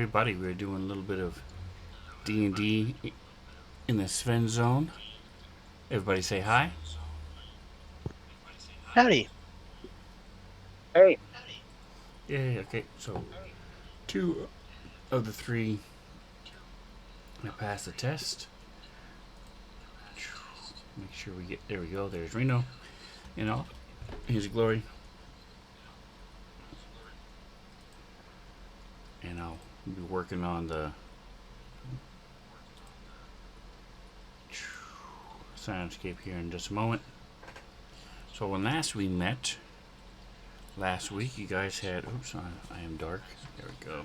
everybody. We're doing a little bit of D&D in the Svenzone. Everybody say hi. Howdy. Hey, Yeah, okay. So, two of the three have passed the test. Make sure we get, there we go. There's Reno in all his glory. And I'll be working on the soundscape here in just a moment. So when last we met, last week, you guys had, oops, I am dark. There we go.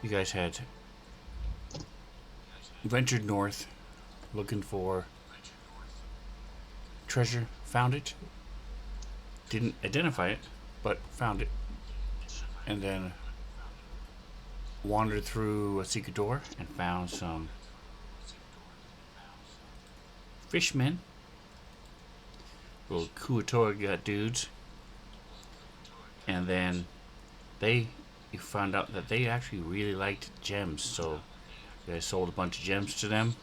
You guys had ventured north looking for treasure, found it, didn't identify it, but found it, and then wandered through a secret door and found some fishmen, little Kuatoa dudes, and then you found out that they actually really liked gems, so you guys sold a bunch of gems to them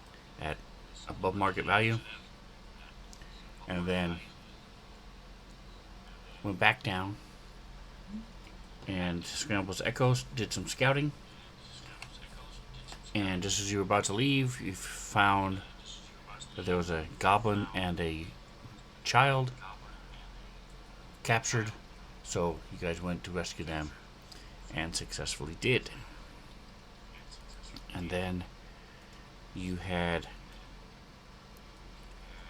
at above market value, and then went back down and Scrambles Echoes did some scouting, and just as you were about to leave, you found that there was a goblin and a child captured, so you guys went to rescue them and successfully did. And then you had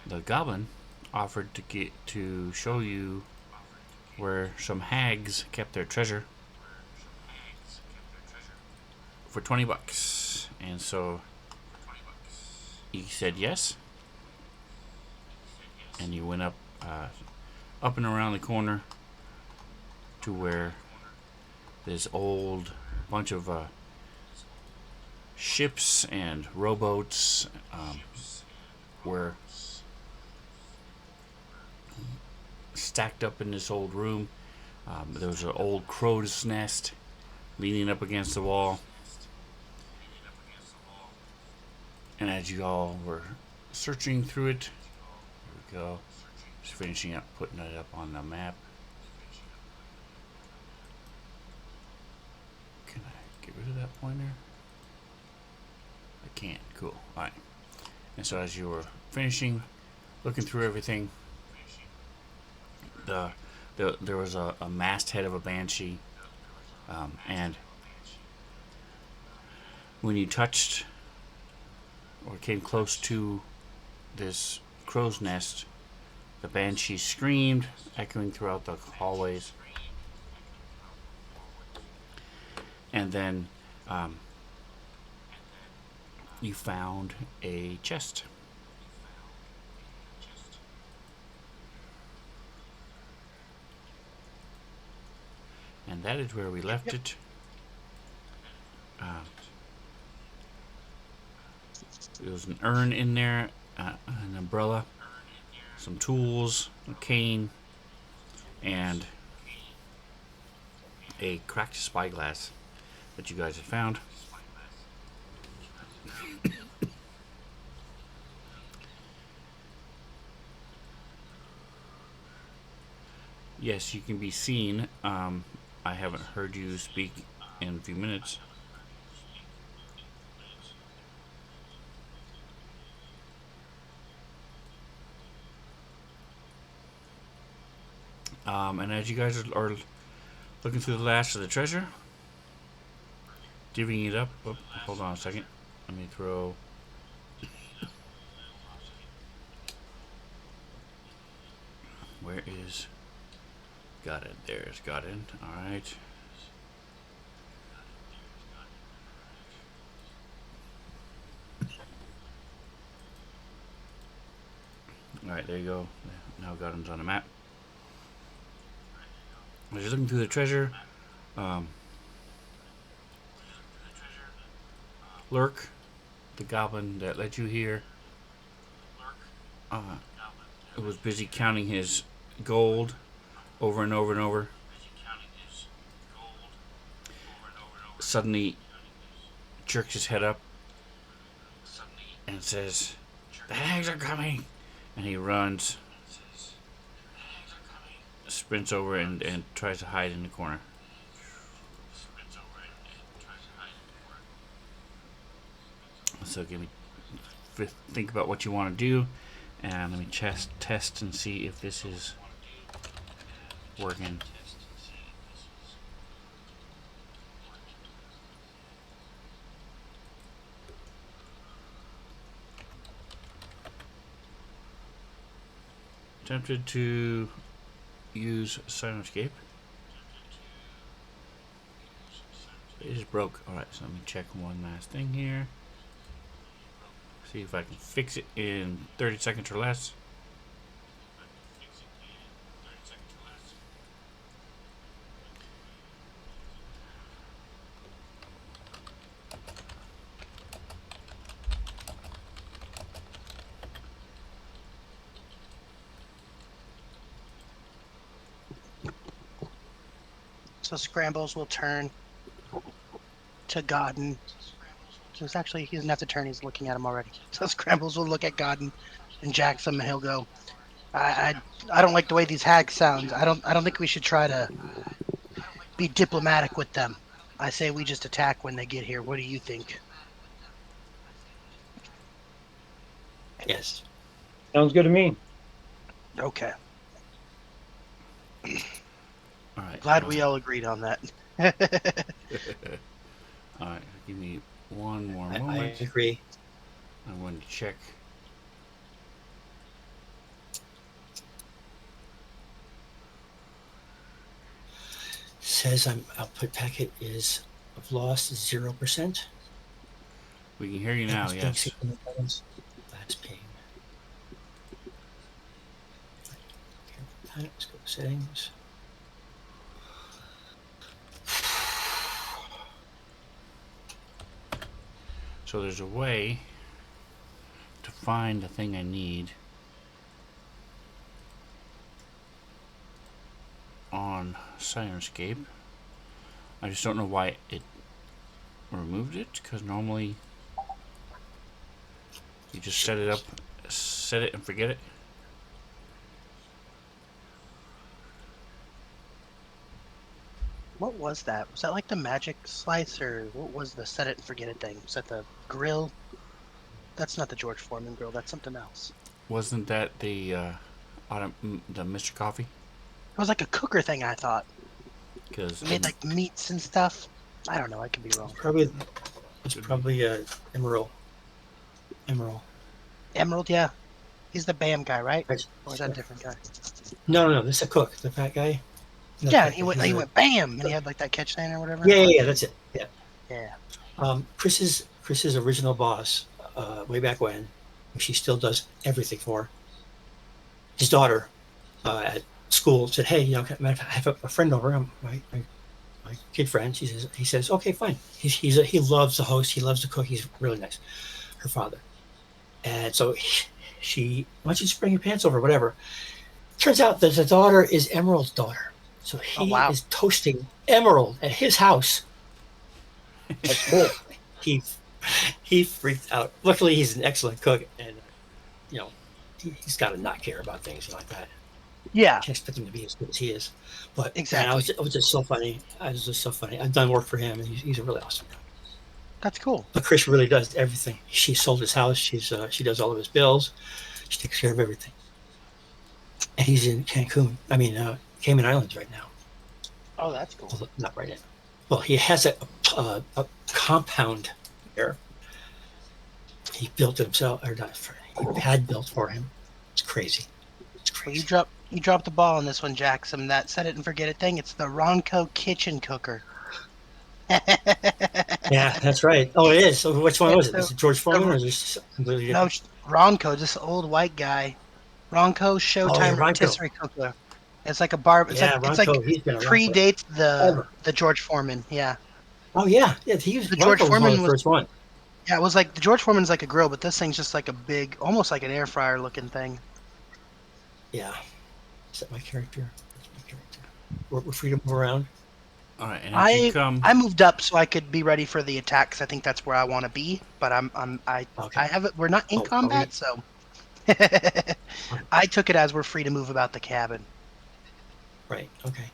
the goblin offered to show you where some hags kept their treasure for $20, and so he said yes, and you went up and around the corner to where this old bunch of ships and rowboats were stacked up in this old room. There was an old crow's nest leaning up against the wall. And as you all were searching through it, here we go. Just finishing up putting it up on the map. Can I get rid of that pointer? I can't. Cool. Alright. And so as you were finishing, looking through everything, there was a masthead of a banshee, and when you touched or came close to this crow's nest, the banshee screamed, echoing throughout the hallways, and then you found a chest. And that is where we left it. There was an urn in there, an umbrella, some tools, a cane, and a cracked spyglass that you guys had found. Yes, you can be seen. I haven't heard you speak in a few minutes. And as you guys are looking through the last of the treasure, divvying it up. Oh, hold on a second. Let me throw. Where is? Got it. There's got it. All right. All right. There you go. Now Gotham's on the map. As you're looking through the treasure, Lurk, the goblin that led you here, was busy counting his gold over and over and over. suddenly jerks his head up and says, "The hags are coming!" And he runs, sprints over, and tries to hide in the corner. So give me think about what you want to do, and let me test and see if this is working. Tempted to use Silencescape. It just broke. Alright, so let me check one last thing here. See if I can fix it in 30 seconds or less. So Scrambles will turn to Godden. So it's actually, he doesn't have to turn, he's looking at him already. So Scrambles will look at Godden and Jackson, and he'll go, I don't like the way these hags sound. I don't think we should try to be diplomatic with them. I say we just attack when they get here. What do you think? Yes. Sounds good to me. Okay. Alright. Glad we all agreed on that. Alright, give me one more I moment. agree. I'm going to check. Says output packet is of loss 0%. We can hear you now, yes. Last ping. Let's go to settings. So there's a way to find the thing I need on Silencescape. I just don't know why it removed it, because normally you just set it up, set it and forget it. What was that? Was that like the magic slice, or what was the set it and forget it thing? Was that the grill? That's not the George Foreman grill. That's something else. Wasn't that the Mr. Coffee? It was like a cooker thing, I thought. Because It made like meats and stuff. I don't know. I could be wrong. It's probably Emerald. Emerald, yeah. He's the BAM guy, right? Right. Or is that a different guy? No. This is a cook, the fat guy. Yeah, he went BAM, and he had like that catch sign or whatever. Yeah, that's it. Yeah. Yeah. Chris's original boss, way back when she still does everything for her. His daughter at school said, "Hey, I have a friend over, my kid friend." He says, "Okay, fine." He loves the host. He loves to cook. He's really nice. Her father, and so she, why don't you just bring your pants over, whatever. Turns out that the daughter is Emerald's daughter. So he is toasting Emerald at his house. That's cool. He freaked out. Luckily, he's an excellent cook, and he's got to not care about things like that. Yeah. I can't expect him to be as good as he is. But exactly, it was just so funny. I've done work for him, and he's a really awesome guy. That's cool. But Chris really does everything. She sold his house. She does all of his bills. She takes care of everything. And he's in Cayman Islands right now. Oh, that's cool. Well, not right now. Well, he has a compound there. He built it himself, or not? He had built for him. It's crazy. Well, you dropped the ball on this one, Jackson. That set it and forget it thing. It's the Ronco kitchen cooker. Yeah, that's right. Oh, it is. So which one was it? Is it George Foreman or is it completely different? No, Ronco, this old white guy. Ronco Showtime rotisserie cooker. It's like a barb. It's like predates the George Foreman. Yeah. Oh yeah. He was the George Foreman was the first one. Yeah, it was like the George Foreman's like a grill, but this thing's just like a big, almost like an air fryer looking thing. Yeah. Is that my character? That's my character. We're free to move around. All right, and if you come, I moved up so I could be ready for the attack 'cause I think that's where I want to be. But Okay. I haven't. We're not in Oh, are combat, we? so I took it as we're free to move about the cabin. Right. Okay.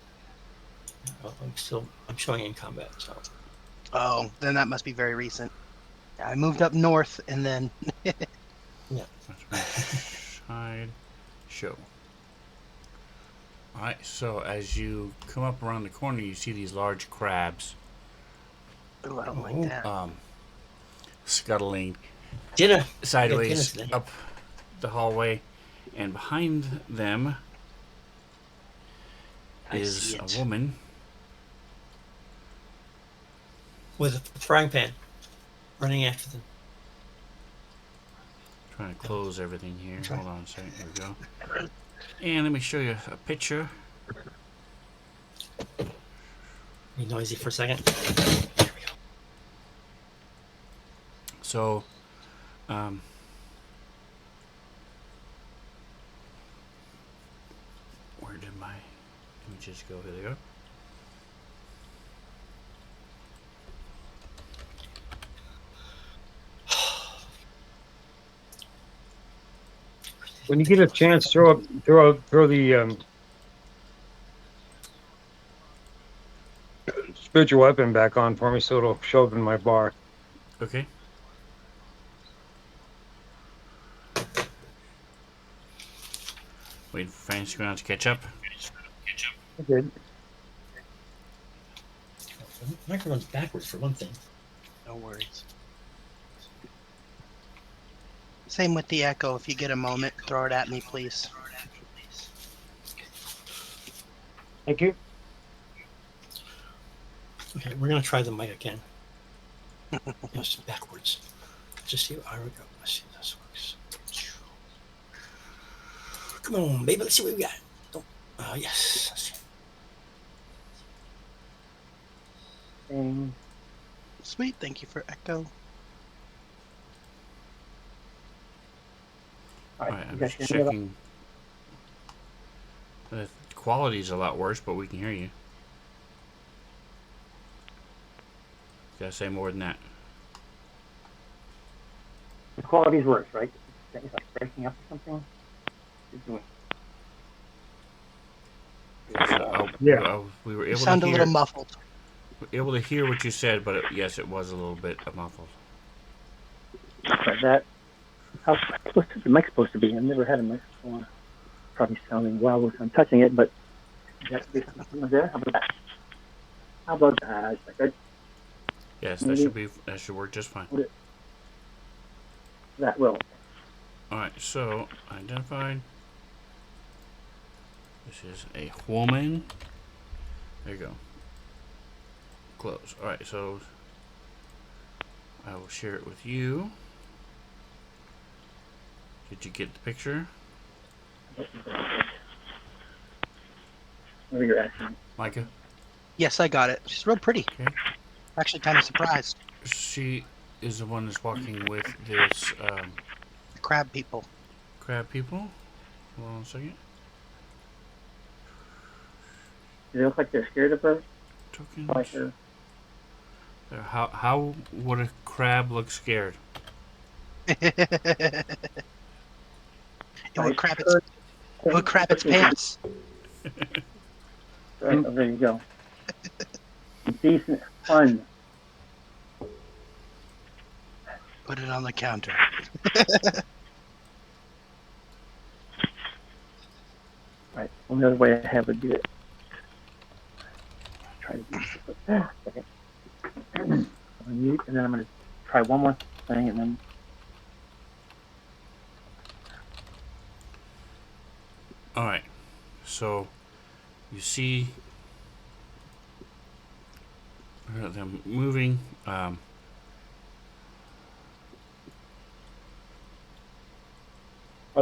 Well, I'm showing in combat. So Oh, then that must be very recent. I moved up north and then yeah. let's make side show. All right, so as you come up around the corner, you see these large crabs oh, I don't like Oh, that. scuttling dinner. We got dinner sideways today. up the hallway, and behind them I is see a it. woman. With a frying pan, running after them. Trying to close everything here. Try. Hold on a second. Here we go. And let me show you a picture. Be noisy for a second. There we go. So, where did my images go? Here they go. When you get a chance, throw the spiritual weapon back on for me, so it'll show up in my bar. Okay. Waiting for Fantasy Ground to catch up. Okay. The microphone's backwards for one thing. No worries. Same with the echo. If you get a moment, throw it at me, please. Thank you. Okay, we're gonna try the mic again. Yes, backwards. Just see. Here we go. Let's see if this works. Come on, baby. Let's see what we got. Don't. Yes. Let's see. Sweet. Thank you for echo. All right, I'm just checking. The quality's a lot worse, but we can hear you. Gotta say more than that. The quality's worse, right? It's like breaking up or something. It's doing. Yeah. We were You able sound to a hear. little muffled. Able to hear what you said, but yes, it was a little bit muffled. Like that. How's the mic supposed to be? I've never had a microphone. Probably sounding well I'm touching it, but that was there. How about that? How about that? Is that good? Yes, Maybe. that should work just fine. That will. All right, so identified. This is a woman. There you go. Close. All right, so I will share it with you. Did you get the picture, What are you asking? Micah? Yes, I got it. She's real pretty. Okay. Actually, kind of surprised. She is the one that's walking with this Crab people. crab people. Hold on a second. Do they look like they're scared of her? Tokens. Like her? How would a crab look scared? It would crap its pants. Right, oh, there you go. Decent fun. Put it on the counter. Right. Only other way I have would be it. Try to do this. Okay. I'm gonna mute, and then I'm gonna try one more thing, and then All right. So you see them moving. Are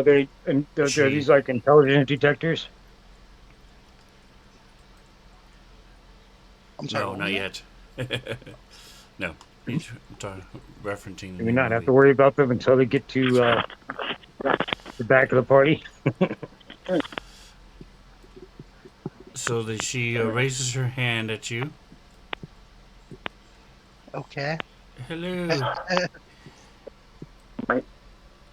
they? And are these like intelligence detectors? I'm sorry. No, what not was yet. No, he's referencing. Do we not have to worry about them until they get to the back of the party? So she raises her hand at you. Okay. Hello, Right.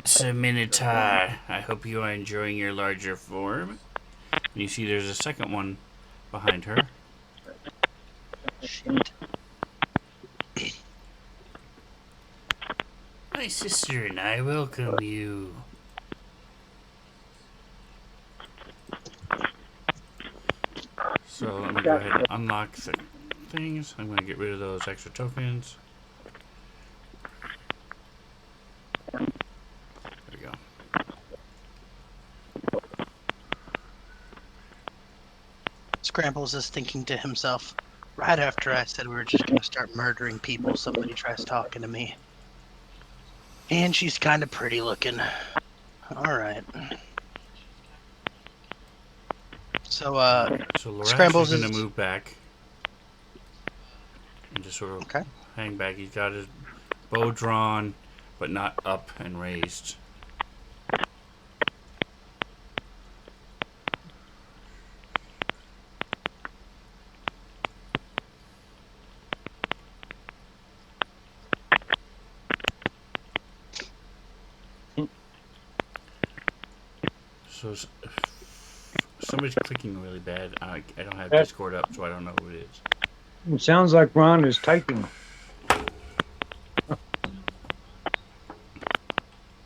Sir Minotaur. I hope you are enjoying your larger form. And you see there's a second one behind her. Shit. My sister and I welcome you. So let me go ahead and unlock the things. I'm going to get rid of those extra tokens. There we go. Scrambles is thinking to himself, right after I said we were just going to start murdering people, somebody tries talking to me. And she's kind of pretty looking. All right. So, So Lorash is Scrambles going to is move back and just sort of okay. hang back. He's got his bow drawn, but not up and raised. So somebody's clicking really bad. I don't have That Discord up, so I don't know who it is. it sounds like Ron is typing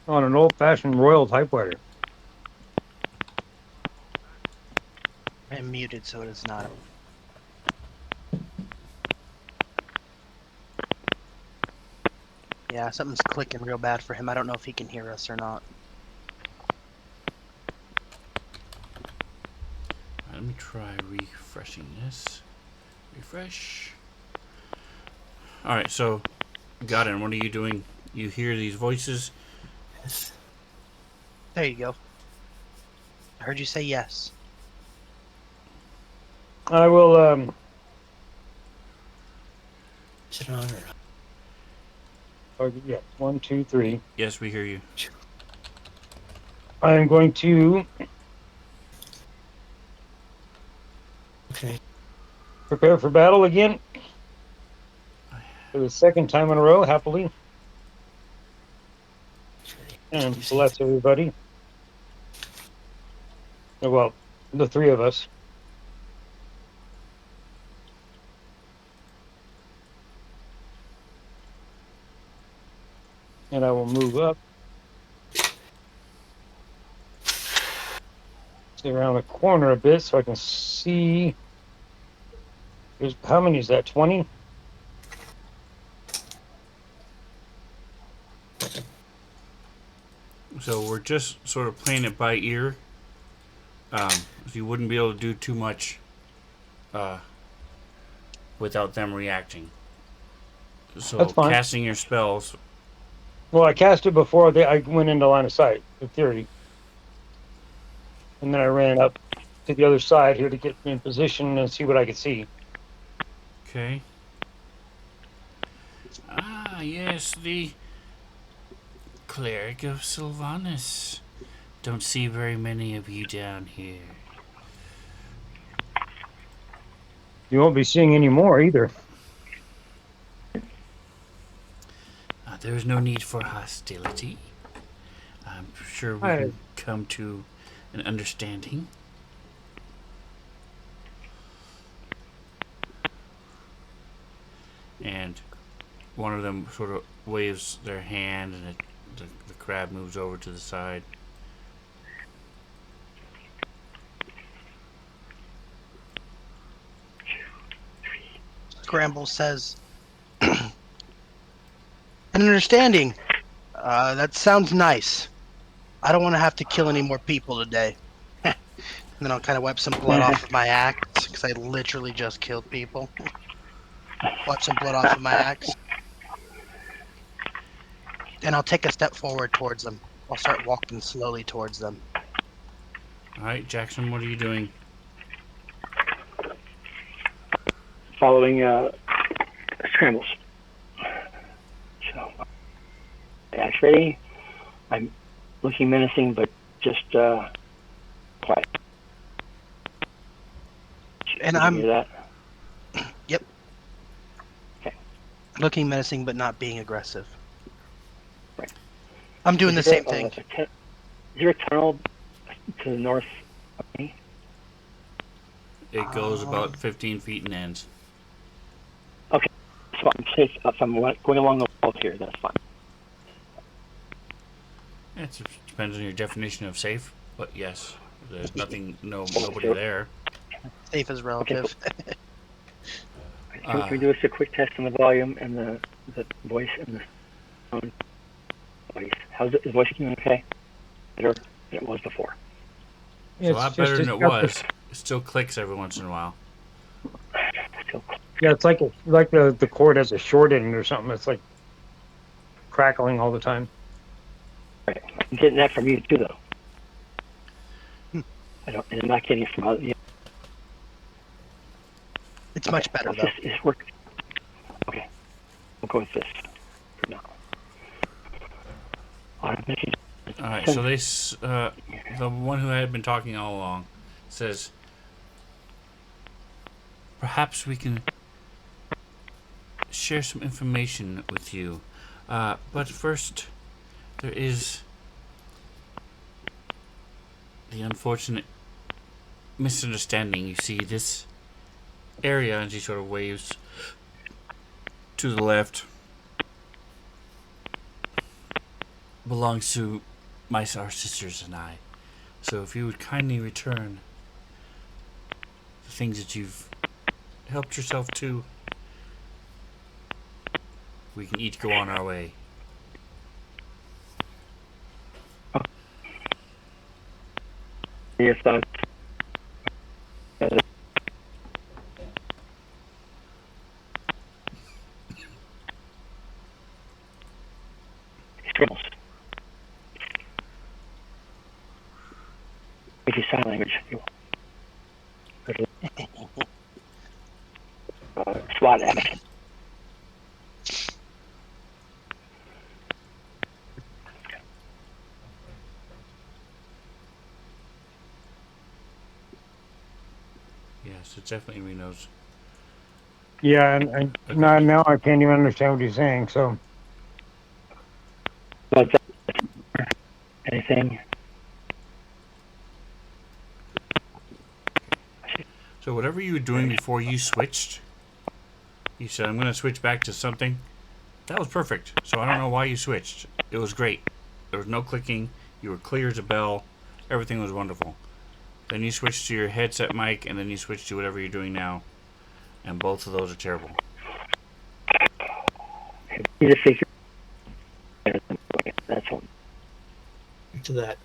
on an old-fashioned Royal typewriter. I'm muted, so it is not. Yeah, something's clicking real bad for him. I don't know if he can hear us or not. Let me try refreshing this. Refresh. Alright, so, Godin, what are you doing? You hear these voices? Yes. There you go. I heard you say yes. I will. Is it on or not? Yeah, 1, 2, 3. Yes, we hear you. I am going to Okay. prepare for battle again for the second time in a row, happily, and bless everybody. Well, the three of us. And I will move up. Stay around the corner a bit so I can see. There's, how many is that? 20? So we're just sort of playing it by ear. So you wouldn't be able to do too much without them reacting. So That's fine. casting your spells. Well, I cast it before I went into line of sight, in theory. And then I ran up to the other side here to get in position and see what I could see. Okay. Ah, yes, the cleric of Sylvanus. Don't see very many of you down here. You won't be seeing any more either. There is no need for hostility. I'm sure we I, can come to an understanding. And one of them sort of waves their hand, and the crab moves over to the side. Scramble says, an understanding. That sounds nice. I don't want to have to kill any more people today. And then I'll kind of wipe some blood off of my axe, because I literally just killed people. Wipe some blood off of my axe. And I'll take a step forward towards them. I'll start walking slowly towards them. All right, Jackson, what are you doing? Following scrambles. So, axe ready. I'm looking menacing, but just quiet. And You I'm. hear that? Yep. Okay. Looking menacing, but not being aggressive. Right. I'm doing the Is there same thing. Is there a tunnel to the north of me? It goes Um, about 15 feet and ends. Okay. So I'm safe. If I'm going along the wall here, that's fine. It depends on your definition of safe, but yes, there's nothing, nobody So, there. Safe is okay. relative. Can we do a quick test on the volume and the voice and the sound voice? How's it? Is the voice doing okay? Better than it was before. It's a It's lot better just than it's it got was. It still clicks every once in a while. Still, yeah, it's like the cord has a short end or something. It's like crackling all the time. right. I'm getting that from you too, though. Hmm. And I'm not getting it from other. Yeah. It's much better Let's though. just work. Okay. We'll go with this for now. Automation. All right, so the one who had been talking all along, says, perhaps we can share some information with you. But first, there is the unfortunate misunderstanding. You see, this area, and she sort of waves to the left, belongs to our sisters and I. So if you would kindly return the things that you've helped yourself to, we can each go on our way. Your thoughts? Scribbles. Make your sign language. SWAT action. Yes, it's definitely Reno's. Yeah, and Okay. now I can't even understand what he's saying. So What's that? Anything? So whatever you were doing before you switched, you said, I'm going to switch back to something. That was perfect. So I don't know why you switched. It was great. There was no clicking. You were clear as a bell. Everything was wonderful. Then you switched to your headset mic, and then you switched to whatever you're doing now. And both of those are terrible. You just figure. That's all. To that.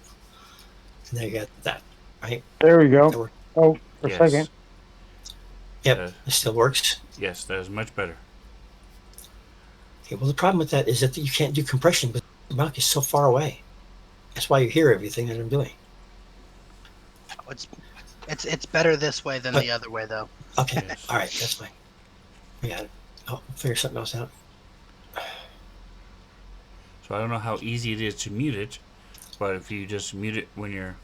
And then you got that, right? there we That go. work. Oh, for a Yes. second. Yep, Uh, it still works. Yes, that is much better. Okay, well, the problem with that is that you can't do compression because the mic is so far away. That's why you hear everything that I'm doing. It's better this way than the other way though. Okay, Yes. all right, that's fine. We got it. I'll figure something else out. So I don't know how easy it is to mute it, but if you just mute it when you're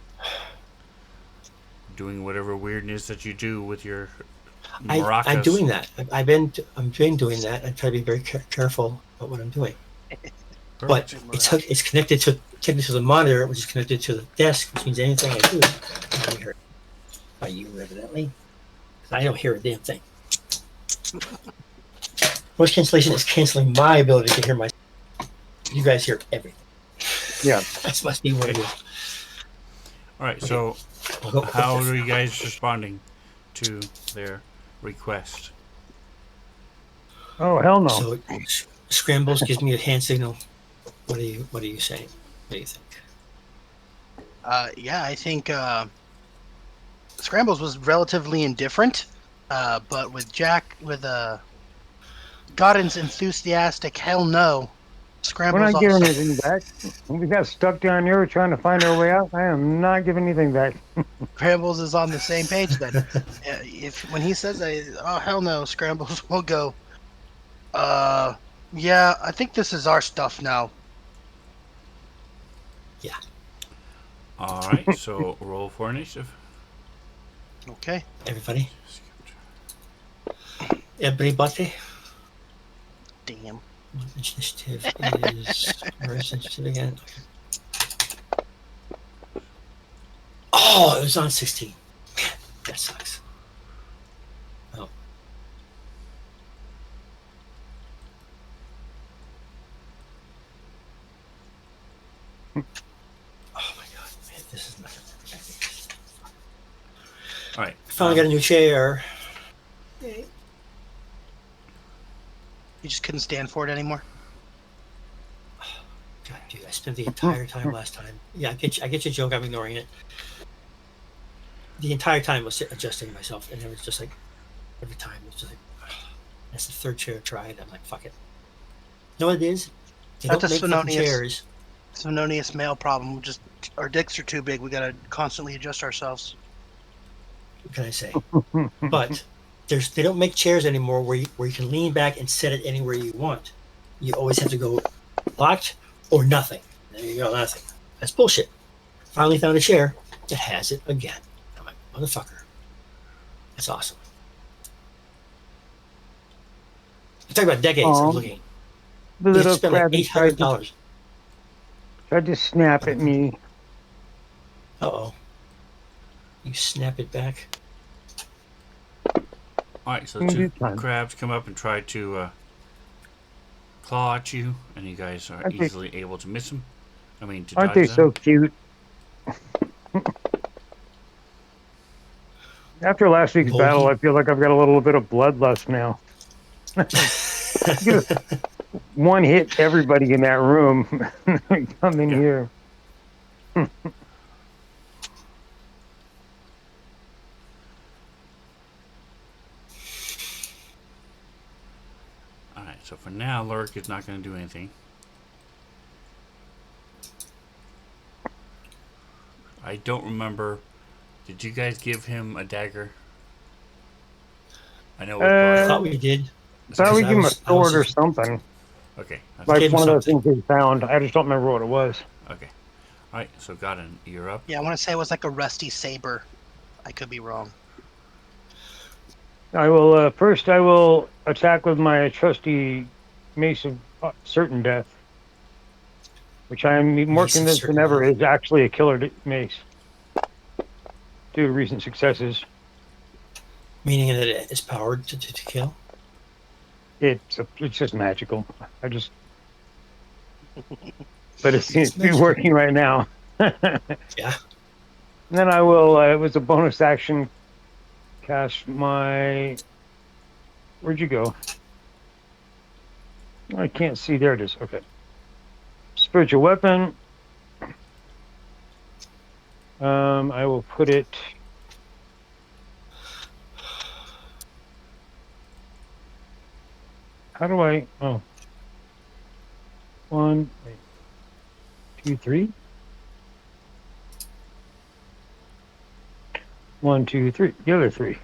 doing whatever weirdness that you do with your maracas. I'm doing that. I'm been doing that. I try to be very careful about what I'm doing. But Perfect. it's connected to the monitor, which is connected to the desk, which means anything I do can be heard by you, evidently. I don't hear a damn thing. Voice cancellation is canceling my ability to hear myself. You guys hear everything. Yeah. That must be what it is. All right, so I'll go how with are this. you guys responding to their request? Oh, hell no. So scrambles gives me a hand signal. What are you saying? What do you think? Yeah, I think Scrambles was relatively indifferent, but with Godden's enthusiastic hell no, We're Scrambles not giving also anything back. We got stuck down here trying to find our way out. I am not giving anything back. Scrambles is on the same page then. If when he says oh hell no, Scrambles will go. Yeah, I think this is our stuff now. Yeah. All right, so roll for initiative. Okay. Everybody. Everybody. Damn. Initiative is where's initiative again? Oh, it was on 16. Man, that sucks. Oh. Oh my god, man, this is not gonna work. All right. I finally got a new chair. Yay. You just couldn't stand for it anymore. God, dude, I spent the entire time last time. Yeah, I get your joke. I'm ignoring it. The entire time I was adjusting myself, and it was just like every time it's just like that's the third chair I tried. I'm like, fuck it. You know what it is? They That's don't a make fucking chairs. Svenzone male problem. Just our dicks are too big. We gotta constantly adjust ourselves. What can I say? But they don't make chairs anymore where you can lean back and set it anywhere you want. You always have to go locked or nothing. There you go, nothing. That's bullshit. Finally found a chair that has it again. I'm like, motherfucker. That's awesome. You talk about decades of looking. The You have to little spend like crabby $800. tried to snap at me. Uh oh. You snap it back. All right. So In two due time. crabs come up and try to claw at you, and you guys are Aren't they, easily able to miss them. I mean, to aren't dodge they so them. cute? After last week's battle, Bogey. I feel like I've got a little bit of bloodlust now. Just one hit everybody in that room. Come in Yeah. here. All right. So for now, Lurk is not going to do anything. I don't remember. Did you guys give him a dagger? I know we brought I it Uh, up. thought we did thought because we give him a I was sword or just something. Okay. That's I Like gave him one of the something. things we found. I just don't remember what it was. okay. All right. So Godin, you're up. Yeah, I want to say it was like a rusty saber. I could be wrong. I will first. I will attack with my trusty mace of certain death, which I am more Mace of convinced than certain ever death. is actually a killer mace due to recent successes. Meaning that it is powered to kill. It's just magical. I just, but it seems It's to be magical. working right now. And Yeah. then I will. It was a bonus action. Cast my. Where'd you go? I can't see. There it is. Okay. Spiritual weapon. I will put it. How do I? Oh, one, wait, 2, 3. 1, 2, 3. The other 3.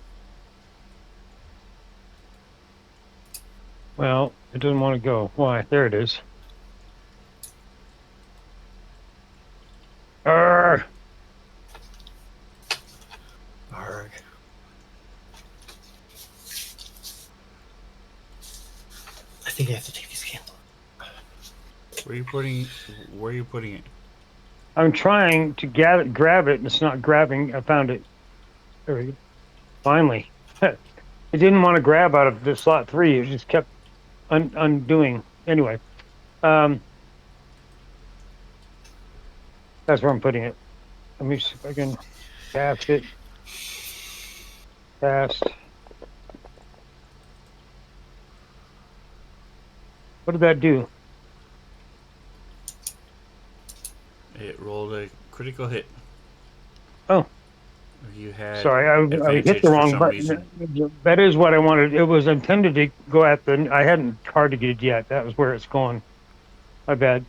Well, it doesn't want to go. Why? There it is. Arr! Arg. I think I have to take these candles. Where are you putting? Where are you putting it? I'm trying to grab it, and it's not grabbing. I found it. There we go. Finally. It didn't want to grab out of the slot 3. It just kept undoing. Anyway, that's where I'm putting it. Let me see if I can cast it. Cast. What did that do? It rolled a critical hit. Oh, You had sorry, I hit advantage the for wrong some button. reason. That is what I wanted. It was intended to go at the. I hadn't targeted yet. That was where it's going. My bad.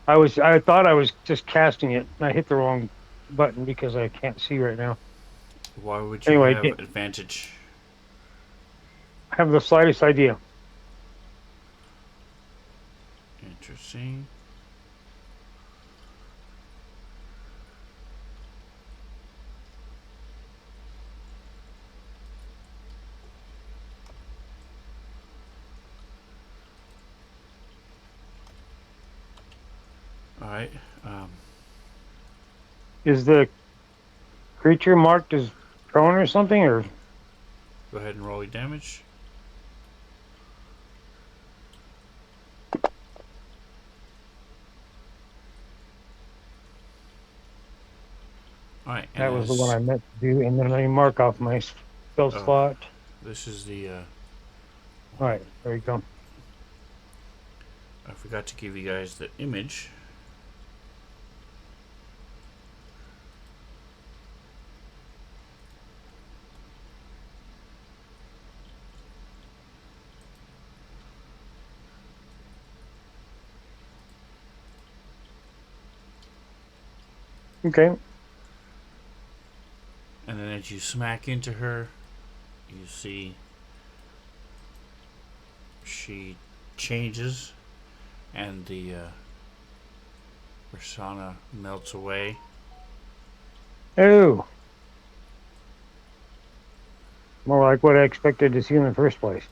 I thought I was just casting it. I hit the wrong button because I can't see right now. Why would you Anyway, have advantage? I have the slightest idea. Interesting. right. Is the creature marked as prone or something, or Go ahead and roll your damage. All right, and that was the one as I meant to do, and then I mark off my spell uh, slot. this is the All right, there you go. I forgot to give you guys the image. Okay. And then as you smack into her, you see she changes and the persona melts away. Oh, more like what I expected to see in the first place.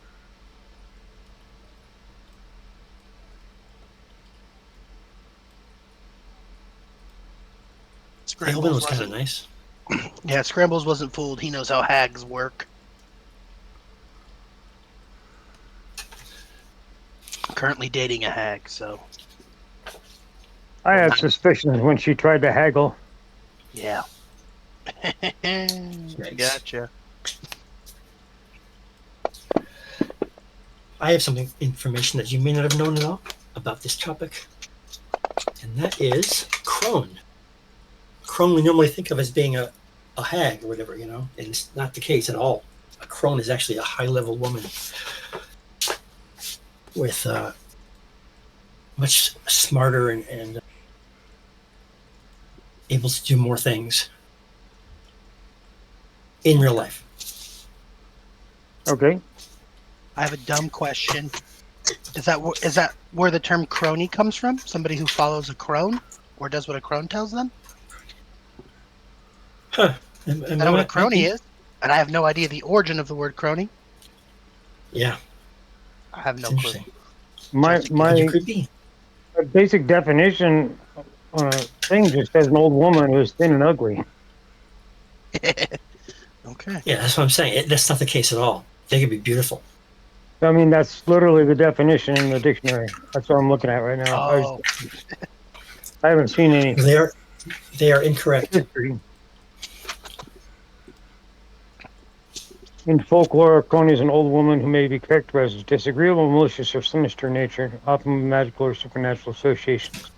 The open Scrambles was kind of wasn't. nice. Yeah, Scrambles wasn't fooled. He knows how hags work. Currently dating a hag, so I had suspicions when she tried to haggle. yeah. Yikes. Gotcha. I have something information that you may not have known at all about this topic, and that is crone. Crone we normally think of as being a hag or whatever, you know, and it's not the case at all. A crone is actually a high-level woman with much smarter and able to do more things in real life. Okay. I have a dumb question. Is that where the term crony comes from? Somebody who follows a crone or does what a crone tells them? Huh. I know what a crony is, and I have no idea the origin of the word crony. Yeah, I have it's no clue. interesting. My Just in case. And you my could be. basic definition on a thing just says an old woman who's thin and ugly. Okay. Yeah, that's what I'm saying. That's not the case at all. They could be beautiful. I mean, that's literally the definition in the dictionary. That's what I'm looking at right now. Oh, I haven't seen any They are incorrect. history. In folklore, a crone is an old woman who may be characterized as disagreeable, malicious, or sinister in nature, often with magical or supernatural associations.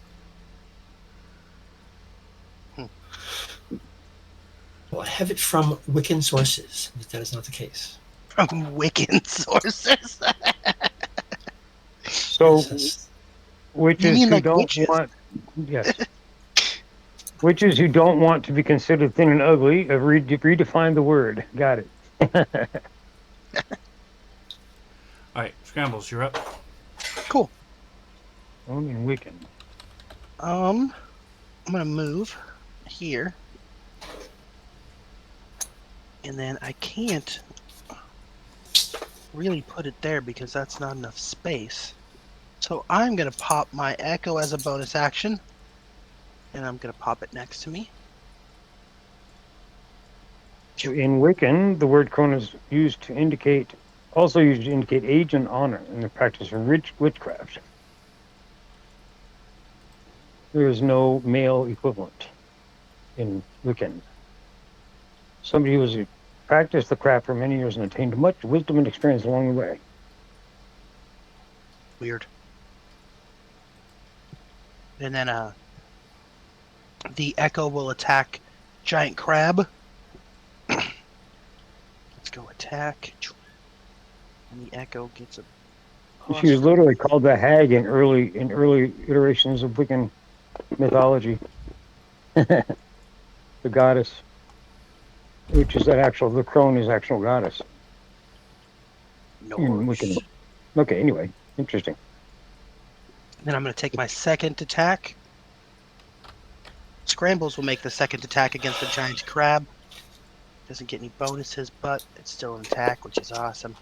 Well, I have it from Wiccan sources, but that is not the case. from Wiccan sources. So, Yes, that's- You witches mean who like don't witches? want, yes, witches who don't want to be considered thin and ugly have redefined the word. Got it. All right, Scrambles, you're up. Cool. Only Wiccan. I'm gonna move here, and then I can't really put it there because that's not enough space. So I'm gonna pop my echo as a bonus action, and I'm gonna pop it next to me. In Wiccan, the word crone is used to indicate, also used to indicate age and honor in the practice of witchcraft. There is no male equivalent in Wiccan. Somebody who has practiced the craft for many years and attained much wisdom and experience along the way. Weird. And then the echo will attack giant crab. Let's go attack. And the echo gets a She was plus. literally called the hag in early iterations of Wiccan mythology. The goddess, which is the crone is actual goddess in Wiccan. Norse. Okay, anyway, interesting. Then I'm going to take my second attack. Scrambles will make the second attack against the giant crab. Doesn't get any bonuses, but it's still an attack, which is awesome.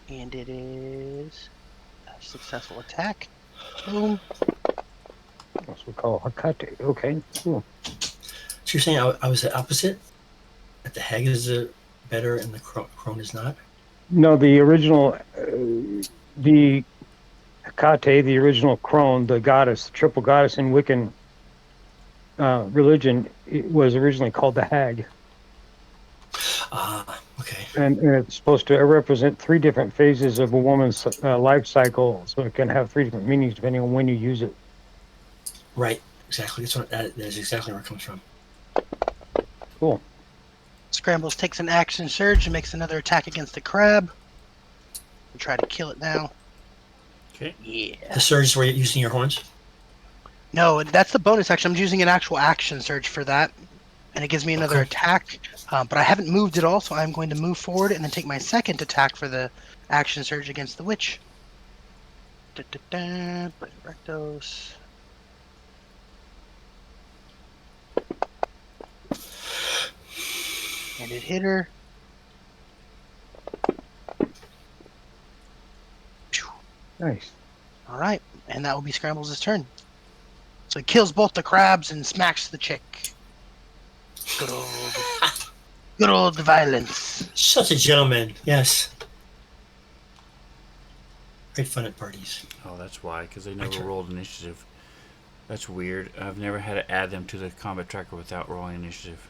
And it is a successful attack. Boom. That's what we call Hakate. Okay, cool. So you're saying I was the opposite? That the hag is better and the crone is not? No, the original, the Hecate, the original crone, the goddess, the triple goddess in Wiccan religion, it was originally called the hag. Ah, okay. And it's supposed to represent three different phases of a woman's life cycle, so it can have three different meanings depending on when you use it. Right. Exactly. That is exactly where it comes from. Cool. Scrambles takes an action surge and makes another attack against the crab. We'll try to kill it now. Okay. Yeah. The surge is where you're using your horns? No, that's the bonus action. I'm using an actual action surge for that. And it gives me another Okay. attack. But I haven't moved at all, so I'm going to move forward and then take my second attack for the action surge against the witch. Blade Rectos. And it hit her. Nice. All right, and that will be Scrambles' turn. So he kills both the crabs and smacks the chick. Good old violence. Such a gentleman. Yes. Great fun at parties. Oh, that's why, because they My never turn. rolled initiative. That's weird. I've never had to add them to the combat tracker without rolling initiative.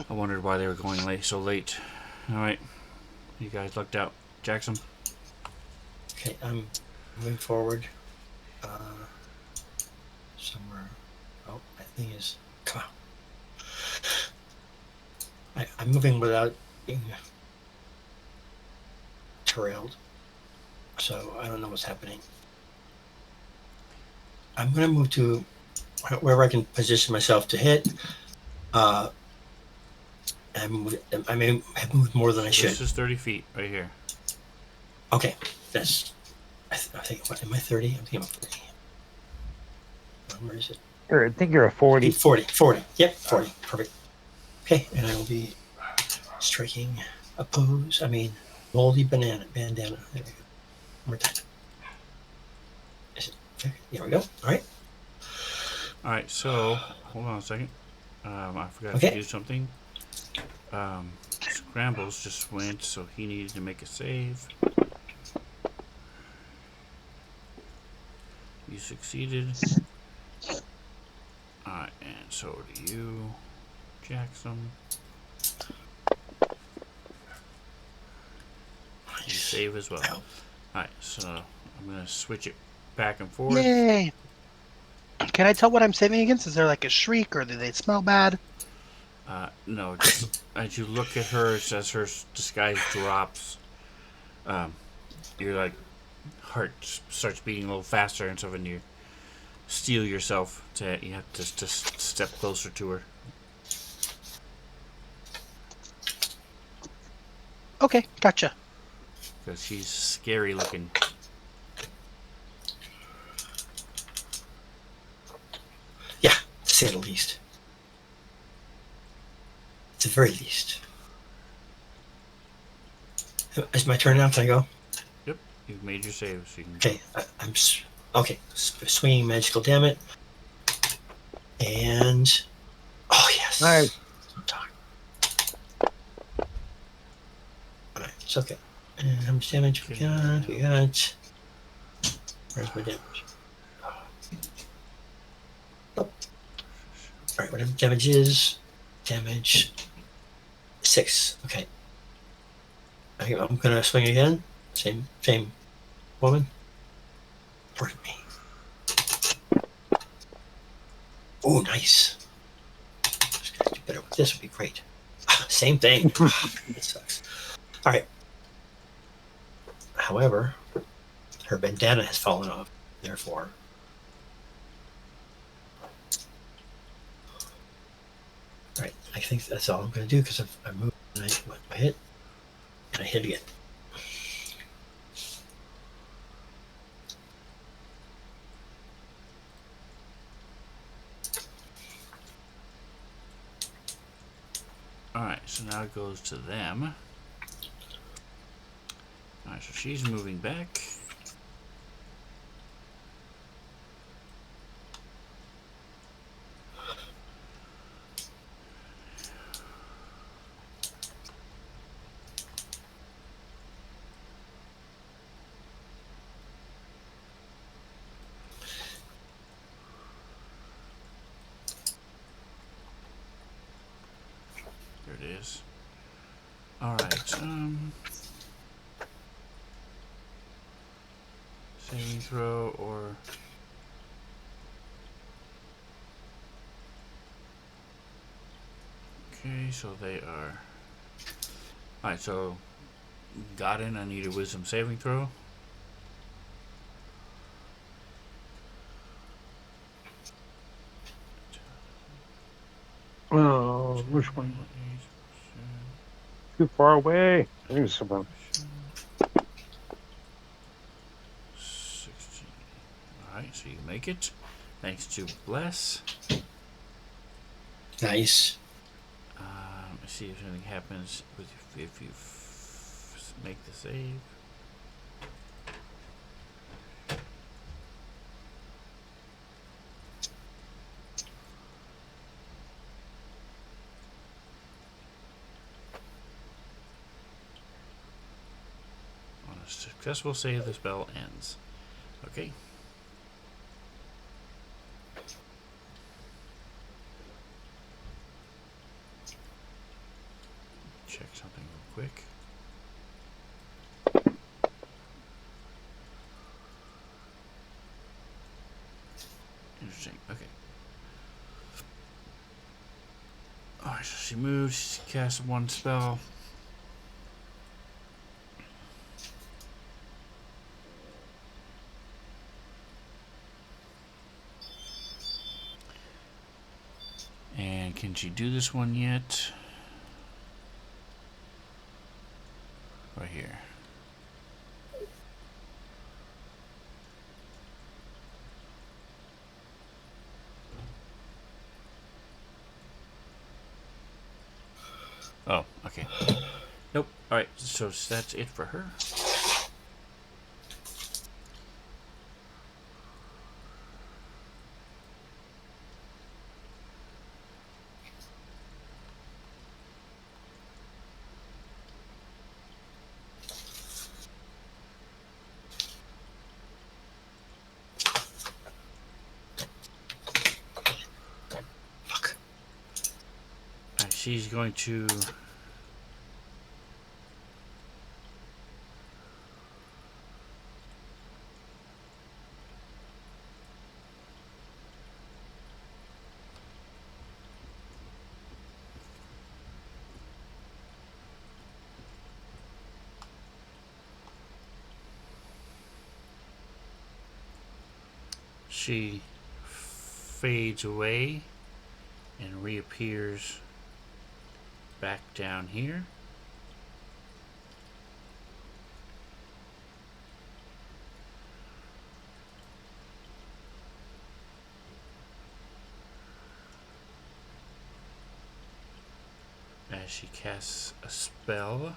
I wondered why they were going so late. All right, you guys lucked out. Jackson. Okay, I'm moving forward. Somewhere. Oh, my thing is. Come on. I'm moving without being trailed. So I don't know what's happening. I'm going to move to wherever I can position myself to hit. I may have moved more than I should. This is 30 feet right here. Okay, that's. I think. What am I 30? I'm thinking I'm 40. Where is it? I think you're a 40. 40. Yep, 40. Perfect. Okay, and I will be striking a pose. Moldy bandana. There we go. One more time. Is it? Okay, here we go. All right. All right, so hold on a second. I forgot Okay. to do something. Scrambles just went, so he needed to make a save. You succeeded. Alright, and so do you, Jackson. You save as well. Alright, so I'm going to switch it back and forth. Yay! Can I tell what I'm saving against? Is there like a shriek or do they smell bad? No, just as you look at her, as her disguise drops, your heart starts beating a little faster, and so when you steel yourself you have to just step closer to her. Okay, gotcha. Because she's scary looking. Yeah, to say the least. At the very least. Is my turn now? Can I go? Yep, you've made your save, so you can. Okay, I'm okay. Swinging magical damage, and oh yes. All right. All right, it's okay. And how much damage we got? We got. Where's my damage? Oh. All right, whatever damage is, damage 6. Okay. I'm gonna swing again. Same woman. Pardon me. Oh, nice. Just gotta do better with this. Would be great. Same thing. That sucks. All right. However, her bandana has fallen off. Therefore, all right. I think that's all I'm gonna do because I moved and I hit and I hit again. Alright, so now it goes to them. Alright, so she's moving back. is. Alright, saving throw or... Okay, so they are... Alright, so got in. I need a wisdom saving throw. Oh, which one? Too far away. I think it's somewhere. 16. Alright, so you make it. Thanks to Bless. Nice. Let's see if anything happens with if you make the save. On a successful save, the spell ends. Okay. Check something real quick. Interesting. Okay. Alright, so she moves, she casts one spell. And can she do this one yet? Right here. Oh, okay. Nope. Alright, so that's it for her. Fuck. Alright, she's going to... She fades away and reappears back down here. As she casts a spell.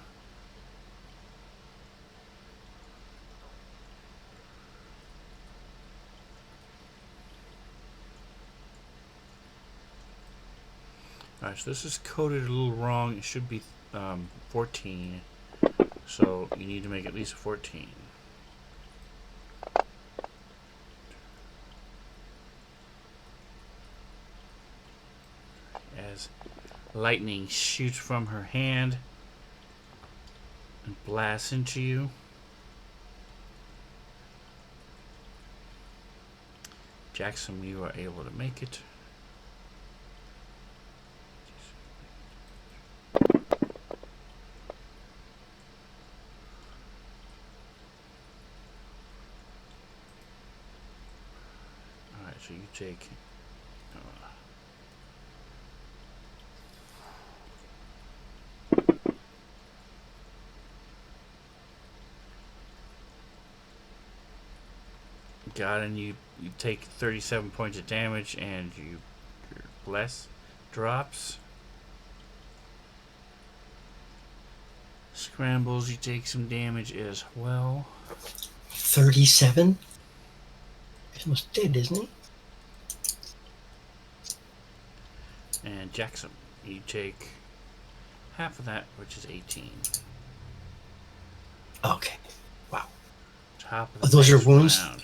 Alright, so this is coded a little wrong. It should be 14. So you need to make at least 14. As lightning shoots from her hand and blasts into you. Jackson, you are able to make it. Alright, so you take... got and you take 37 points of damage and your bless drops. Scrambles, you take some damage as well. 37? He's almost dead, isn't he? And Jackson, you take half of that, which is 18. Okay. Wow. Top of Are the those your next wounds? round.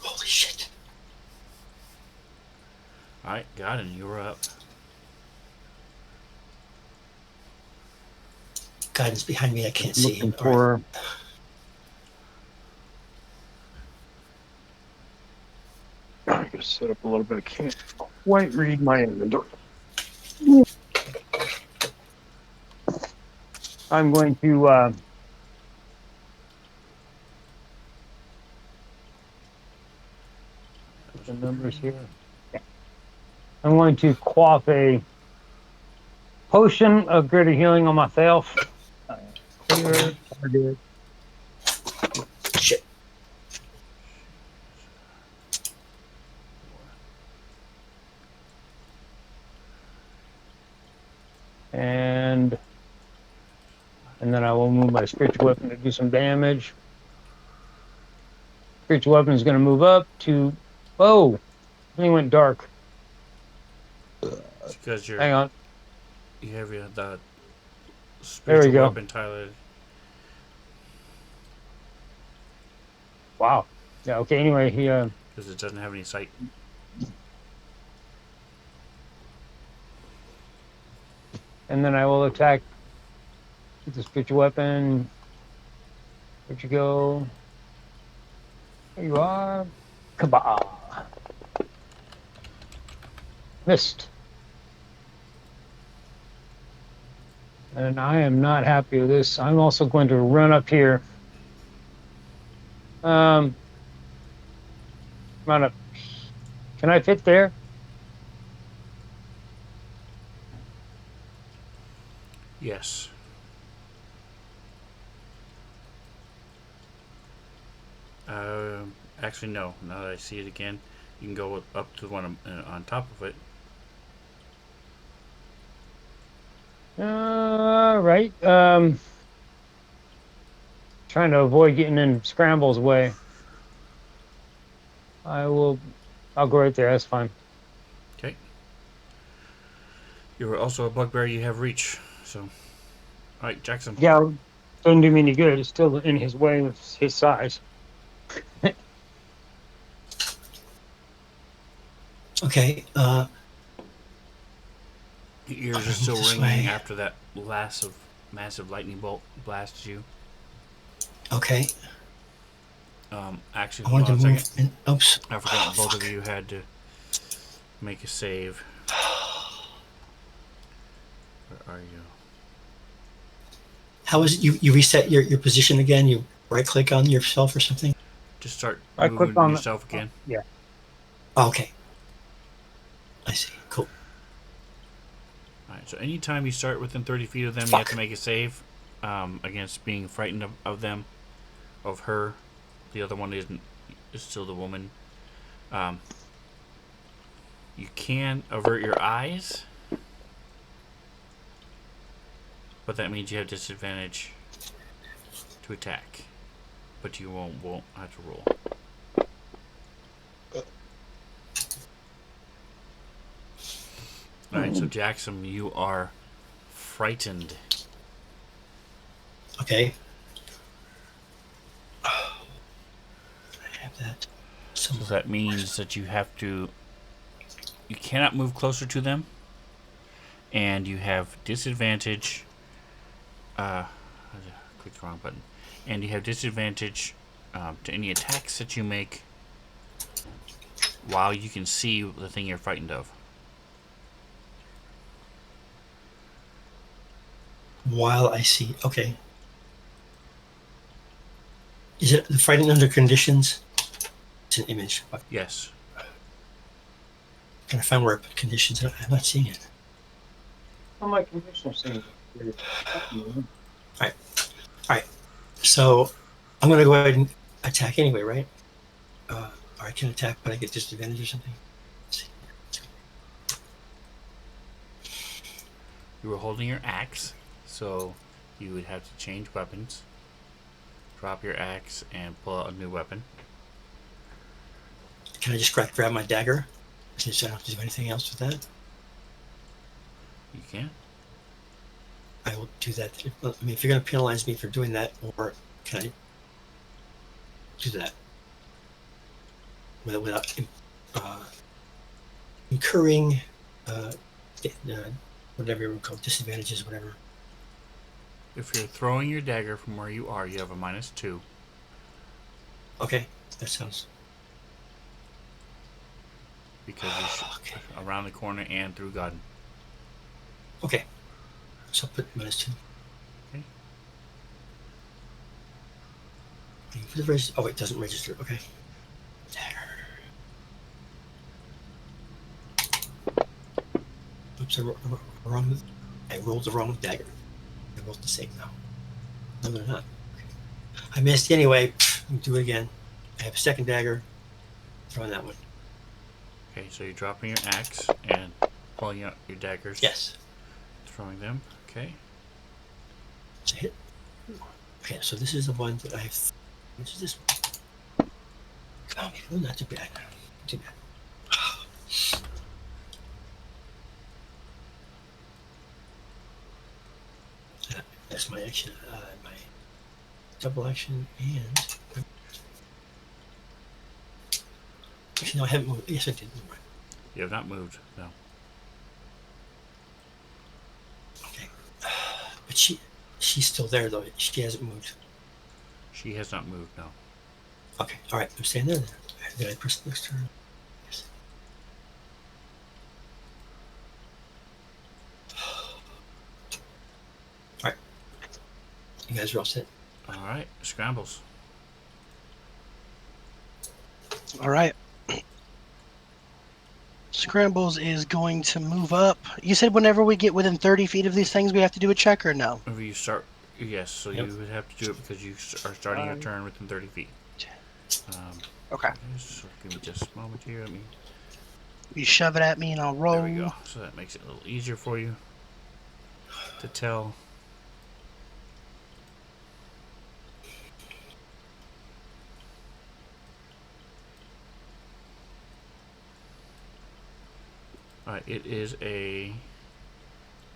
Holy shit. Alright, got it, you're up. guidance behind me. I can't see Looking him. All right. for. I gotta set up a little bit. I can't quite read my inventory. I'm going to put the numbers here. I'm going to quaff a potion of greater healing on myself. Clear target. Shit. And then I will move my spiritual weapon to do some damage. Spiritual weapon is going to move up to. Oh, everything went dark. It's because Hang on. you have the There we spiritual go. weapon, Tyler. Wow. Yeah. Okay. Anyway, he. Because it doesn't have any sight. And then I will attack with the spiritual weapon. Where'd you go? There you are. Kabah. Missed. And I am not happy with this. I'm also going to run up here. Run up. Can I fit there? Yes. Actually, no. Now that I see it again, you can go up to the one on top of it. Right. Trying to avoid getting in Scramble's way. I'll go right there. That's fine. Okay. You're also a bugbear. You have reach. So, all right, Jackson. Yeah, doesn't do me any good. It's still in his way with his size. Okay. Your ears are still ringing after that massive lightning bolt blasted you. Okay. Actually, I hold wanted on to a move. second. Oops. I forgot both of you had to make a save. Where are you? How is it? You reset your position again? You right click on yourself or something? Just start I click moving on yourself again. Yeah. Oh, okay. I see. Cool. Alright, so anytime you start within 30 feet of them, you have to make a save against being frightened of them, of her. The other one is still the woman. You can avert your eyes, but that means you have disadvantage to attack. But you won't have to roll. Alright, so Jackson, you are frightened. Okay. I have that. So that means that you cannot move closer to them, and you have disadvantage. I clicked the wrong button. And you have disadvantage to any attacks that you make while you can see the thing you're frightened of. While I see. Okay. Is it the fighting under conditions? It's an image. Yes. Can I find where I put conditions? I'm not seeing it. Oh, my conditioner saying. All right. So I'm going to go ahead and attack anyway, right? Or I can attack, but I get disadvantage or something. Let's see. You were holding your axe, so you would have to change weapons. Drop your axe and pull out a new weapon. Can I just grab my dagger? Since I don't have to do anything else with that. You can. I will do that. I mean, if you're going to penalize me for doing that, or can I do that without incurring whatever you would call disadvantages, whatever? If you're throwing your dagger from where you are, you have a -2. Okay, that sounds Because you okay. around the corner and through Godden. Okay, so I'll put -2. Okay. For the register. Oh, it doesn't register. Okay. Dagger. Oops, I rolled the wrong dagger. I rolled the same now. No, they're not. I missed anyway. Let me do it again. I have a second dagger. Throwing that one. Okay, so you're dropping your axe and pulling out your daggers. Yes. Throwing them. Okay. It's a hit. Okay, so this is the one that I have. Which is this one? Oh, not too bad. Not too bad. That's my action. My double action and. Actually, no, I haven't moved. Yes, I did. Never mind. You have not moved. No. Okay. But she's still there though. She hasn't moved. She has not moved. No. Okay. All right. I'm staying there then. Did I press the next turn? Yes. All right. You guys are all set. All right. Scrambles. All right. Scrambles is going to move up. You said whenever we get within 30 feet of these things, we have to do a check or no? Whenever you start, yes. So Yep. you would have to do it because you are starting your turn within 30 feet. Okay. So give me just a moment here. Let me. You shove it at me and I'll roll. There we go. So that makes it a little easier for you to tell. Alright, it is a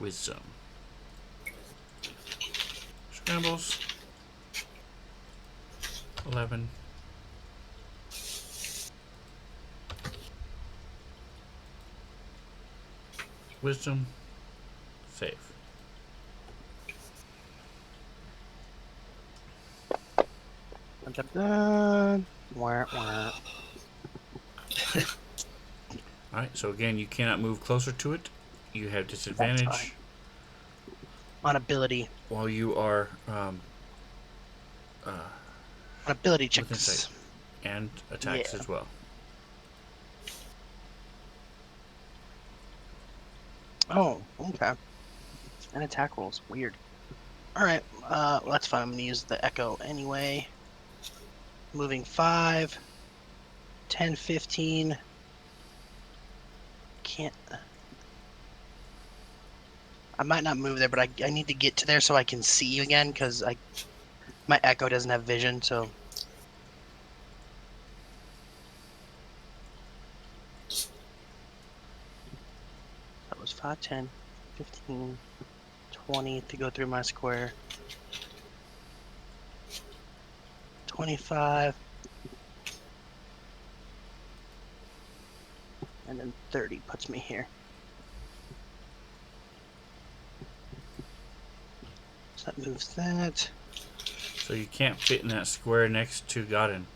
wisdom. Scrambles. 11. Wisdom. Save. Dun. Wah, wah. Alright, so again, you cannot move closer to it. You have That's disadvantage fine. On ability. while you are On ability with checks. insight and attacks Yeah. as well. Oh, okay. And attack rolls. Weird. Alright, well, that's fine. I'm going to use the echo anyway. Moving 5, 10, 15. Can't. I might not move there, but I need to get to there so I can see you again because my echo doesn't have vision, so. That was 5, 10, 15, 20 to go through my square. 25. And then 30 puts me here. So that moves that. So you can't fit in that square next to Godin.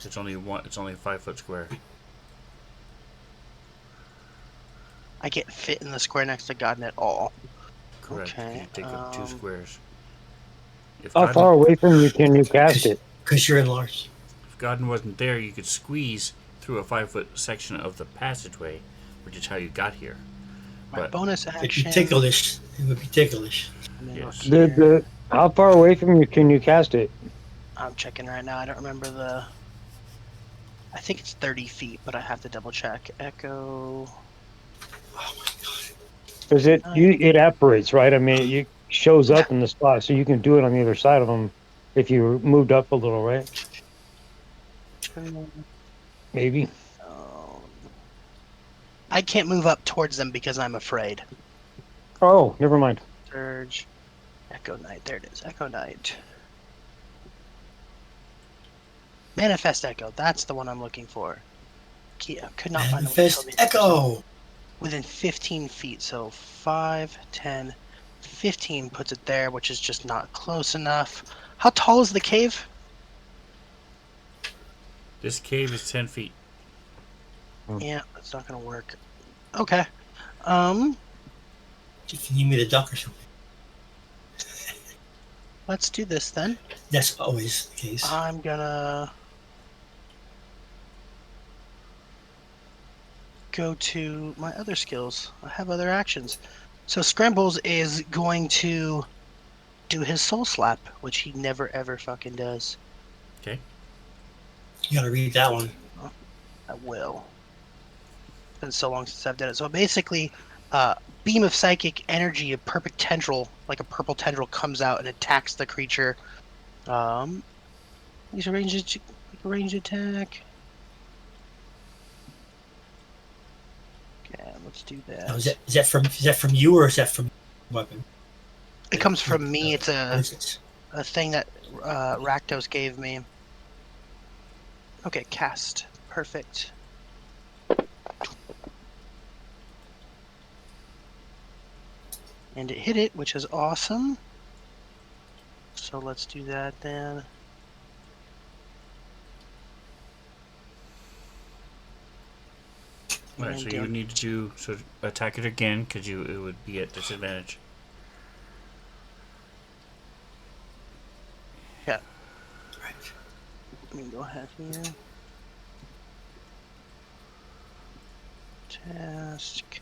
It's only one. It's only a 5-foot square. I can't fit in the square next to Godin at all. Correct. Okay, You take up 2 squares. If How Godin, far away from you can you cast it? Because you're enlarged. if Godin wasn't there, you could squeeze through a 5-foot section of the passageway, which is how you got here. My But bonus It'd action. be ticklish. It would be ticklish. and then Yes. look here. How far away from you can you cast it? I'm checking right now. I don't remember the. I think it's 30 feet, but I have to double check. Echo. Oh my god. Because it apparates, right? I mean, it shows up in the spot, so you can do it on the other side of them if you moved up a little, right? Maybe. I can't move up towards them because I'm afraid. Oh, never mind. Surge. Echo Knight. There it is. Echo Knight. Manifest Echo. That's the one I'm looking for. I could not find a way to Manifest tell me Echo. within 15 feet. So 5, 10, 15 puts it there, which is just not close enough. How tall is the cave? This cave is 10 feet. Yeah, that's not gonna work. Okay. Um, If you need me to duck or something, let's do this then. that's always the case. I'm gonna go to my other skills. I have other actions. So Scrambles is going to do his soul slap, which he never ever fucking does. Okay. You gotta read that one. I will. It's been so long since I've done it. So basically, beam of psychic energy, a perfect tendril, like a purple tendril, comes out and attacks the creature. He's a range attack. Okay, let's do that. Now, is that from you or is that from weapon? It comes from me. It's What is it? a thing that Rakdos gave me. Okay, cast. Perfect. And it hit it, which is awesome. So let's do that then. Alright, And so you need to attack it again because it would be at disadvantage. Yeah. Right. Let me go ahead here. Task.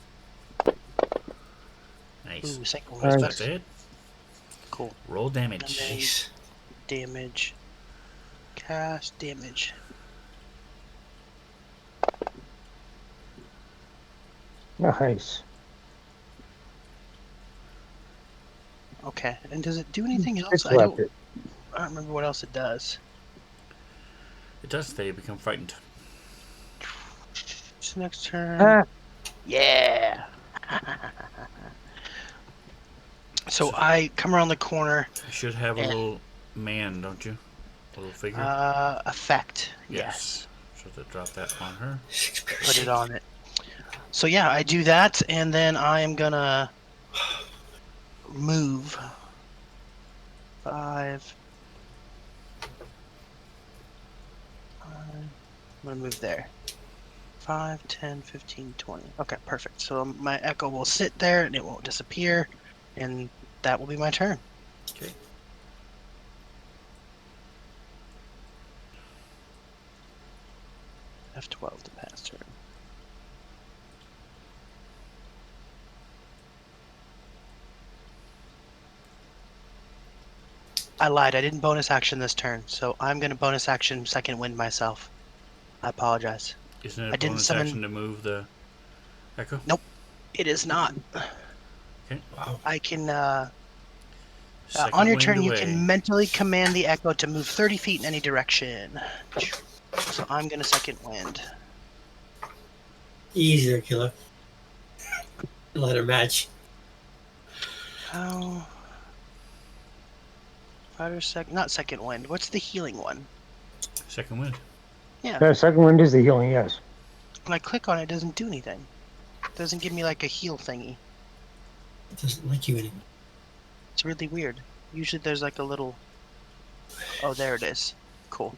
Nice. Ooh, second one Nice. was That's better. it. Cool. Roll damage. And then- Nice. Damage. Cast damage. Nice. Okay. And does it do anything else? It's I don't it. remember what else it does. It does they become frightened. It's next turn. Ah, Yeah. So I come around the corner. You should have a And- little man, don't you? A little figure. Effect. Yes. So to drop that on her. Put it on it. So yeah, I do that, and then I am gonna move 5. I'm gonna move there. 5, 10, 15, 20. Okay, perfect. So my echo will sit there and it won't disappear, and that will be my turn. Okay. F12 to pass turn. I lied. I didn't bonus action this turn, so I'm gonna bonus action second wind myself. I apologize. Isn't it I a didn't bonus summon- action to move the echo? It is not. Okay. Wow. I can Second on your wind turn, you away. can mentally command the echo to move 30 feet in any direction. So I'm gonna second wind. Easier, killer. Let her match. How? Fighter not second wind. What's the healing one? Second wind. Yeah. the second wind is the healing, yes. When I click on it, it doesn't do anything. It doesn't give me like a heal thingy. It doesn't like you anymore. It's really weird. Usually there's like a little. Oh, there it is. Cool.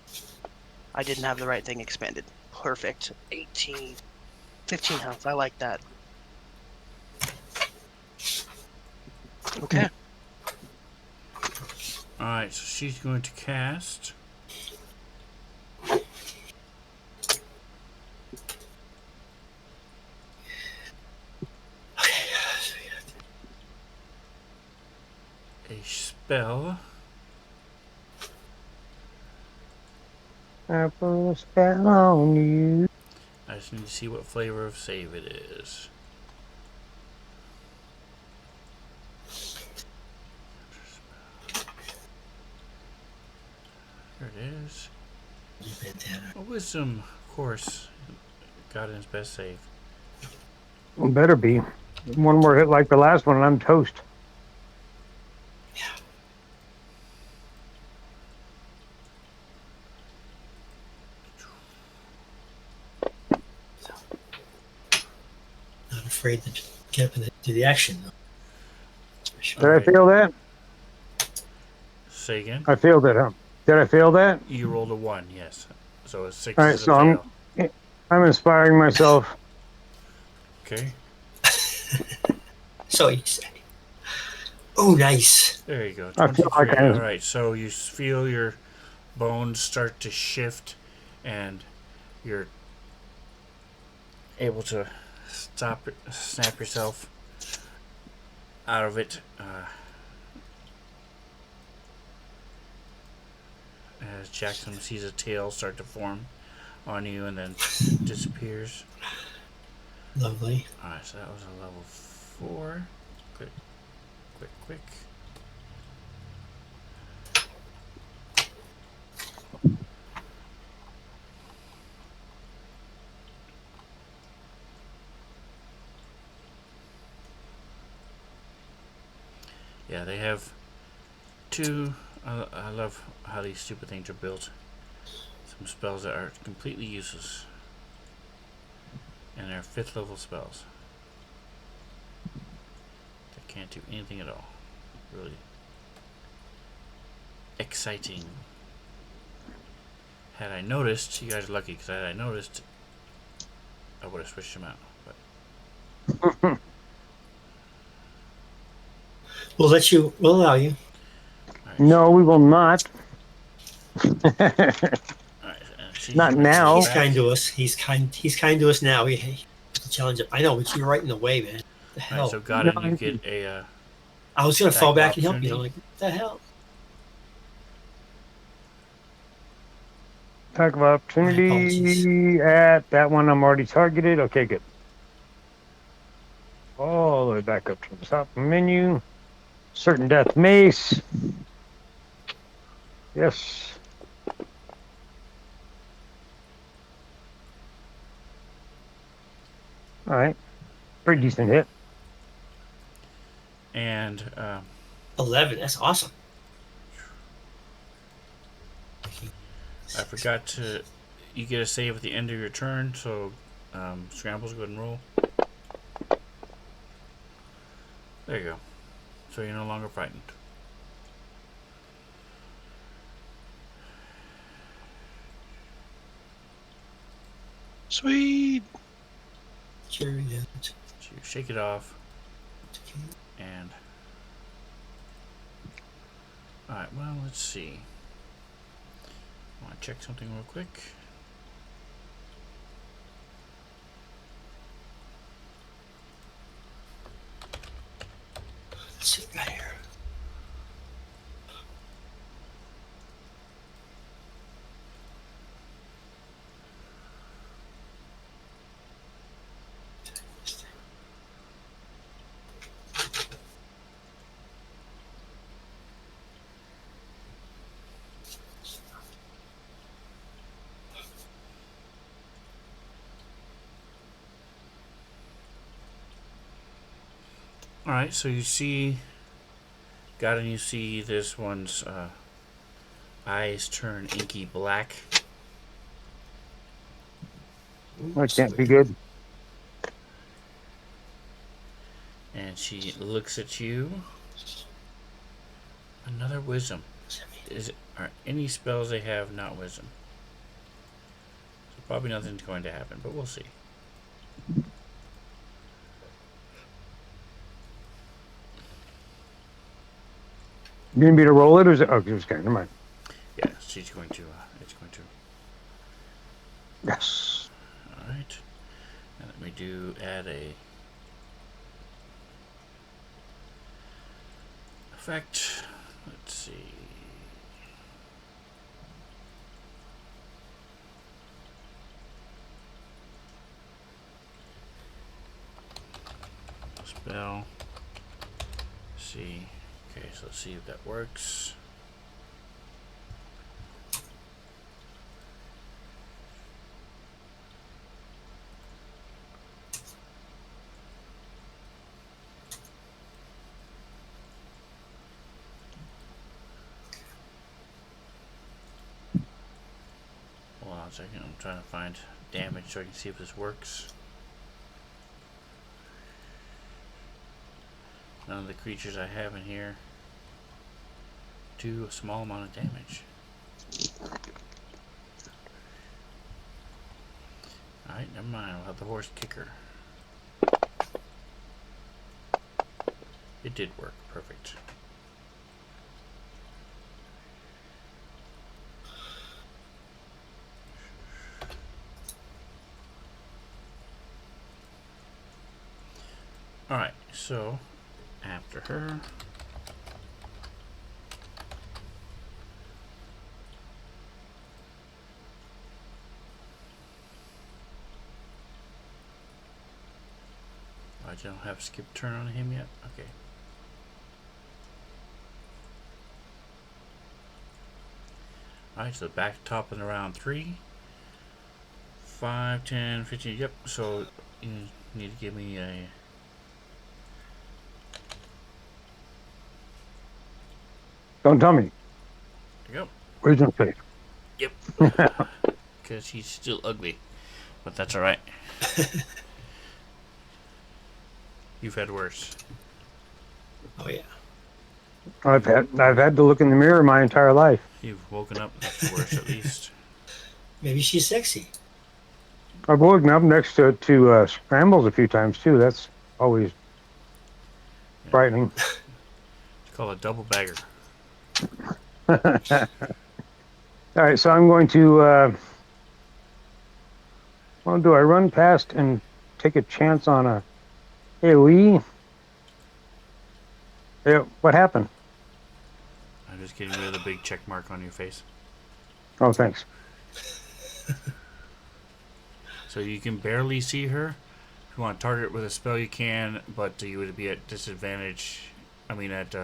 I didn't have the right thing expanded. Perfect. 18. 15 health. I like that. Okay. Alright, so she's going to cast. A spell. I put a spell on you. I just need to see what flavor of save it is. There it is. You bandana. A wisdom, of course. Got in his best save. Better be. One more hit like the last one and I'm toast. Not afraid to get up and do the action though. Did I Alright. fail that? Say again. I failed it, huh? Did I fail that? You rolled a 1, yes. So a 6 All right, is a so fail. I'm inspiring myself. Okay. So you say. Oh, nice. There you go. I feel like 23. Alright, so you feel your bones start to shift and you're able to snap yourself out of it. As Jackson sees a tail start to form on you and then disappears. Lovely. Alright, so that was a level 4. Quick, quick, quick. Yeah, they have two. I love how these stupid things are built. Some spells that are completely useless. And they're 5th level spells. That can't do anything at all. Really exciting. Had I noticed, you guys are lucky because had I noticed, I would have switched them out. But We'll let you. We'll allow you. alright, No, we will not. alright. Not Might now. He's back. kind to us. He's kind to us now. He challenge him. I know, but you're right in the way, man. What the hell? Alright, so Godin, you get a I was gonna attack fall of back and help you. opportunity. I'm like, what the hell? Talk of My apologies. opportunity at that one. I'm already targeted. Okay, good. All the way back up to the top menu. Certain death mace. Yes. All right. Pretty decent hit. And 11. That's awesome. I forgot to. You get a save at the end of your turn, so scrambles, go ahead and roll. There you go. So you're no longer frightened. Sweet. Chariot. So you shake it off, and alright, well, let's see. I want to check something real quick. Let's see what we got here. Alright, so you see. Got and you see this one's eyes turn inky black. That can't be good. And she looks at you. Another wisdom. Are any spells they have not wisdom? So probably nothing's going to happen, but we'll see. You need me to roll it, or is it? Oh, okay, never mind. Yeah, she's going to. It's going to. Yes. All right. And let me add a effect. Let's see. Spell. See. Okay, so let's see if that works. Hold on a second, I'm trying to find damage so I can see if this works. none of the creatures I have in here do a small amount of damage. Alright, never mind. I'll have the horse kicker. It did work. Perfect. Alright, so after her. I don't have skip turn on him yet? Okay. Alright, so back top in round 3. 5, 10, 15. Yep, so you need to give me a. Don't tell me. There you go. Wisdom save. Yep. Because he's still ugly. But that's alright. You've had worse. Oh yeah. I've had to look in the mirror my entire life. You've woken up. That's worse, at least. Maybe she's sexy. I've woken up next to scrambles a few times too. That's always frightening. It's called a double bagger. All right, so I'm going to. Well, do I run past and take a chance on a AOE? Yeah, what happened? I'm just getting rid of the big check mark on your face. Oh, thanks. So you can barely see her. If you want to target with a spell, you can, but you would be at disadvantage. I mean, at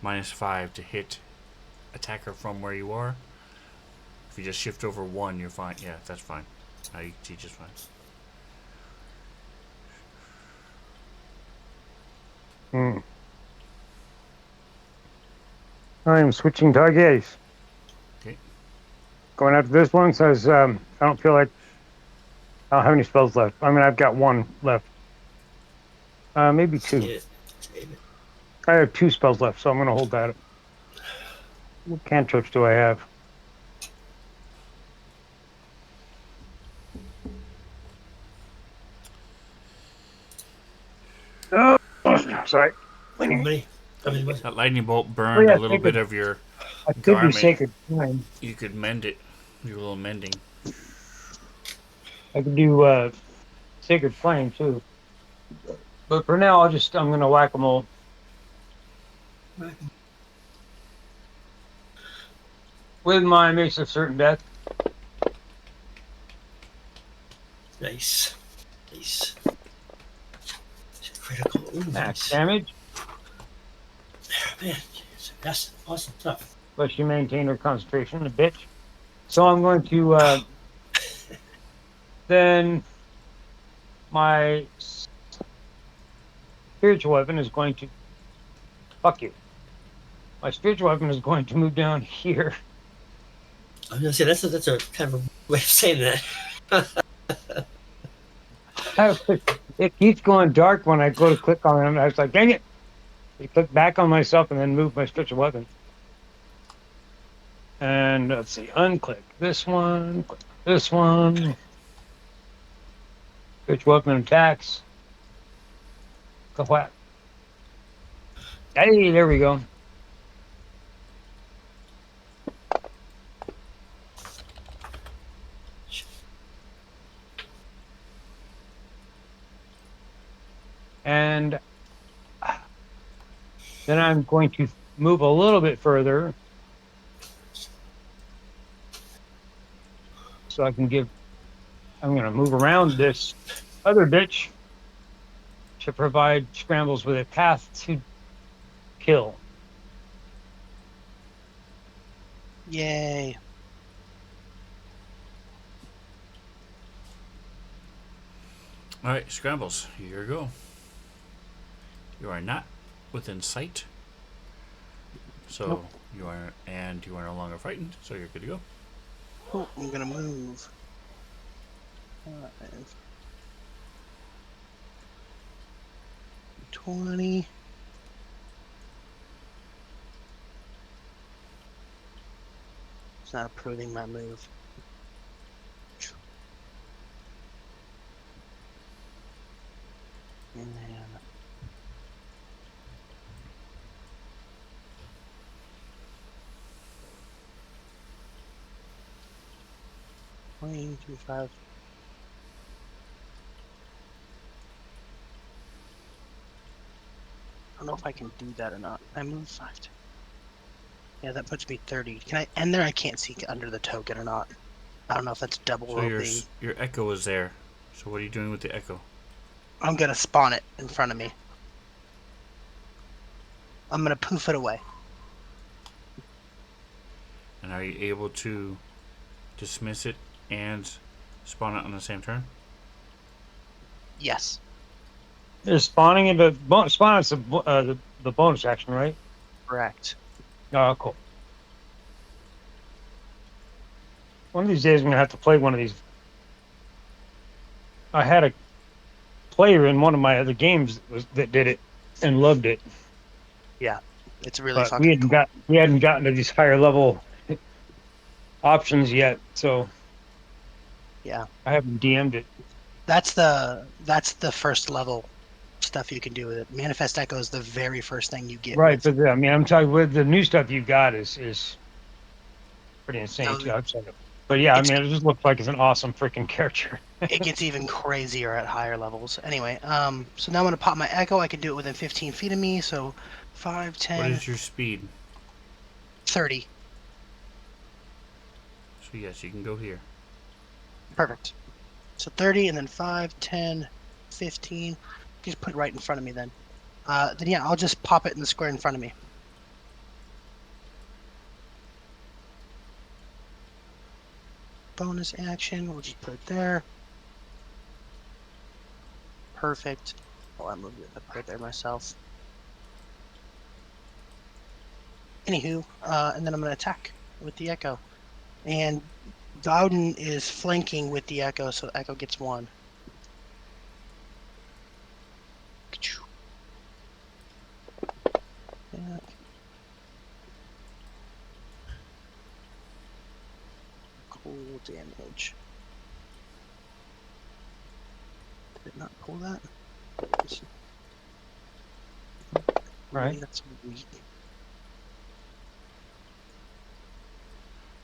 -5 to hit attacker from where you are. If you just shift over 1, you're fine. Yeah, that's fine. You can see just fine. I am switching targets. Okay. Going after this one says I don't feel like I don't have any spells left. I mean, I've got 1 left. Maybe 2. Save it. I have 2 spells left, so I'm going to hold that. What cantrips do I have? Oh, sorry. Everybody. What? That lightning bolt burned a little bit of your I could do garment. Sacred Flame. You could mend it. Do a little mending. I could do Sacred Flame too. But for now, I'm going to whack them all. With my Mace of Certain Death. Nice. Critical. Ooh, Max nice. damage. Man, that's awesome stuff. But she maintained her concentration, a bitch. So I'm going to then my spiritual weapon is going to fuck you. My spiritual weapon is going to move down here. I'm gonna say that's a kind of a way of saying that. It keeps going dark when I go to click on it. I was like, dang it. I click back on myself and then move my spiritual weapon. And let's see, unclick this one, click this one. Spiritual weapon attacks. Go whack. Hey, there we go. And then I'm going to move a little bit further so I can I'm going to move around this other bitch to provide scrambles with a path to kill. Yay. Alright, scrambles. Here you go. You are not within sight. So Nope. you are no longer frightened, so you're good to go. Oh, I'm gonna move. 5, 20. It's not approving my move. And then 25. I don't know if I can do that or not. I move 5. Yeah, that puts me 30. Can I end there? I can't see under the token or not. I don't know if that's double So roping. your echo is there. So what are you doing with the echo? I'm gonna spawn it in front of me. I'm gonna poof it away. And are you able to dismiss it and spawn it on the same turn? Yes, There's spawning in the spawn is the bonus action, right? correct. Oh, cool. One of these days, I'm gonna have to play one of these. I had a player in one of my other games that did it and loved it, Yeah, it's really but fucking cool. we hadn't gotten to these higher level options yet, so Yeah, I haven't DM'd it. that's the first level stuff you can do with it. Manifest Echo is the very first thing you get Right, with. but I mean, I'm talking with the new stuff you've got is pretty insane No, too. But yeah, I it's mean, it just looks like it's an awesome freaking character. it gets even crazier at higher levels. Anyway, so now I'm gonna pop my Echo. I can do it within 15 feet of me. So 5, What 10, is your speed? 30. So yes, you can go here. Perfect. So 30 and then 5, 10, 15. Just put it right in front of me then. Then yeah, I'll just pop it in the square in front of me. Bonus action, we'll just put it there. Perfect. Oh, I moved it. I put it there myself. Anywho, and then I'm going to attack with the Echo. And Dowden is flanking with the Echo, so Echo gets 1. Yeah. Cool damage. Did it not pull that? Right. That's weak.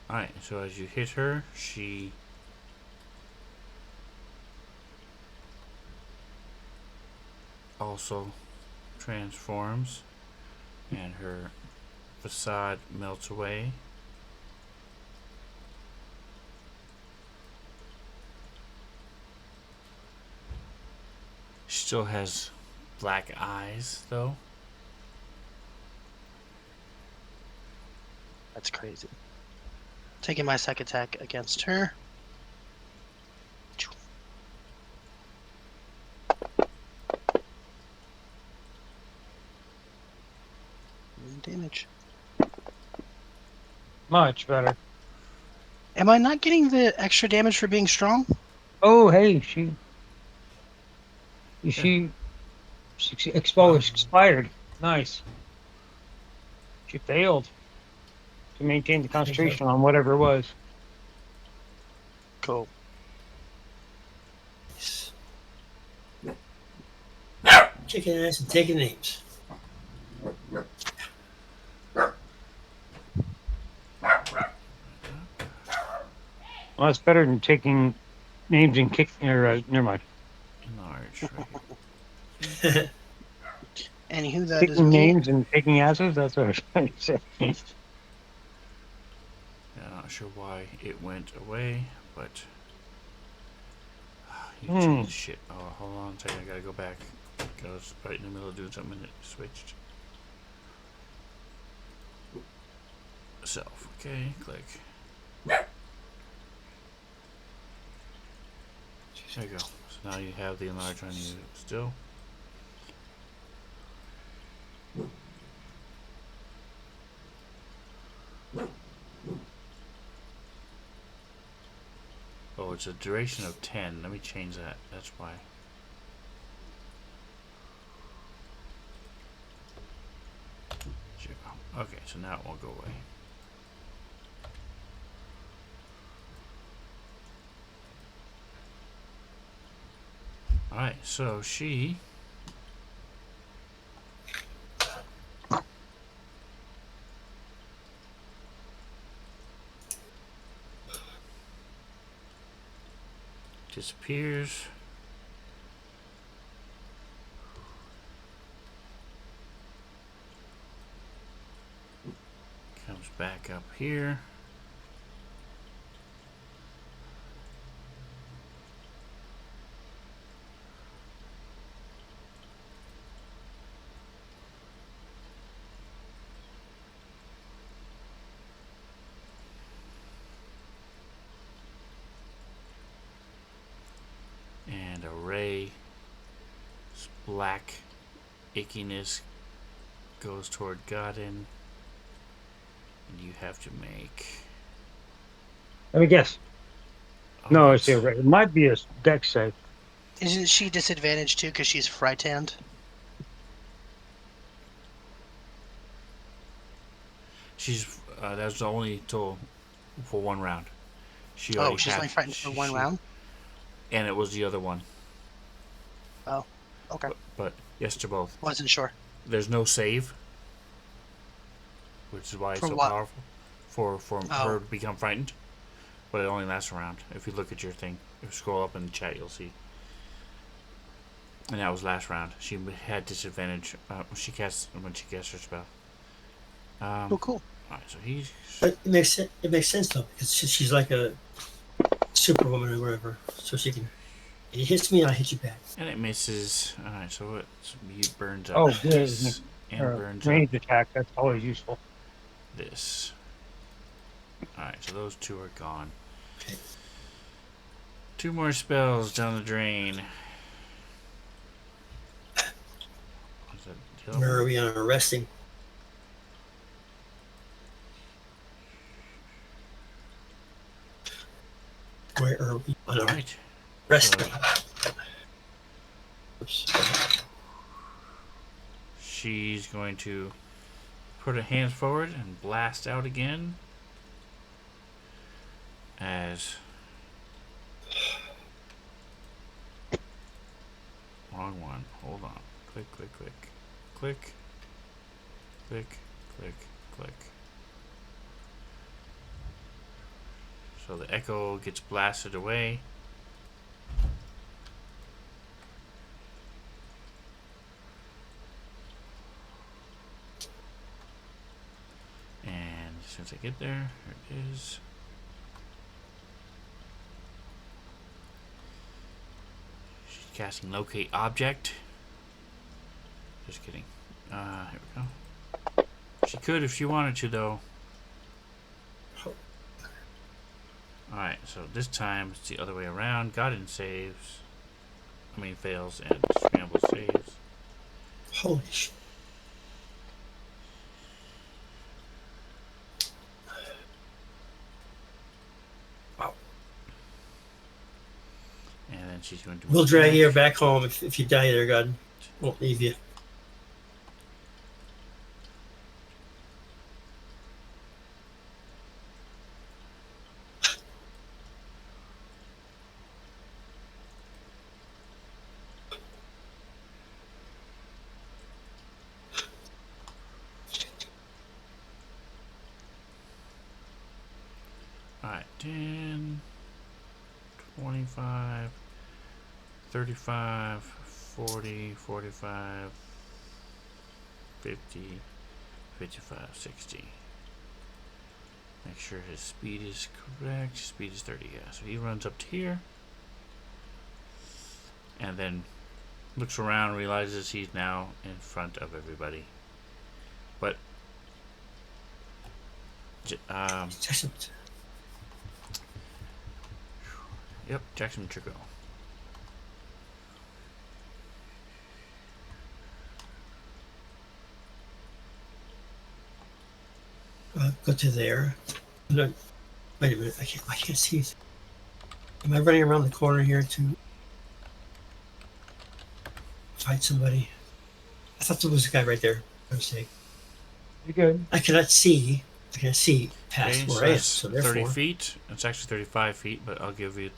Alright, so as you hit her, she also transforms and her facade melts away. She still has black eyes though. That's crazy. Taking my second attack against her. Damage. Much better. Am I not getting the extra damage for being strong? Oh, hey, Yeah. she expired. Nice. She failed to maintain the I think so. concentration on whatever it was. Cool. Kicking ass and taking names. Well, that's better than taking names and kicking. Or never mind. Enlarge, right? Anywho, that is Taking me. names and taking asses. That's what I was trying to say. Yeah, I'm not sure why it went away, but you changed shit. Oh, hold on a second, I gotta go back. I was right in the middle of doing something and it switched. Self, okay, click. There you go. So now you have the enlarge on you still. Oh, it's a duration of 10. Let me change that. That's why. Okay, so now it won't go away. Alright, so she disappears. Comes back up here. And a ray, black ickiness goes toward Godin. And you have to make. Let me guess. Oh, No, that's- it's the array. It might be a deck save. Isn't she disadvantaged too because she's frightened? She's that's only till for one round. She Oh, already she's had- only frightened for one she- round? and it was the other one. Oh, okay. But yes to both. Wasn't sure. There's no save, which is why it's For so what? powerful. For Oh. her to become frightened, but it only lasts a round. If you look at your thing, if you scroll up in the chat, you'll see. And that was last round. She had disadvantage when she casts her spell. Oh, cool. Alright, so he's But it makes sense. It makes sense though because she's like a superwoman or whatever, so she can. It hits me, and I hit you back. and it misses. Alright, so it burns up Oh, good. this and burns up Range attack. That's always useful. this. Alright, so those two are gone. Okay. 2 more spells down the drain. Is that the other Where one? are we on arresting? Where are we on Alright. arresting? She's going to put her hands forward and blast out again. As wrong one. Hold on. Click, click, click. Click. Click, click, click. So the echo gets blasted away. And since I get there, here it is. She's casting locate object. Just kidding. Here we go. She could if she wanted to, though. Alright, so this time it's the other way around. Godin saves. Fails, and Scramble saves. Holy shit! Wow. And then she's going to. We'll drag you back home if you die there, God. Won't leave you. Alright, 10, 25, 35, 40, 45, 50, 55, 60. Make sure his speed is correct. Speed is 30, yeah. So he runs up to here. And then looks around, realizes he's now in front of everybody. But Jackson, yep, Jackson Trico. go to there. No, wait a minute. I can't see it. Am I running around the corner here to fight somebody? I thought there was a guy right there. I was saying. You good? I cannot see. I cannot see past Okay, where I am. that's So 30 therefore, feet. It's actually 35 feet, but I'll give you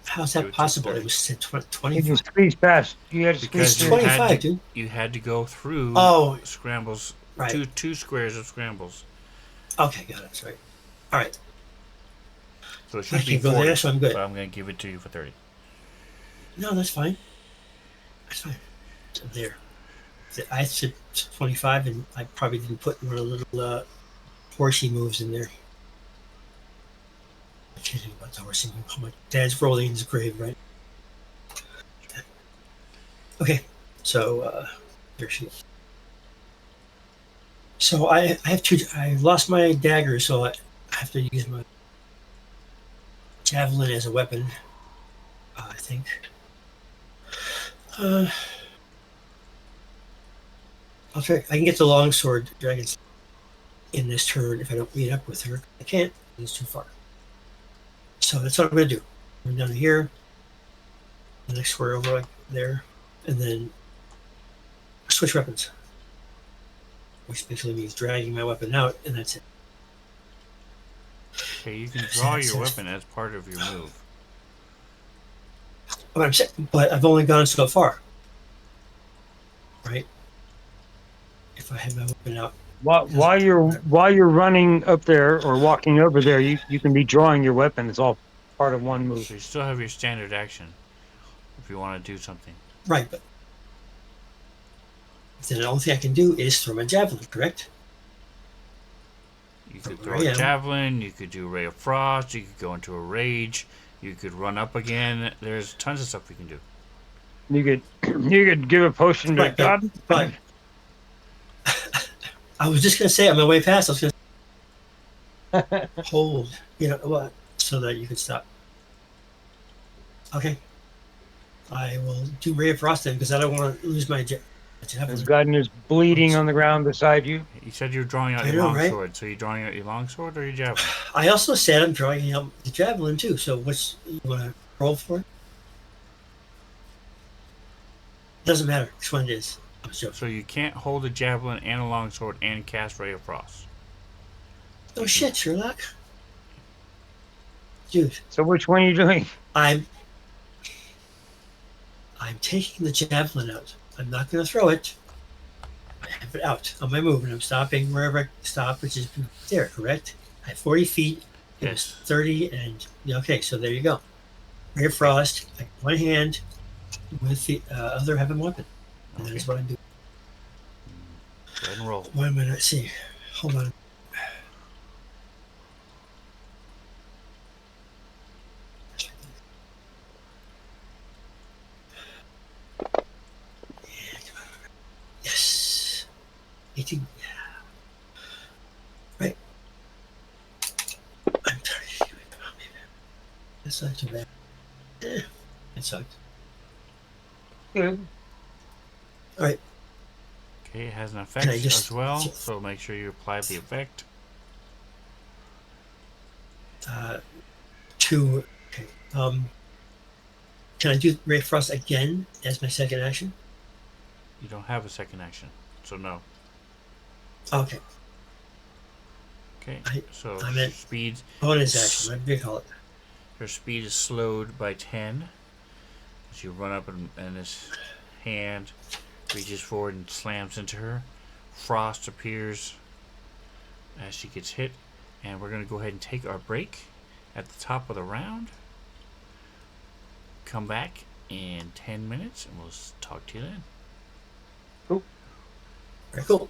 How's It that would take possible? 30. It was said You 25. just squeeze past. You had to squeeze Because It's through. 25, dude. you had to go through Oh, scrambles, right. two squares of scrambles. Okay, got it. Sorry. All right. So it I should be can go 40, there, so I'm good. but I'm going to give it to you for 30. No, that's fine. That's fine. So there. I said 25, and I probably didn't put one of the little horsey moves in there. I'm kidding about the horsey move. Oh, my dad's rolling in his grave, right? Okay. So, there she is. So I have two. I lost my dagger, so I have to use my javelin as a weapon. I think. Uh, I'll try. I can get the longsword dragon in this turn if I don't meet up with her. I can't. It's too far. So that's what I'm going to do. I'm down here. The next square over like there, and then switch weapons, which basically means dragging my weapon out, and that's it. Okay, you can So draw that your says- weapon as part of your move. But I've only gone so far, right? If I had my weapon out, While you're running up there or walking over there, you can be drawing your weapon. It's all part of one move. So you still have your standard action if you want to do something. right? But then the only thing I can do is throw my javelin, correct? You From could where throw I a am. javelin, you could do Ray of Frost, you could go into a rage, you could run up again. There's tons of stuff we can do. You could you could give a potion to Right, God. but I was just going to say on my way past, I was going to hold, what, so that you can stop. Okay, I will do Ray of Frost then because I don't want to lose my As javelin. Garden is bleeding on the ground beside you. You said you were drawing out I your know, right? longsword, so you're drawing out your longsword or your javelin? I also said I'm drawing out the javelin too. So what's you want to roll for it? Doesn't matter which one it is. I was joking. So you can't hold a javelin and a longsword and cast Ray of Frost. Oh shit, Sherlock. Dude, So which one are you doing? I'm taking the javelin out. I'm not going to throw it. I have it out on my move, and I'm stopping wherever I stop, which is there. Correct? I have 40 feet. It was Yes. 30, and okay, so there you go. Ray of Frost. I one hand with the other heaven weapon, and that Okay. is what I'm doing. Go ahead and roll. 1 minute. Let's see. Hold on. Yes. 18. Right. I'm sorry. That's not too bad. It sucked. Good. All right. Okay, it has an Can effect I just- as well, so make sure you apply the effect. Two. Okay. Can I do Ray of Frost again as my second action? You don't have a second action, so no. Okay. Okay, I- so I meant- speed. Bonus action. What do you call it? Your speed is slowed by 10 as you run up and this hand reaches forward and slams into her. Frost appears as she gets hit, and we're going to go ahead and take our break at the top of the round. Come back in 10 minutes and we'll talk to you then. Very cool.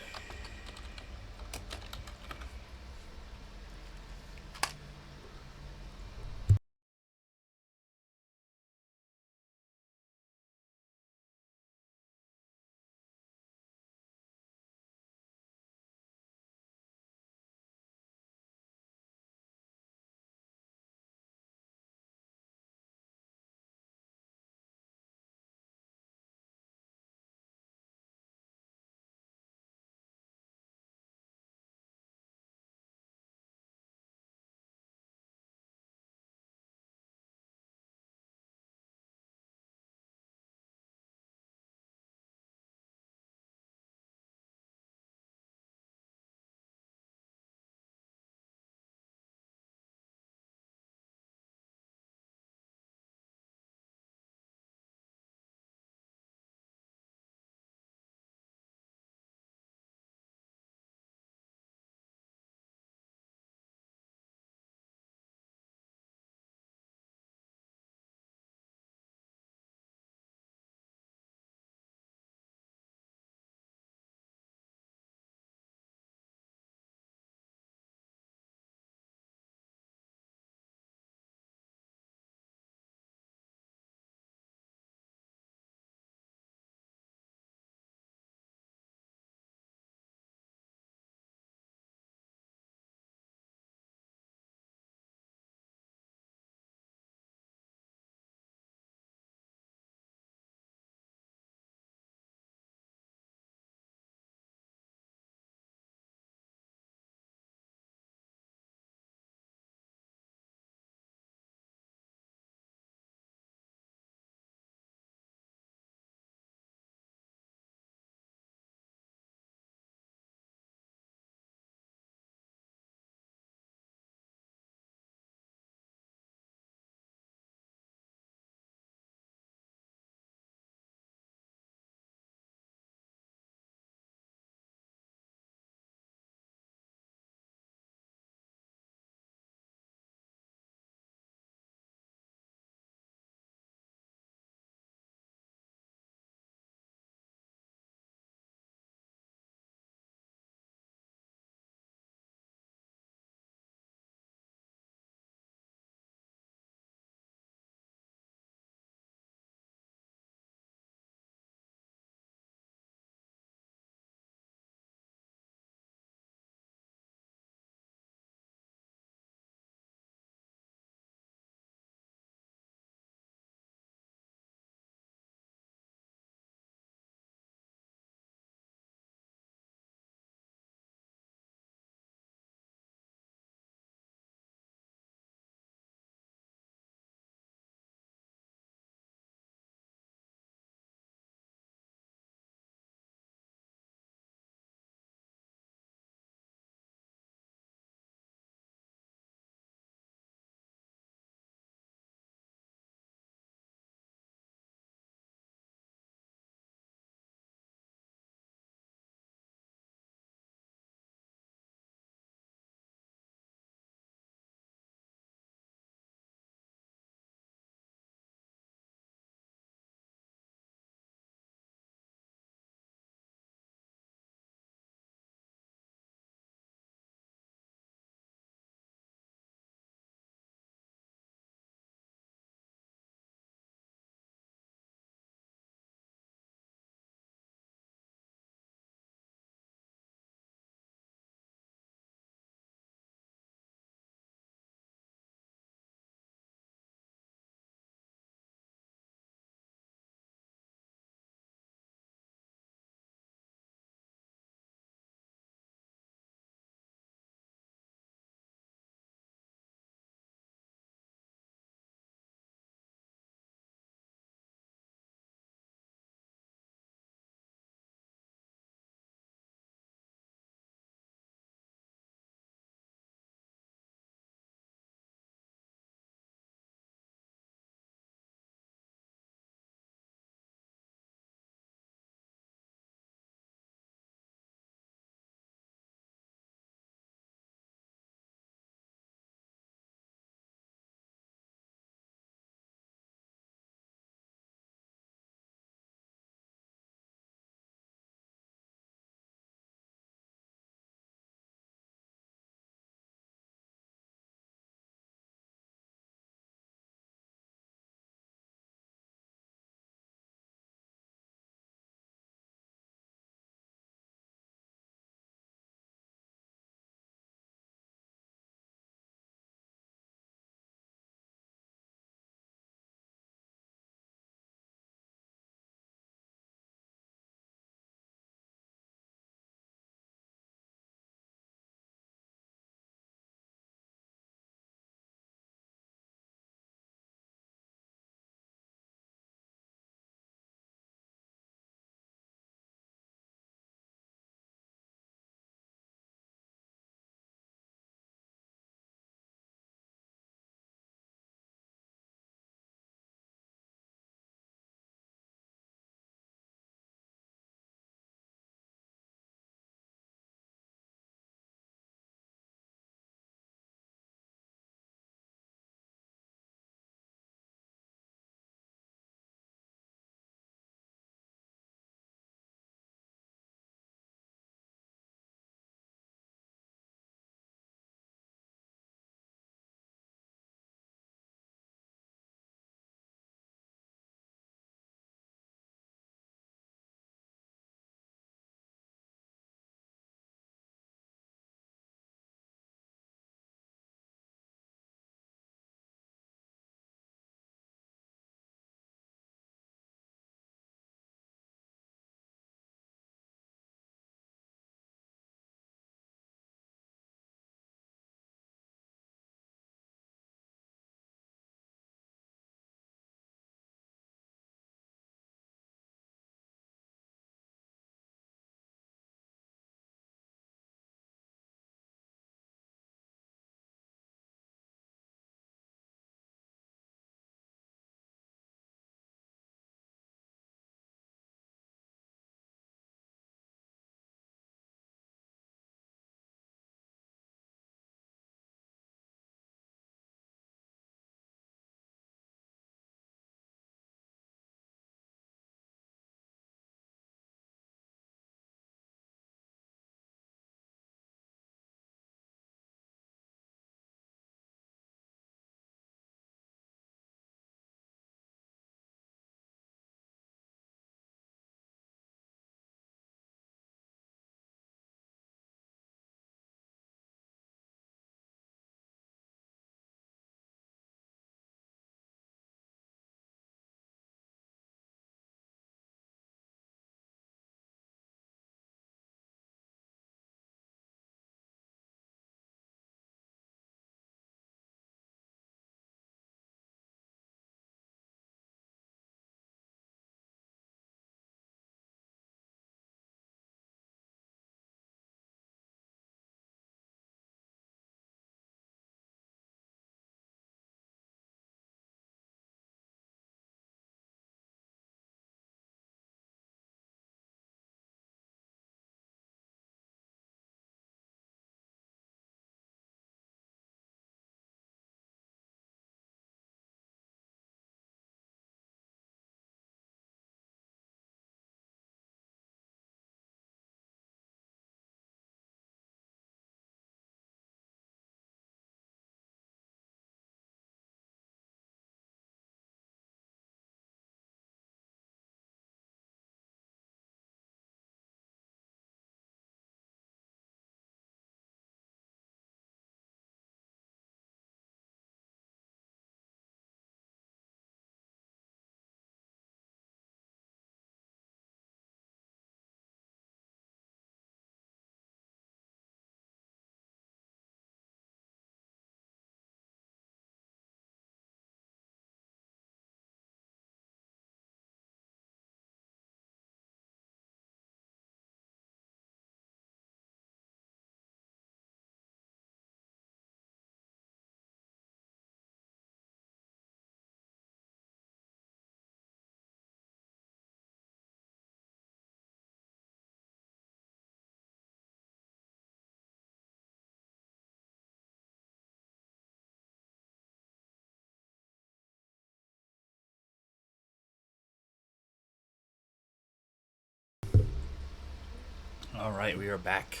All right, we are back.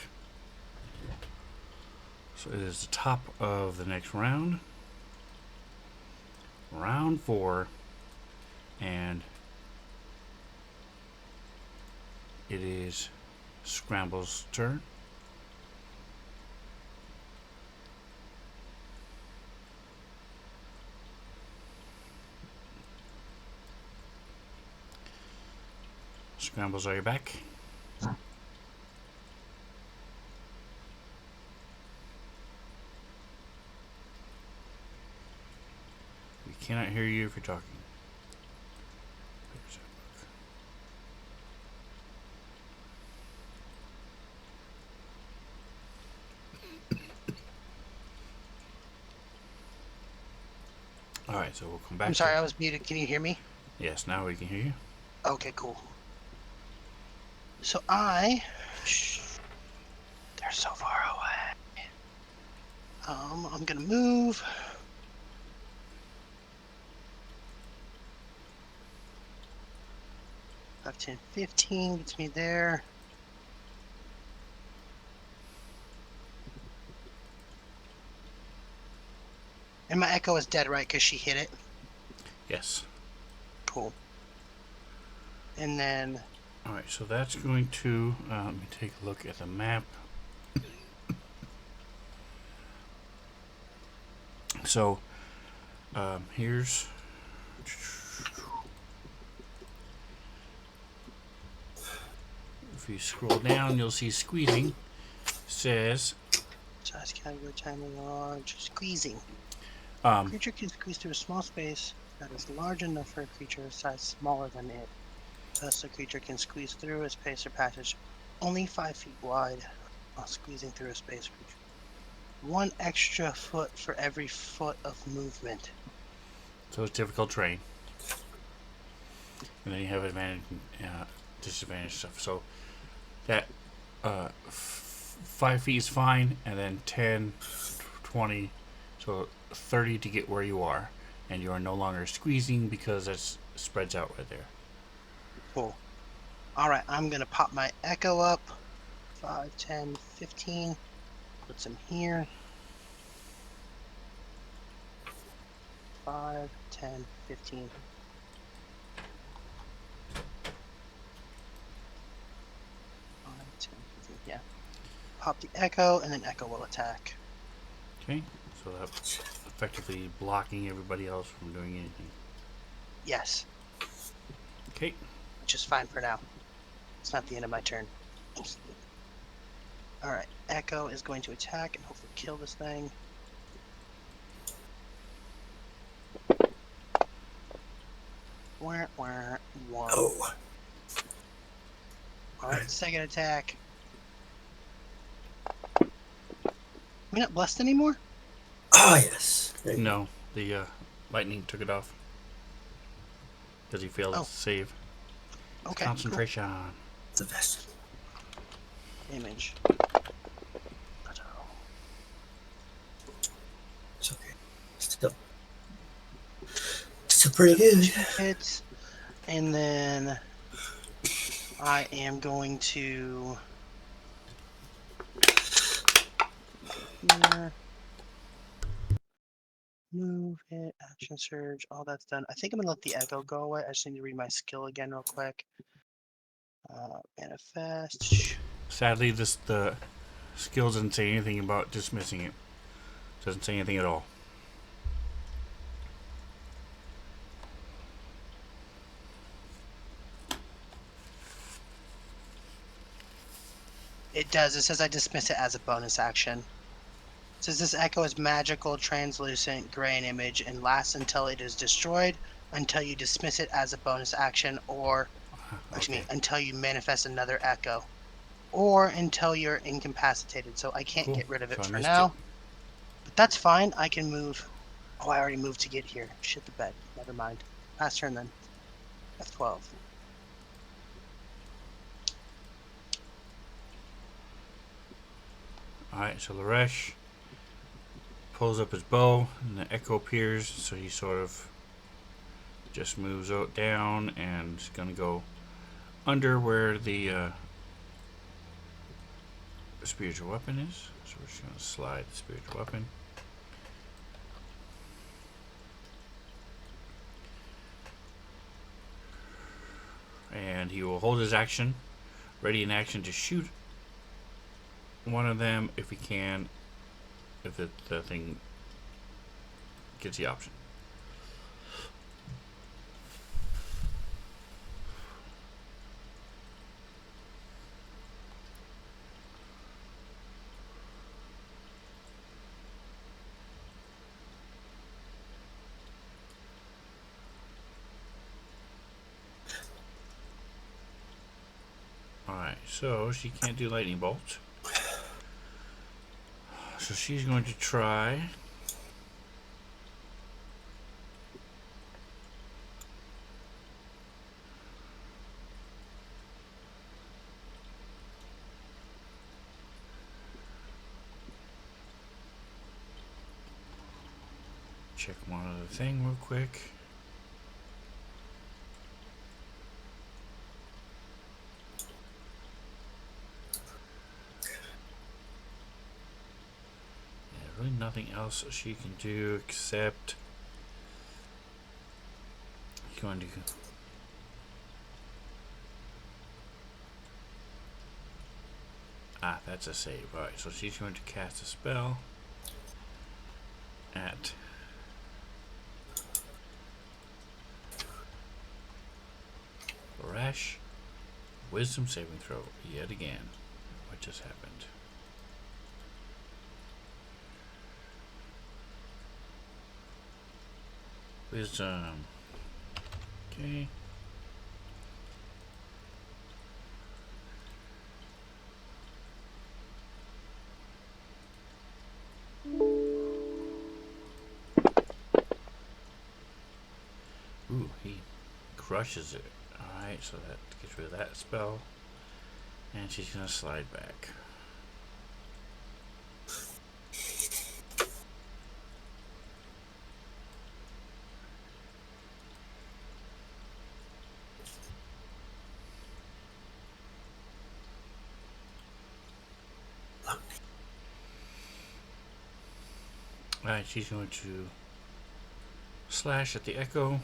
So it is the top of the next round. Round 4. And it is Scramble's turn. Scrambles, are you back? We cannot hear you if you're talking. All right, so we'll come back. I'm sorry, I was muted. Can you hear me? Yes, now we can hear you. Okay, cool. So they're so far away. I'm gonna move. 5, 10, 15 gets me there. And my echo is dead, right? Because she hit it. Yes. Cool. And then. All right, so that's going to. Let me take a look at the map. So, here's. If you scroll down, you'll see squeezing. Says. Size category, timing, large. Squeezing. Um, Creature can squeeze through a small space that is large enough for a creature of size smaller than it. Thus, the creature can squeeze through a space or passage only 5 feet wide while squeezing through a space. 1 extra foot for every foot of movement. So it's difficult terrain. And then you have advantage and disadvantage stuff. So that 5 feet is fine, and then 10, 20, so 30 to get where you are. And you are no longer squeezing because that spreads out right there. Cool. Alright, I'm going to pop my echo up. 5, 10, 15. Put some here. 5, 10, 15. 5, 10, 15. Yeah. Pop the echo, and then echo will attack. Okay, so that's effectively blocking everybody else from doing anything. Yes. Okay. Which is fine for now. It's not the end of my turn. Alright, echo is going to attack and hopefully kill this thing. One. Oh. Alright, second attack. Are we not blessed anymore? Ah, yes. No, the lightning took it off. Because he failed to save. Okay. Concentration. Cool. The best. Image. It's okay. Still pretty good. Hits. And then I am going to here. Move, hit, action surge, all that's done. I think I'm gonna let the echo go away. I just need to read my skill again real quick. Manifest. Sadly, the skill doesn't say anything about dismissing it. Doesn't say anything at all. It does. It says I dismiss it as a bonus action. It says this echo is magical, translucent, gray in image, and lasts until it is destroyed, until you dismiss it as a bonus action, or Okay. until you manifest another echo, or until you're incapacitated. So I can't Cool. get rid of it So I for missed now. it. But that's fine. I can move. Oh, I already moved to get here. Shit the bed. Never mind. Last turn then. That's 12. Alright, so Laresh pulls up his bow, and the echo appears, so he sort of just moves out down and is going to go under where the spiritual weapon is. So we're just going to slide the spiritual weapon. And he will hold his action, ready in action to shoot one of them if he can, if the thing gets the option. Alright, so she can't do lightning bolt. So she's going to try. Check one other thing real quick. Really nothing else she can do except going to that's a save. Alright, so she's going to cast a spell at Rash. Wisdom saving throw yet again. What just happened? Wisdom. Okay. Ooh, he crushes it. Alright, so that gets rid of that spell. And she's gonna slide back. Alright, she's going to slash at the echo.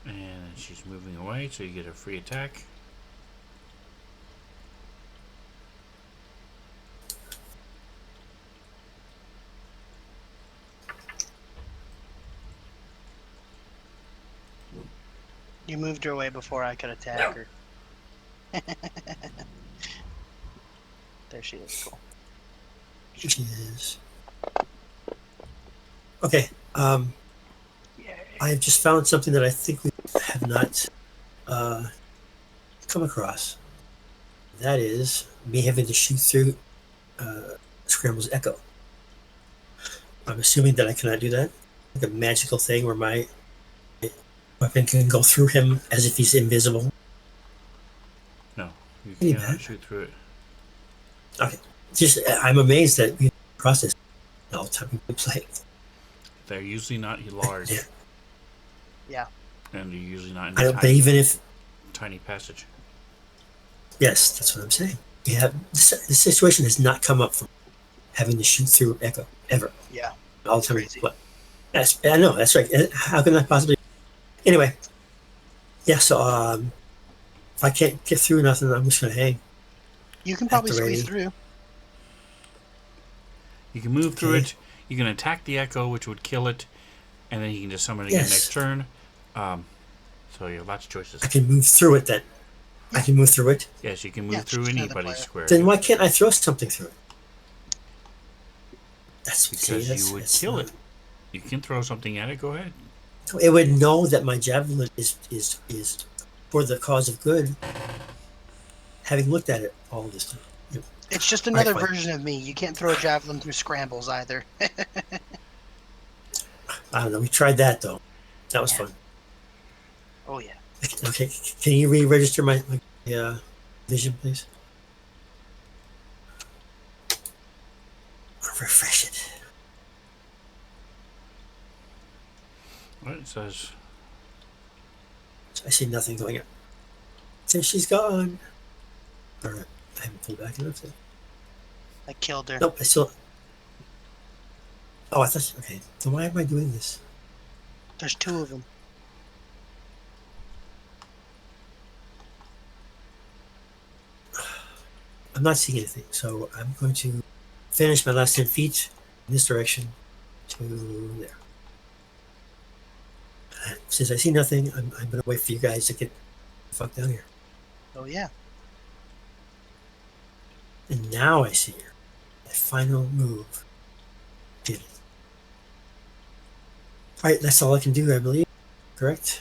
And she's moving away, so you get a free attack. You moved her away before I could attack her. There she is. Cool. She is. Okay. I have just found something that I think we have not come across. That is me having to shoot through Scramble's echo. I'm assuming that I cannot do that. Like a magical thing where my weapon can go through him as if he's invisible. No, you Any cannot bad? shoot through it. Okay. Just I'm amazed that we cross this all the time we play. They're usually not large. Yeah. Yeah. And they're usually not in I the don't, but even if tiny passage. yes, that's what I'm saying. Yeah, this situation has not come up from having to shoot through echo ever. Yeah. All the time. Crazy. What? I know that's right. How can that possibly? Anyway, yeah. So if I can't get through nothing, I'm just gonna hang. You can probably the squeeze ready. through. You can move through Okay. it. You can attack the echo, which would kill it, and then you can just summon it again Yes. next turn. So you have lots of choices. I can move through it. Then I can move through it. Yes, you can move Yeah, through just another anybody's player. square. Then why can't I throw something through it? That's Because you would kill it. You can throw something at it. Go ahead. It would know that my javelin is for the cause of good. having looked at it all this time. It's just All right, another fine. version of me. You can't throw a javelin through scrambles either. I don't know. We tried that though. That was Yeah. fun. Oh yeah. Okay, can you re-register my vision, please? I'll refresh it. What it says? I see nothing going on. Since she's gone. All right, I haven't pulled back enough. I killed her. Nope, I still. Oh, I thought. Okay, so why am I doing this? There's 2 of them. I'm not seeing anything, so I'm going to finish my last 10 feet in this direction to there. Since I see nothing, I'm going to wait for you guys to get the fuck down here. Oh yeah. And now I see her. My final move. Did it. Alright, that's all I can do, I believe. Correct?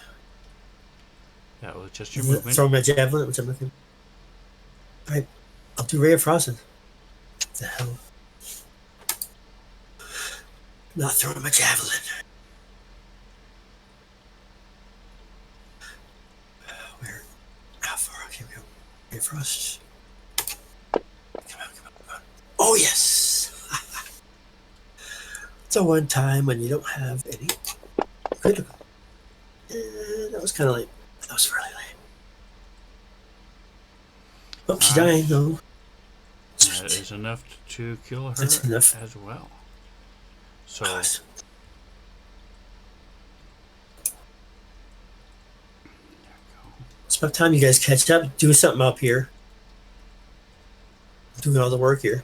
That was just your movement. Throw my javelin, which I'm looking. Alright, I'll do Ray of Frost. What the hell? Not throwing my javelin. Where? How far? Okay, we go. Ray of Frost. Come on, come on, come on. Oh, yes! It's a one time when you don't have any critical. That was kind of late. That was really late. Oh, she's dying, though. That is enough to kill her That's enough. as well. So Awesome. It's about time you guys catch up. Do something up here. I'm doing all the work here.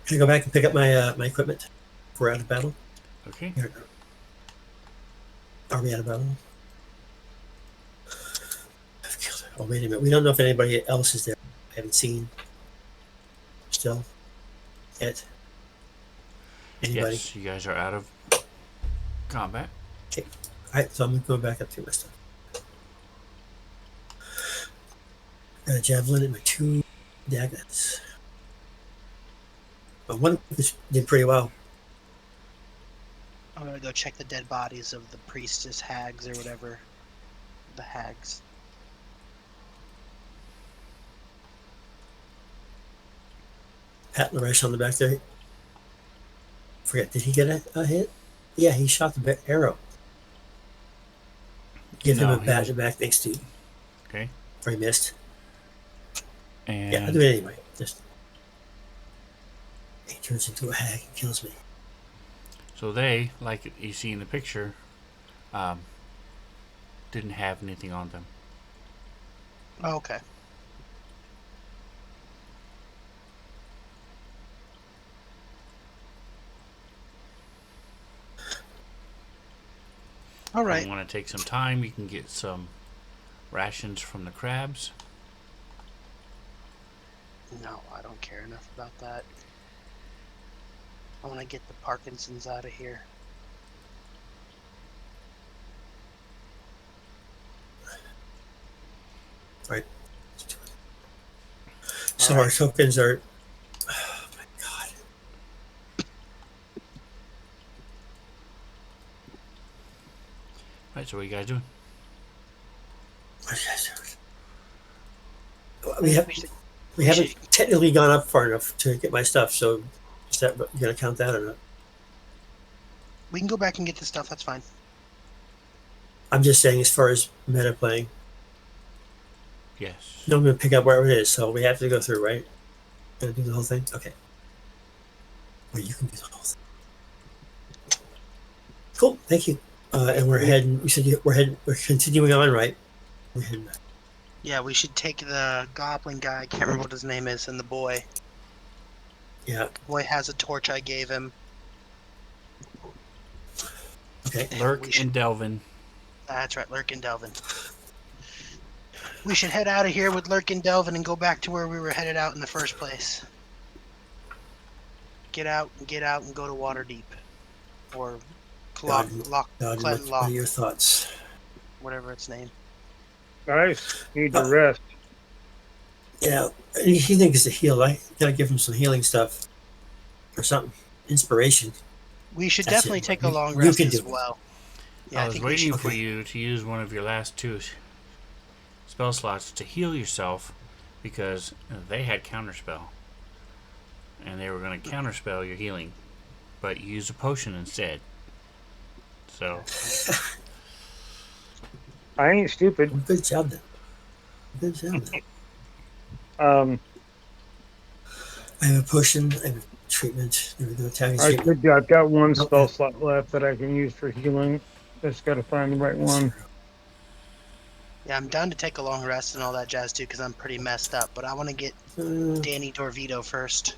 Can I go back and pick up my my equipment? If we're out of battle. okay. Here. Are we out of battle? I've killed her. Oh, wait a minute. We don't know if anybody else is there. I haven't seen. Still. Yet. Anybody? Yes, you guys are out of combat. Alright, so I'm going back up through my stuff. Got a javelin and my 2 daggers. But one of which did pretty well. I'm gonna go check the dead bodies of the priestess hags or whatever. The hags. Pat Laresh on the back there. Forget, did he get a hit? Yeah, he shot the arrow. Give him No, a he bat was- in the back next to you. Okay. Or he missed. And Yeah, I'll do it anyway. Just he turns into a hag and kills me. so they, like you see in the picture, didn't have anything on them. Oh, okay. All If right. you want to take some time, you can get some rations from the crabs. No, I don't care enough about that. I want to get the Parkinsons out of here. Right. So All our right. tokens are. Oh my god. Right, so what are you guys doing? What are you guys doing? We should- haven't technically gone up far enough to get my stuff. So is that you gonna count that or not? We can go back and get this stuff. That's fine. I'm just saying, as far as meta playing, Yes. no, I'm gonna pick up wherever it is. So we have to go through, right? Gonna do the whole thing? Okay. Well, you can do the whole thing. Cool. Thank you. And we're heading. You said we're heading. We're continuing on, right? We're heading back. Yeah, we should take the goblin guy. I can't remember what his name is, and the boy. Yeah. Boy has a torch I gave him. Okay. Lurk We should- and Delvin. That's right, Lurk and Delvin. We should head out of here with Lurk and Delvin and go back to where we were headed out in the first place. Get out and go to Waterdeep. Or Dodden, what Loch, are your thoughts? whatever its name. I need to Uh, rest. Yeah, he thinks to heal. I gotta give him some healing stuff or something. Inspiration. We should That's definitely it. take a long You rest can do as it. well. Yeah, I I was think we should. waiting for Okay. you to use one of your last two spell slots to heal yourself because they had counterspell. And they were going to counterspell your healing. But you used a potion instead. So, I ain't stupid. Well, good job then. Good job then. Um, I have a potion. I have a treatment. There we go. Italian I treatment. could. I've got one Nope. spell slot left that I can use for healing. Just got to find the right one. Yeah, I'm down to take a long rest and all that jazz too, because I'm pretty messed up. But I want to get Uh, Danny Dorvito first.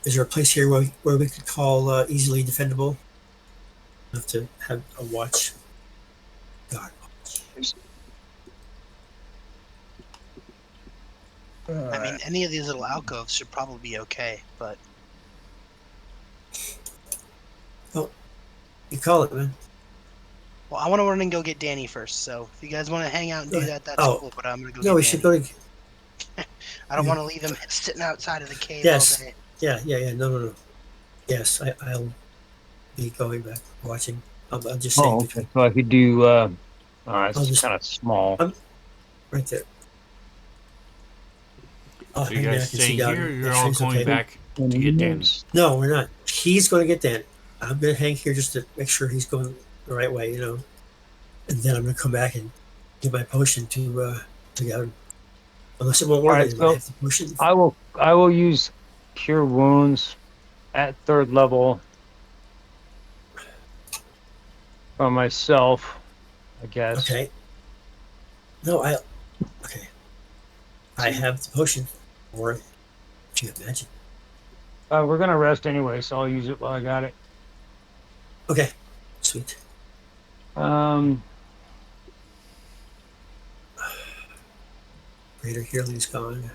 is there a place here where we could call easily defendable? Have to have a watch. God. I mean, any of these little alcoves should probably be okay. But You call it, man. well, I want to run and go get Danny first. So if you guys want to hang out and Go do ahead. that, that's Oh, cool. But I'm gonna go no, get we Danny. should go to. I don't yeah. want to leave him sitting outside of the cave Yes. all day. Yeah. No. Yes, I'll be going back watching. I'll just say Oh, okay. between So I could do. I'll It's just- kind of small. right there. Oh, so you maybe I guys can see staying down. here, Make you're sure all he's going okay. back to get Danny. No, we're not. He's going to get Danny. I'm going to hang here just to make sure he's going the right way, and then I'm going to come back and get my potion to get him. Unless it won't work, Alright, anymore. so I have the potion. I will use cure wounds at 3rd level for myself, I guess. Okay. No, okay. I have the potion, or if you imagine. We're gonna rest anyway, so I'll use it while I got it. Okay, sweet. Um, Greater healing's gone.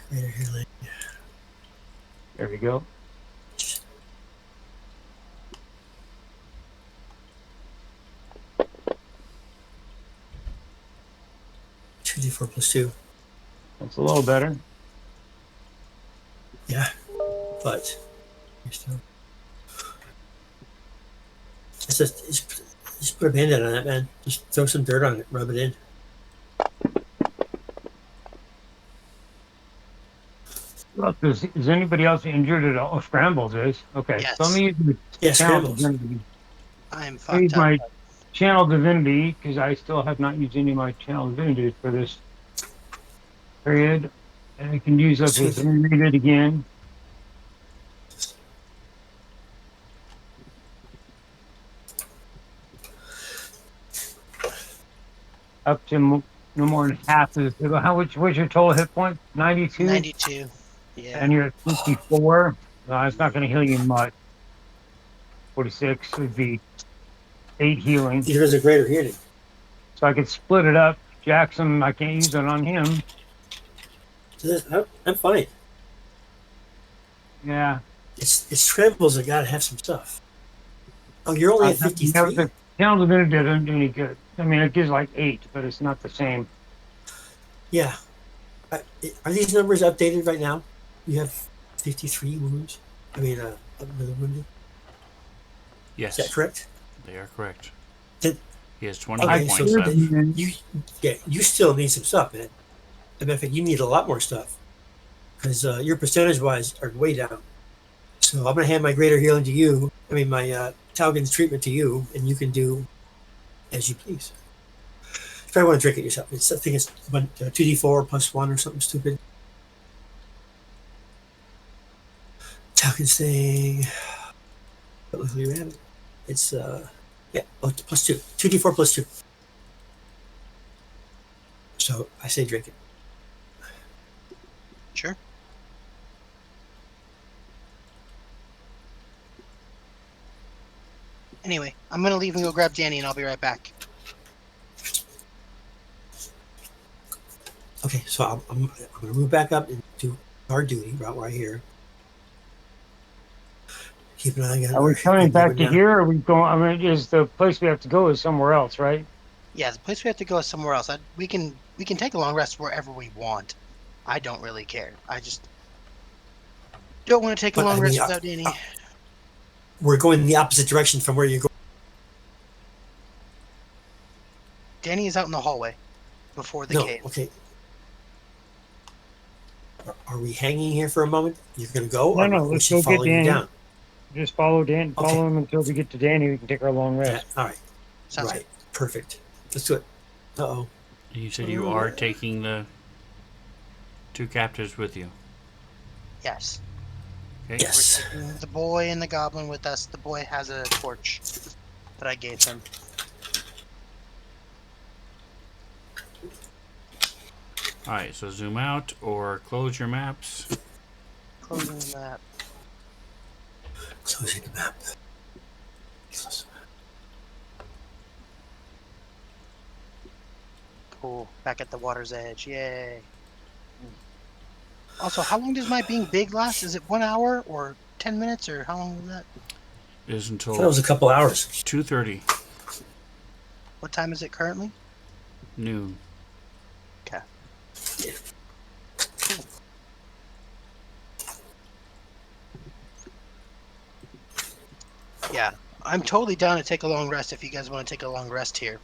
Greater healing. there we go. 2d4 plus 2. That's a little better. Yeah, but you're still. Just put a band-aid on that, man. Just throw some dirt on it, rub it in. Look, is anybody else injured at all? Oh, Scrambles is. Okay. Yes. So let me use the Yeah, channel scrambles. divinity. I am Let me use fucked up. my channel divinity because I still have not used any of my channel divinities for this period. And I can use up this and read it again. Up to no more than half of this. How much? What's your total hit point? 92. 92. Yeah. And you're at 54. It's not going to heal you much. 46 would be 8 healing. There's a greater healing. So I could split it up. Jackson, I can't use it on him. I'm fine. Yeah. It's scrambles that gotta have some stuff. Oh, you're only at 53? The channel divinity doesn't do any good. I mean, it gives like 8, but it's not the same. Yeah. Are these numbers updated right now? You have 53 wounds? I mean, another wounded? Yes, Is that correct? they are correct. Did- He has 20 Okay, hit so points left. you still need some stuff, man. As a matter of fact, you need a lot more stuff. Because your percentage-wise are way down. So I'm going to hand my greater healing to you. I mean, my Talgan's treatment to you, and you can do as you please. If you want to drink it yourself, I think it's 2d4 plus 1 or something stupid. Talgan's thing. But luckily we have it. It's, plus 2. 2d4 plus 2. So I say drink it. Sure. Anyway, I'm gonna leave and go grab Danny, and I'll be right back. Okay, so I'm going to move back up and do guard duty right here. keep an eye on. Are we coming never back to know. here? Or are we going? I mean, is the place we have to go is somewhere else, right? Yeah, the place we have to go is somewhere else. We can take a long rest wherever we want. I don't really care. I just don't want to take a But long I mean, rest without Danny. we're going in the opposite direction from where you're going. Danny is out in the hallway before the No, cave. okay. Are we hanging here for a moment? You're going to go, No, or no. we Let's should go get follow you Danny. down? Just follow Dan. Okay. Follow him until we get to Danny. We can take our long Yeah, rest. all right. Sounds Right. Perfect. Let's do it. Uh-oh. You said you are taking the 2 captives with you. good. Yes. Okay. Yes. We're taking the boy and the goblin with us. The boy has a torch that I gave him. All right. So zoom out or close your maps. Closing the map. Closing the map. Cool. Back at the water's edge. Yay. Also, how long does my being big last? Is it 1 hour or 10 minutes or how long is that? It is I until thought it was a couple hours. 2:30 What time is it currently? noon. Okay. Yeah, I'm totally down to take a long rest if you guys want to take a long rest here.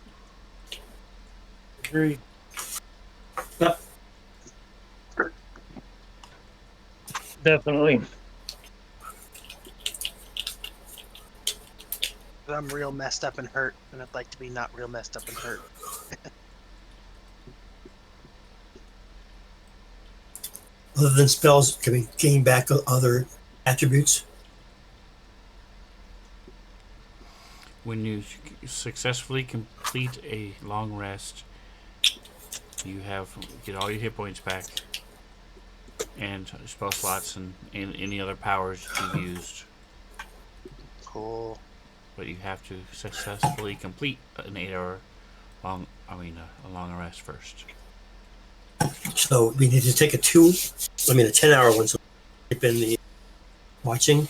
Agreed. Yep. Definitely. But I'm real messed up and hurt, and I'd like to be not real messed up and hurt. Other than spells, can we gain back other attributes? When you successfully complete a long rest, you get all your hit points back, and spell slots and any other powers that you've used. Cool. But you have to successfully complete an 8-hour a long rest first. So we need to take a 10-hour one. So keep in the watching.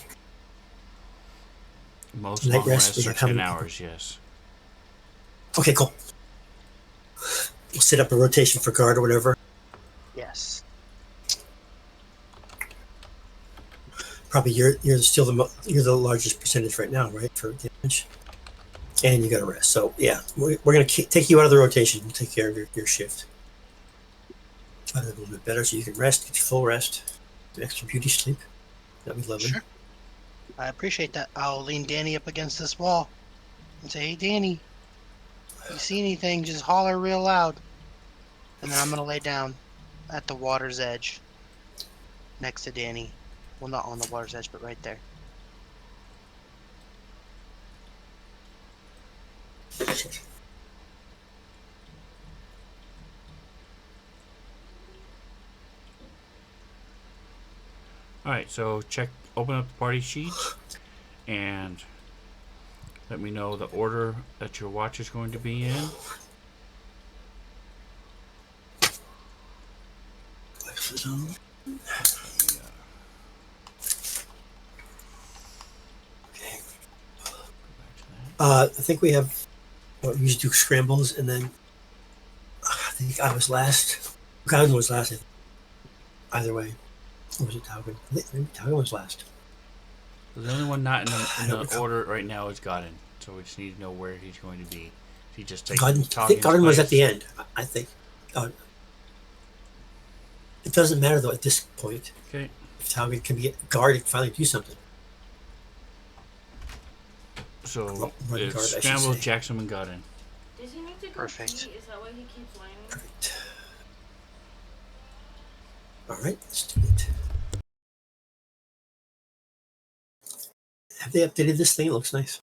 Most Night long rest, rests are how 10 many- hours, yes. Okay, cool. We'll set up a rotation for guard or whatever. Yes. Probably you're still you're the largest percentage right now, right, for damage, and you got to rest. So yeah, we're gonna take you out of the rotation. We'll take care of your shift. Try to do a little bit better so you can rest, get your full rest, an extra beauty sleep. That'd be lovely. Sure. I appreciate that. I'll lean Danny up against this wall and say, "Hey, Danny, if you see anything, just holler real loud." And then I'm gonna lay down at the water's edge next to Danny. Well, not on the water's edge, but right there. Alright, so open up the party sheet and let me know the order that your watch is going to be in. I think we have. Well, we usually do scrambles, and then I think I was last. Gaugen was last. I think. Either way, or was it Taugen? I think maybe Taugen was last. The only one not in I the don't recall. order right now is Godin, so we just need to know where he's going to be. He just takes I think Gaugen was at the end. I think. It doesn't matter though at this point. Okay. If Taugen can be guard, and finally do something. So Running it's guard, I should Scramble, say. Jackson, and Godin. Does he need to go Perfect. pee? Is that why he keeps lying? Perfect. All right, let's do it. Have they updated this thing? It looks nice.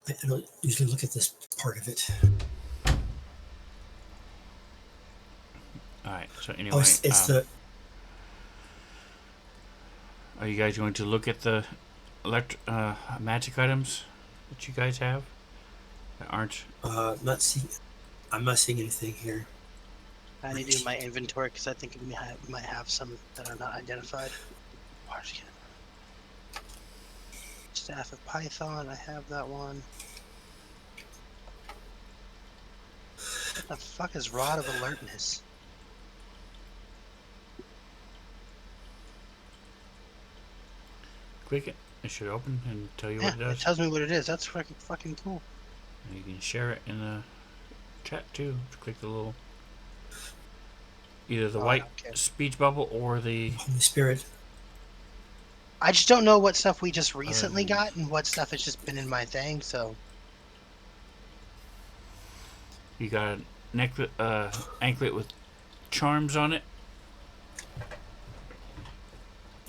I don't usually look at this part of it. Alright, so anyway. Oh, it's the. Are you guys going to look at the magic items that you guys have that aren't? Not seeing. I'm not seeing anything here. I need to do my inventory because I think we might have some that are not identified. Staff of Python, I have that one. What the fuck is Rod of Alertness? Click it. It should open and tell you Yeah, what it it does. tells me what it is. That's fucking cool. And you can share it in the chat too. Click the little, either the Oh, I white don't care. speech bubble or the Holy Spirit. I just don't know what stuff we just recently thing. got and what stuff has just been in my thing, so You got a necklet, anklet with charms on it.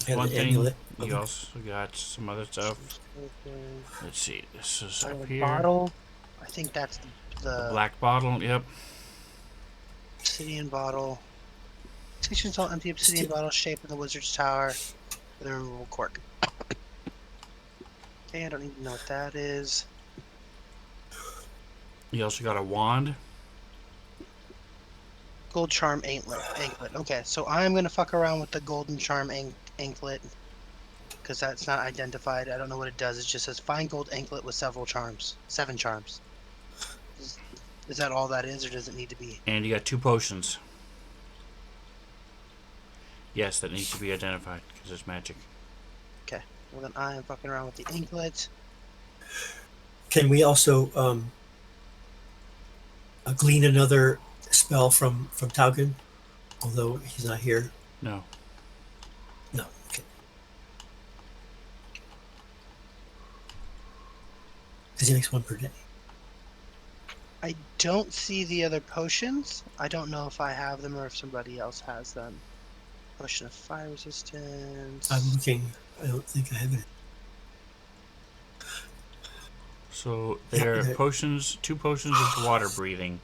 And One the thing. amulet. You also got some other stuff. okay. Let's see. This is A up here. bottle. I think that's A the black bottle. Yep. obsidian bottle. Stations all empty obsidian bottle shaped in the wizard's tower with a removable cork. Okay, I don't even know what that is. You also got a wand. Gold charm anklet. Okay, so I'm gonna fuck around with the golden charm anklet because that's not identified. I don't know what it does. It just says find gold anklet with several charms. 7 charms. Is that all that is, or does it need to be? And you got 2 potions. Yes, that needs to be identified because it's magic. Okay. Well, then I am fucking around with the anklet. Can we also glean another spell from Taugen? Although he's not here. No. No. Okay. Because he makes 1 per day. I don't see the other potions. I don't know if I have them or if somebody else has them. Potion of fire resistance. I'm looking. I don't think I have it. So there are Yeah. potions, 2 potions of water breathing.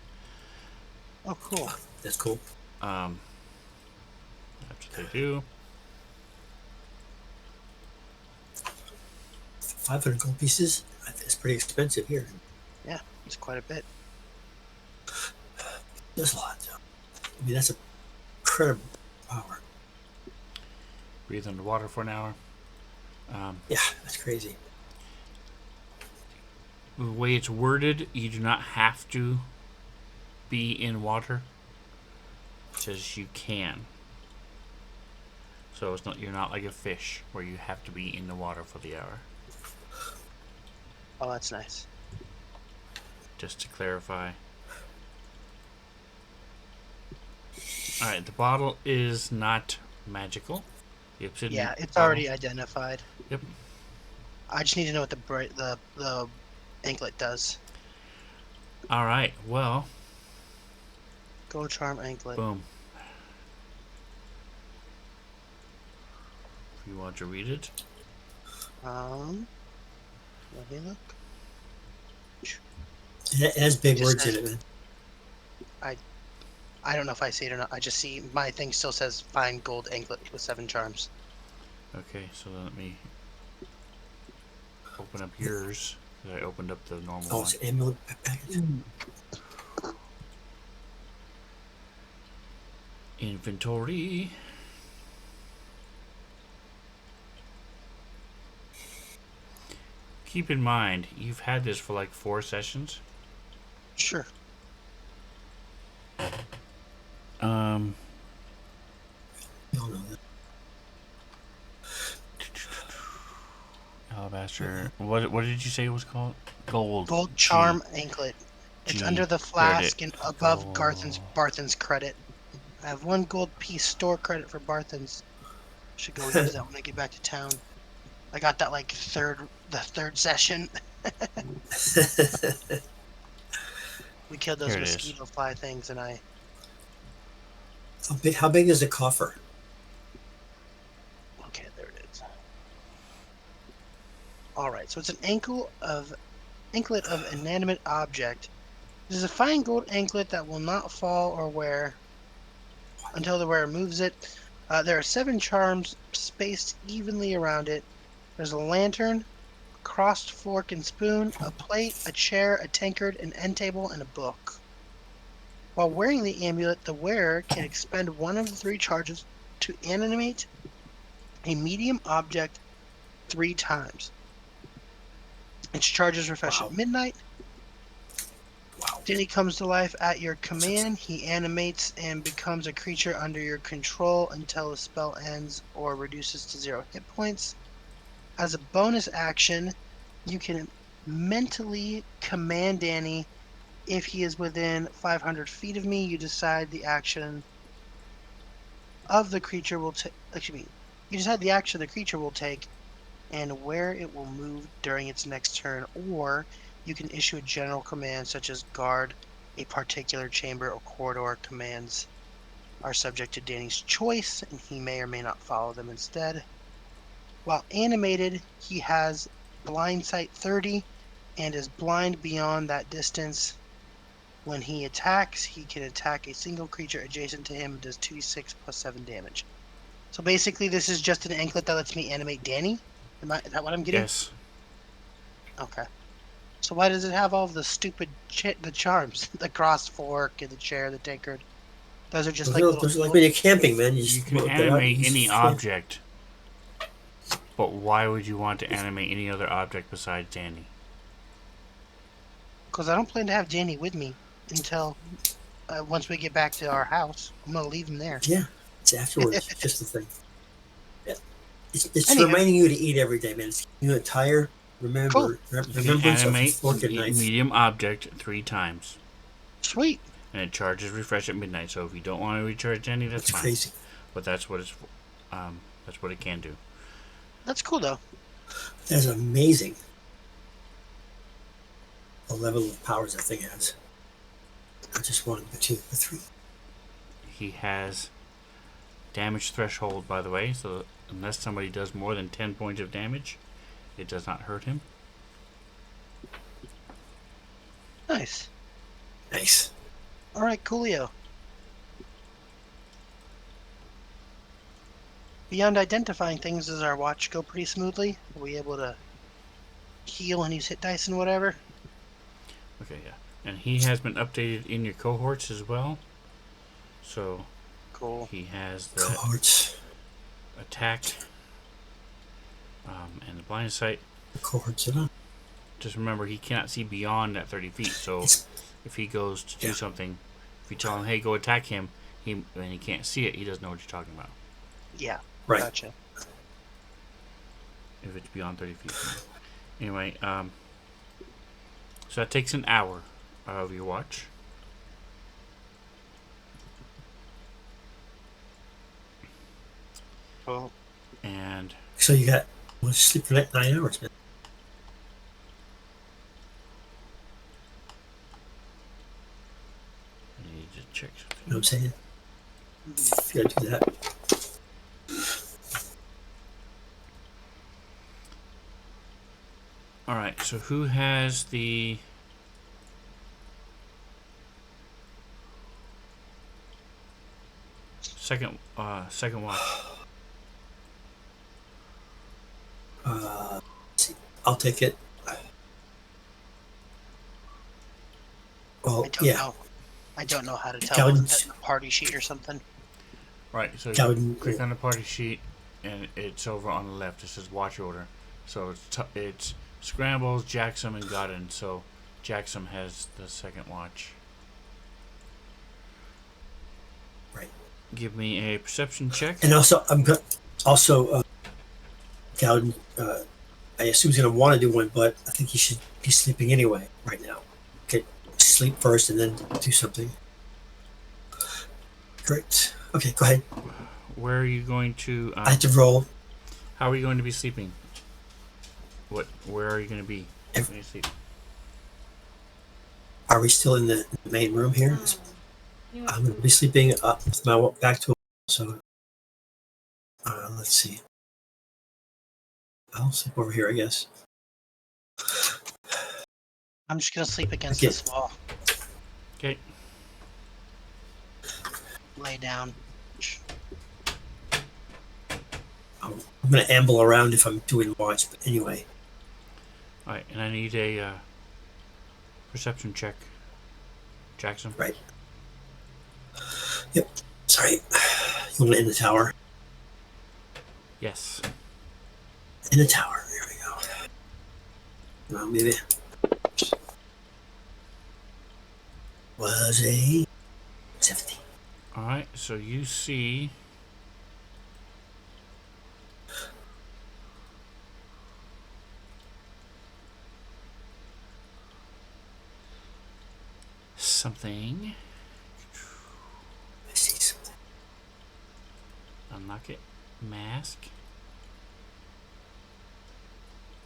Oh, cool. That's cool. That's what they do. 500 gold pieces. That's pretty expensive here. Yeah, it's quite a bit. That's a lot, though. I mean, that's a incredible power. Breathe underwater for an hour. Yeah, that's crazy. The way it's worded, you do not have to be in water. It says you can. So it's not, you're not like a fish where you have to be in the water for the hour. Oh, that's nice. Just to clarify. Alright, the bottle is not magical. The obsidian Yeah, it's bottle- already identified. Yep. I just need to know what the anklet does. Alright, well, Gold charm anklet. boom. If you want to read it. Let me look. It has big Just words in says- it, man. I don't know if I see it or not. I just see my thing still says find gold anklet with 7 charms. Okay, so let me open up yours. 'Cause I opened up the normal Oh, one. it's an amulet package. Inventory. Keep in mind, you've had this for like 4 sessions. Sure. We all know that. Alabaster. What did you say it was called? Gold. Gold G. charm anklet. It's G. under the There it flask is. and above Gold. Barthen's credit. I have 1 gold piece store credit for Barthen's. Should go use that when I get back to town. I got that like the third session. We killed those Here it is. mosquito fly things, and I. How big is the coffer? Okay, there it is. All right, so it's an anklet of inanimate object. This is a fine gold anklet that will not fall or wear until the wearer moves it. There are 7 charms spaced evenly around it. There's a lantern, crossed fork and spoon, a plate, a chair, a tankard, an end table, and a book. While wearing the amulet, the wearer can expend 1 of the 3 charges to animate a medium object 3 times. Its charges refresh at Wow. midnight. Wow. Denny comes to life at your command. He animates and becomes a creature under your control until the spell ends or reduces to 0 hit points. As a bonus action, you can mentally command Danny. If he is within 500 feet of me, you decide the action of the creature will take. Excuse me. You decide the action the creature will take and where it will move during its next turn, or you can issue a general command such as guard a particular chamber or corridor. Commands are subject to Danny's choice, and he may or may not follow them instead. While animated, he has blind sight 30 and is blind beyond that distance. When he attacks, he can attack a single creature adjacent to him and does 2d6 plus 7 damage. So basically, this is just an anklet that lets me animate Danny. Is that what I'm getting? Yes. Okay. So why does it have all of the stupid the charms? The cross fork and the chair, the tankard. Those are just like little. Those are like when you're camping, man. You You just can get out and animate use any your hand. object, but why would you want to animate any other object besides Danny? Because I don't plan to have Danny with me until once we get back to our house. I'm gonna leave him there. Yeah, it's afterwards. Just the thing. Yeah. It's Anywho. reminding you to eat every day, man. It's keeping you a tire. Remember, Cool. You can remembrance of animate fork and a knife. medium object 3 times, Sweet. and it charges refresh at midnight. So if you don't want to recharge Danny, that's That's fine. crazy. But that's what that's what it can do. That's cool though. That's amazing. The level of powers that thing has. Not just one, but two, but three. He has damage threshold, by the way, so unless somebody does more than 10 points of damage, it does not hurt him. Nice. Nice. All right, coolio. Beyond identifying things, does our watch go pretty smoothly? Are we able to heal and use hit dice and whatever? Okay, yeah. And he has been updated in your cohorts as well. So Cool. he has the Cohorts. attack and the blind sight. Cohorts it on. Just remember, he cannot see beyond that 30 feet. So It's, if he goes to do Yeah. something, if you tell him, hey, go attack him, and he can't see it, he doesn't know what you're talking about. Yeah. right. Gotcha. If it's beyond 30 feet. Anyway, so that takes an hour of your watch. Cool. And So you got sleep for 9 hours, man. I need to check something. You know what I'm saying? You gotta do that. Alright, so who has the second watch? Let's see. I'll take it. Well, I don't yeah. know. I don't know how to tell. Calvin- Wasn't that in the party sheet or something? Right, so Calvin- you click on the party sheet, and it's over on the left. It says watch order. So it's Scrambles, Jackson, and Godin. So Jackson has the second watch. Right. Give me a perception check. And also, I'm going also, Calvin, I assume he's going to want to do one, but I think he should be sleeping anyway right now. Okay, sleep first and then do something. Great. Okay, go ahead. Where are you going to? I had to roll. How are you going to be sleeping? Where are you going to be If- when you sleep? Are we still in the main room here? You I'm going to be sleeping up with my back to. So, let's see. I'll sleep over here, I guess. I'm just gonna sleep against Okay. this wall. Okay. Lay down. I'm going to amble around if I'm doing watch, but anyway. All right, and I need a perception check. Jackson. Right. Yep. Sorry. You want to in the tower? Yes. In the tower. There we go. Well, maybe was a 70. All right. So you see something. I see something. Unlock it. Mask.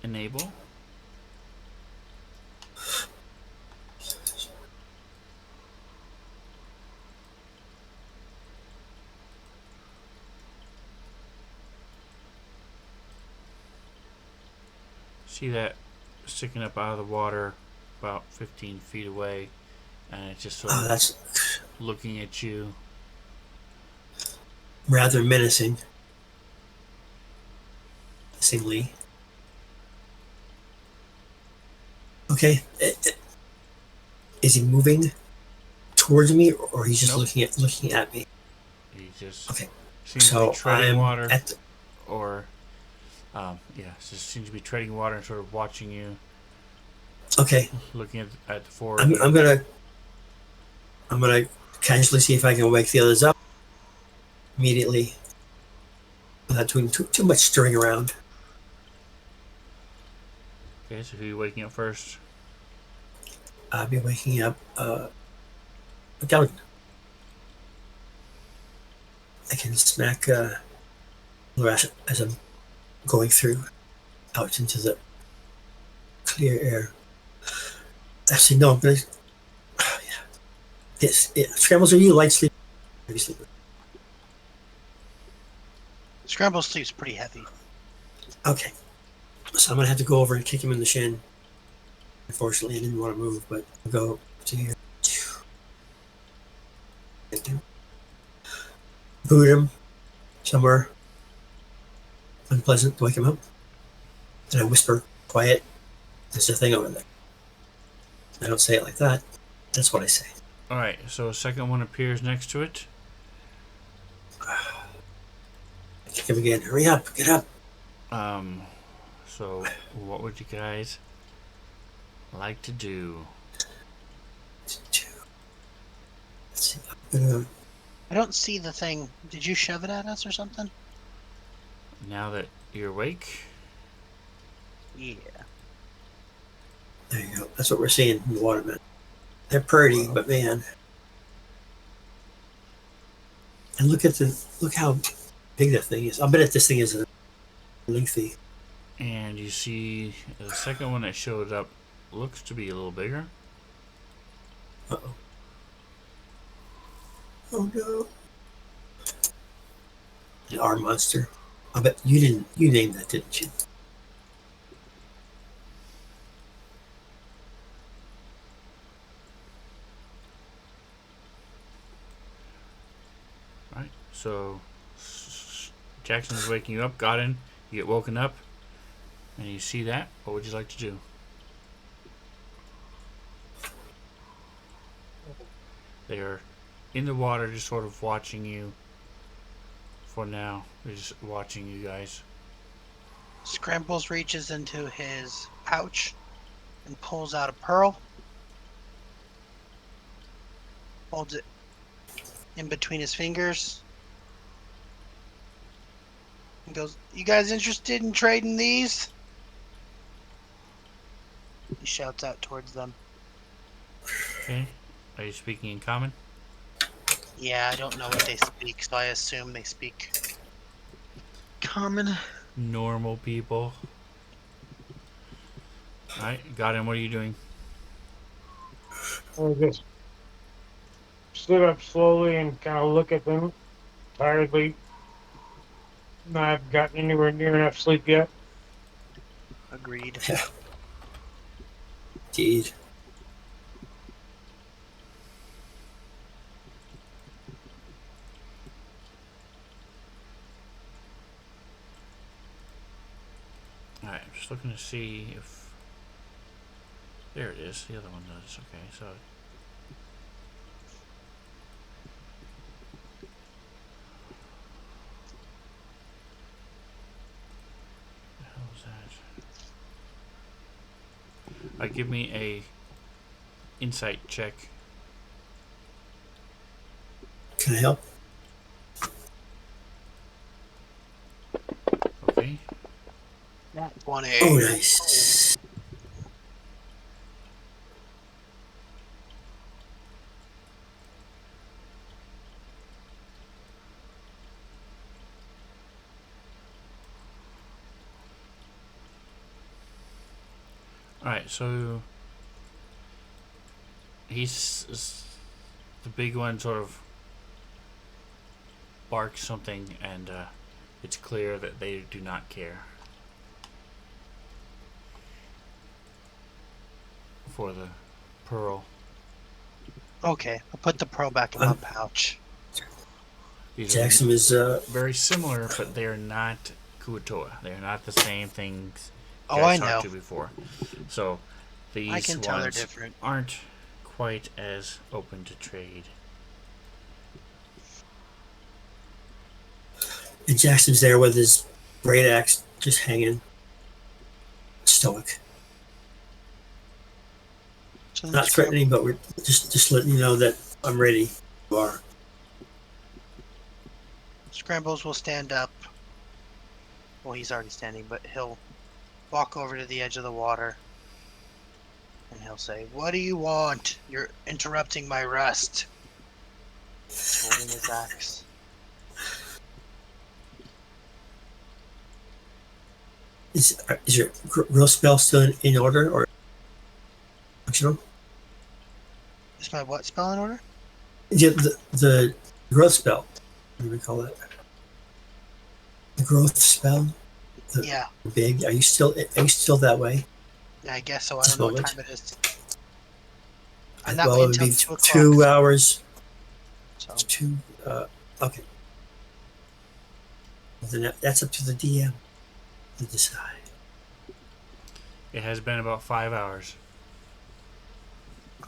Enable. See that sticking up out of the water about 15 feet away, and it's just sort Oh, of that's looking at you. rather menacing. Menacingly. Okay. Is he moving towards me, or he's just Nope. looking at me? He just Okay. seems to be So treading I'm water, at. or yeah, just seems to be treading water and sort of watching you, Okay. looking at the four of I'm, you. I'm gonna I'm gonna casually see if I can wake the others up immediately without doing too much stirring around. Okay, so who are you waking up first? I'll be waking up Galligan. I can smack as I'm going through out into the clear air. Actually, no, I'm gonna. Yeah. Scrambles, are you light sleep? Heavy sleeper? Scramble sleep's pretty heavy. Okay. So I'm gonna have to go over and kick him in the shin. Unfortunately, I didn't want to move, but I'll go to here. Boot him somewhere unpleasant to wake him up. And I whisper, quiet, there's a thing over there. I don't say it like that. That's what I say. All right, so a second one appears next to it. I kick him again. Hurry up, get up. So what would you guys like to do? Let's see. I'm gonna, I don't see the thing. Did you shove it at us or something? Now that you're awake, Yeah. there you go. That's what we're seeing in the water, man. They're pretty, but man. And look how big that thing is. I bet this thing is lengthy. and you see the second one that showed up looks to be a little bigger. Uh-oh. Oh no. An arm monster. I bet you named that, didn't you? Right. So Jackson's waking you up. Got in. You get woken up, and you see that. What would you like to do? They are in the water, just sort of watching you. For now, they're just watching you guys. Scrambles reaches into his pouch and pulls out a pearl. Holds it in between his fingers. And goes, "You guys interested in trading these?" He shouts out towards them. Okay. Are you speaking in common? Yeah, I don't know what they speak, so I assume they speak common. Normal people. Alright, got in. What are you doing? I just sit up slowly and kind of look at them tiredly. Not gotten anywhere near enough sleep yet. Agreed. Indeed. Alright, I'm just looking to see if. There it is. The other one does. Okay, so. that? Give me a insight check. Can I help? Okay. That 20. Oh, nice. Alright, so the big one sort of barks something, and it's clear that they do not care for the pearl. Okay, I'll put the pearl back in my pouch. These Jackson are is very similar, but they're not Kuatoa. They're not the same things you Oh, guys I talked know. to before. So these I can tell they're ones different. aren't quite as open to trade. and Jackson's there with his great axe just hanging, stoic. So Not threatening, but we're just letting you know that I'm ready. You are. Scrambles will stand up. Well, he's already standing, but he'll walk over to the edge of the water. And he'll say, "What do you want? You're interrupting my rest." He's holding his axe. Is your grill spell still in order or functional? Is my what spell in order? Yeah, the growth spell. What do we call it? The growth spell. The Yeah, big. Are you still that way? I guess so. I This don't know what moment? time it is. I'm not Well, waiting it would until be 2 o'clock. 2 hours. So, Two. Okay. Well, then that's up to the DM to decide. It has been about 5 hours.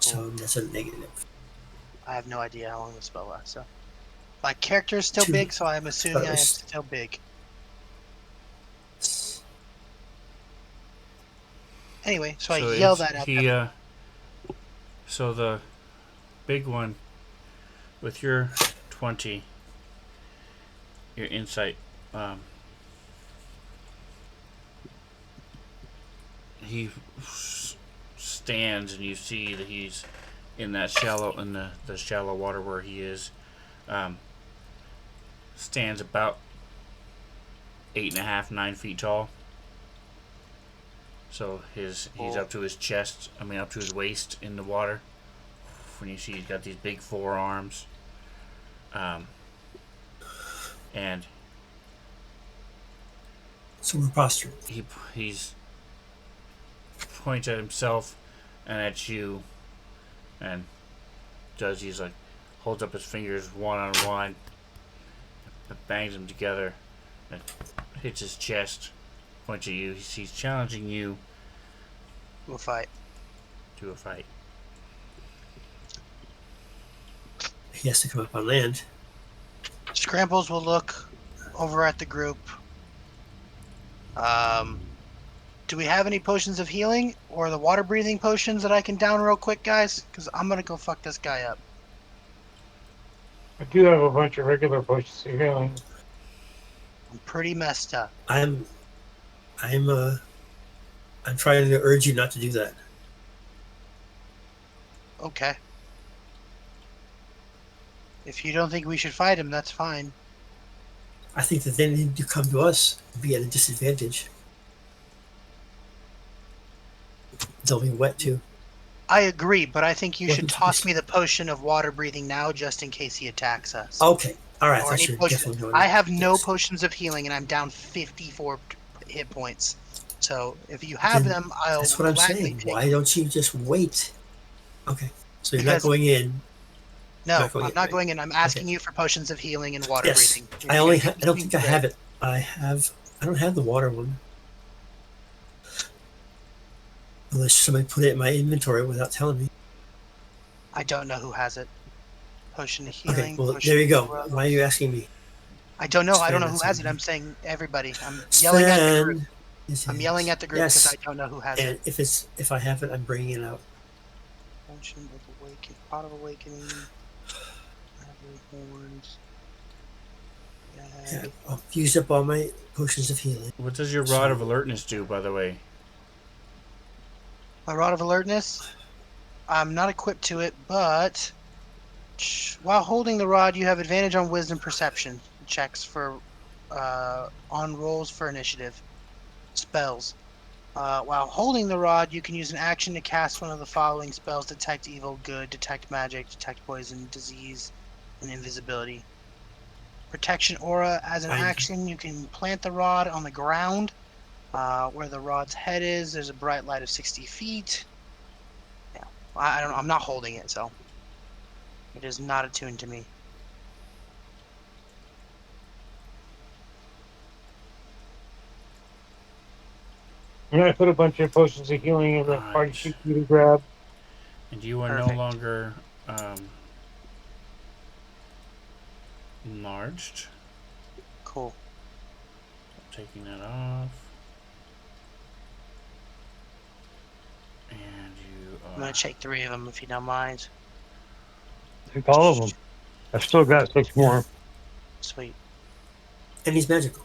So that's a negative. I have no idea how long the spell lasts. So, my character is still 2 big, so I'm assuming I am hours. still big. Anyway, so I yell that at them. So the big one with your 20, your insight, he stands, and you see that he's in that the shallow water where he is. Stands about 8.5, 9 feet tall. So he's up to his chest. Up to his waist in the water. When you see he's got these big forearms, and So we're postured. he's points at himself and at you, and he's like holds up his fingers one on one, bangs them together, and hits his chest. Points at you. He's challenging you We'll fight. to a fight. He has to come up on land. Scrambles will look over at the group. Do we have any potions of healing or the water breathing potions that I can down real quick, guys? Because I'm gonna go fuck this guy up. I do have a bunch of regular potions of healing. I'm pretty messed up. I'm trying to urge you not to do that. Okay. If you don't think we should fight him, that's fine. I think that they need to come to us and be at a disadvantage. They'll be wet too. I agree, but I think you Well, should he's- toss me the potion of water breathing now, just in case he attacks us. Okay. All right. I Or thought any you were potion. definitely doing I it. have no Yes. potions of healing, and I'm down 54 hit points. So if you have Then them, I'll That's what I'm gladly saying. take Why don't you just wait? Okay. So you're Because- not going in. No, Not going I'm in, not right? going in. I'm asking you for potions of healing and water Yes. breathing. If I you only. can I don't give think I me have that- it. I don't have the water one. Unless somebody put it in my inventory without telling me. I don't know who has it. Potion of healing. Okay. Well, potion there you of go. growth. Why are you asking me? I don't know. I don't know Sven, who that's has it. on I'm saying everybody. I'm yelling at the group. Sven, Yes, I'm it yelling is. at the group because Yes. I don't know who has And it. if I have it, I'm bringing it out. Potion of Awakening, Pot of Awakening, Ivory Horns, Yeah, Bag. I've used up all my potions of healing. What does your Rod of So Alertness do, by the way? My Rod of Alertness. I'm not equipped to it, but while holding the rod, you have advantage on Wisdom Perception checks for on rolls for initiative spells. While holding the rod, you can use an action to cast one of the following spells: Detect Evil, Good, Detect Magic, Detect Poison, Disease, and Invisibility. Protection Aura. As an I action, you can plant the rod on the ground where the rod's head is. There's a bright light of 60 feet. Yeah, I don't know. I'm not holding it, so it is not attuned to me. And I put a bunch of potions of healing in the party Alright. sheet for you to grab. And you are no Perfect. longer enlarged. Cool. Taking that off. And you I'm gonna are. take 3 of them if you don't mind. Take all of them. I've still got 6 yeah, more. Sweet. and he's magical.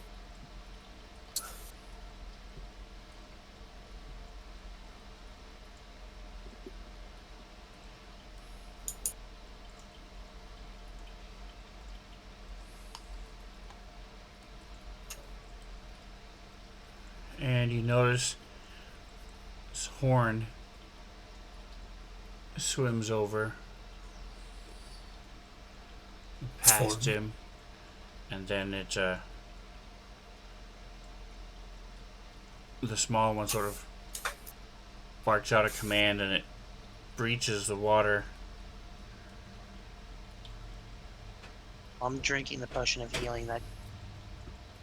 And you notice this horn swims over past Form. him, and then the small one sort of barks out a command, and it breaches the water. I'm drinking the potion of healing that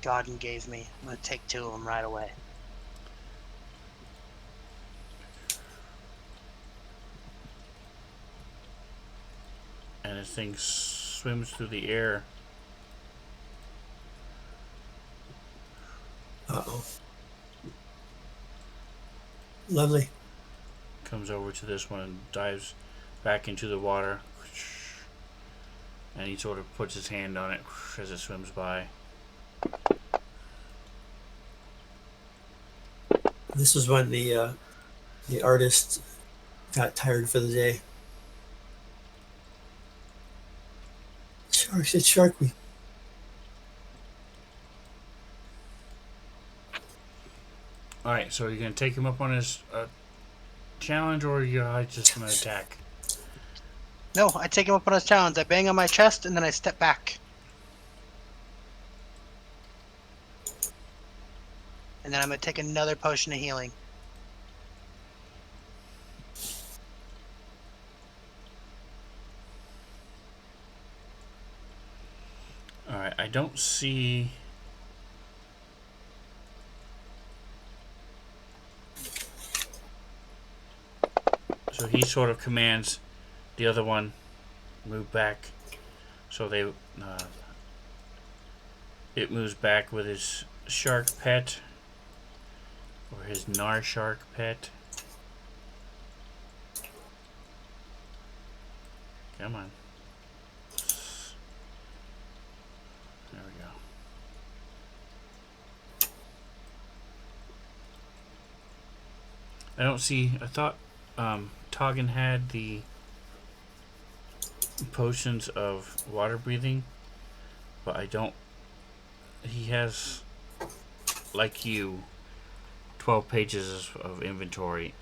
Godden gave me. I'm gonna take 2 of them right away. And this thing swims through the air. Uh-oh. Lovely. Comes over to this one and dives back into the water. And he sort of puts his hand on it as it swims by. This was when the artist got tired for the day. Sharks, it's Shark Week. Alright, so you're going to take him up on his challenge, or you're just going to attack? No, I take him up on his challenge. I bang on my chest and then I step back. And then I'm gonna take another potion of healing. Alright, I don't see. So he sort of commands the other one move back. So it moves back with his shark pet, or his Nar shark pet. Come on. There we go. I don't see. I thought Toggin had the potions of water breathing, but I don't. He has, like you, 12 pages of inventory,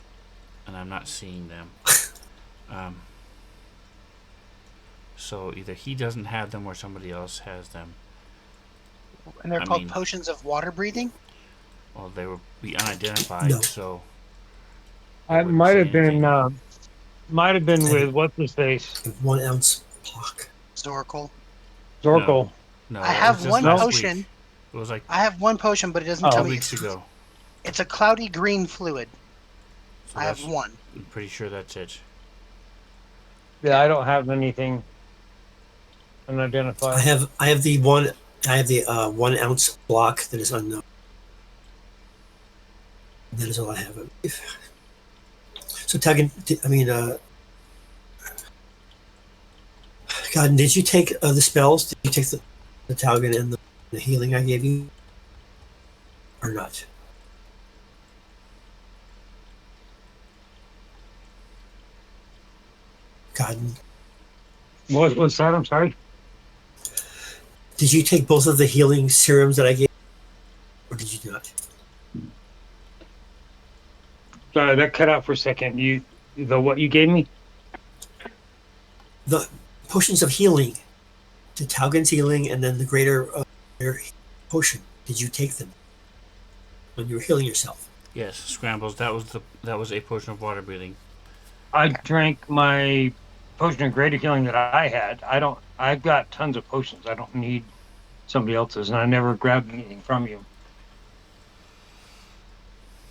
and I'm not seeing them. So either he doesn't have them or somebody else has them. And they're I called mean- potions of water breathing? Well, they would be unidentified, No. so I wouldn't might say have been anything. with what's his face? 1 ounce block. Zoracle. Zorkel. No, I it have was just one last potion. week. It was like I have one potion, but it doesn't Oh. tell 2 me. weeks ago. It's a cloudy green fluid. So I have that's- one. I'm pretty sure that's it. Yeah, I don't have anything unidentified. I have the 1 ounce block that is unknown. That is all I have. I believe. So, Tagan, God, did you take the spells? Did you take the Talgan and the healing I gave you, or not? God, What's that? I'm sorry. did you take both of the healing serums that I gave, or did you not? Sorry, that cut out for a second. What you gave me? The potions of healing, the Talgan's healing, and then the greater potion. Did you take them when you were healing yourself? Yes, scrambles. That was a potion of water breathing. I drank my potion of greater healing that I had. I've got tons of potions. I don't need somebody else's, and I never grabbed anything from you.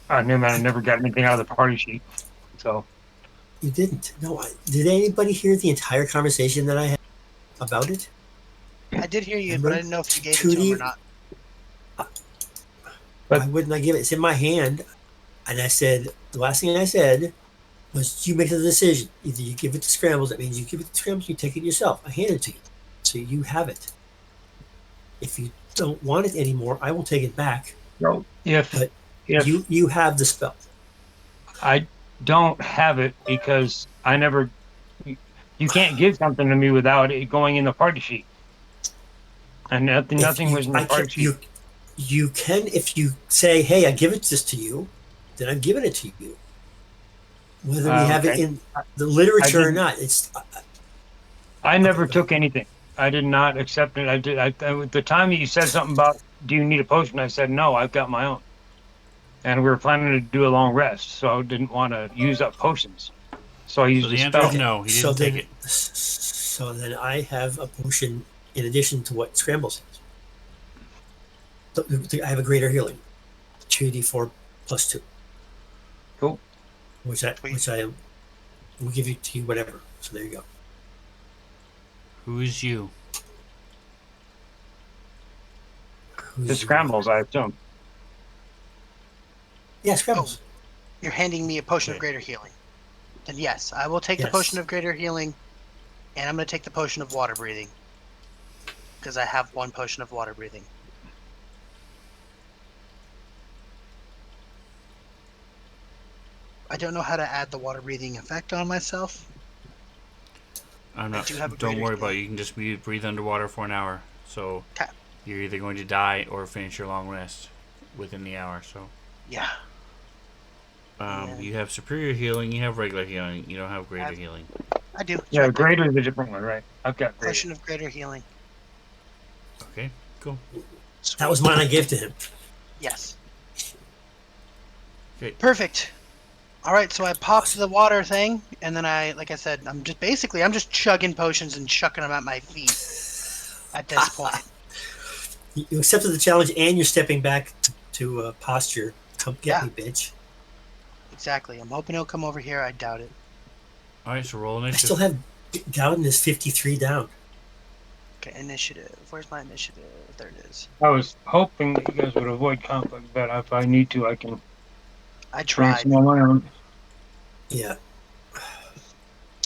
I never got anything out of the party sheet. So You didn't. No. Did anybody hear the entire conversation that I had about it? I did hear you, but I Remember? didn't know if you gave it to him or not. But- Why wouldn't I give it? It's in my hand, and I said the last thing I said was you make the decision. Either you give it to Scrambles. That means you give it to Scrambles. You take it yourself. I hand it to you, so you have it. If you don't want it anymore, I will take it back. if But if you have the spell. I don't have it because I never. You can't give something to me without it going in the party sheet, and nothing was in the party sheet. You can if you say, "Hey, I give it this to you," then I'm giving it to you. Whether we have it Okay. in the literature or didn't- not, it's I never go took anything. I did not accept it. I did. At the time that you said something about, do you need a potion? I said no. I've got my own, and we were planning to do a long rest, so I didn't want to use up potions. So I So used the a answer spell. is no. He didn't take it. So then I have a potion in addition to what Scrambles has. I have a greater healing, 2d4 plus 2, Cool. which I am. We'll give it to you, whatever. So there you go. Who is you? Who's The you? scrambles, I assume. Yeah, Scrambles. You're handing me a potion of Okay. greater healing. Then yes, I will take the Yes. potion of greater healing, and I'm going to take the potion of water breathing. Because I have one potion of water breathing. I don't know how to add the water breathing effect on myself. I'm not. do have a Don't greater worry about it. healing. You can just breathe underwater for an hour. So 'Kay. you're either going to die or finish your long rest within the hour. So Yeah. Yeah. you have superior healing. You have regular healing. You don't have greater I've- healing. I do. It's Yeah, right there. greater is a different one, right? I've got greater. Potion of greater healing. Okay. Cool. That was mine. I gave to him. Yes. Okay. Perfect. All right, so I popped the water thing, and then like I said, I'm just chugging potions and chucking them at my feet at this point. You accepted the challenge, and you're stepping back to posture. Come get Yeah. me, bitch. Exactly. I'm hoping he'll come over here. I doubt it. All right. So roll I still initiative. have Dowden is 53 down. Okay, initiative. Where's my initiative? There it is. I was hoping that you guys would avoid conflict, but if I need to, I can I try tried. some on my own. Yeah.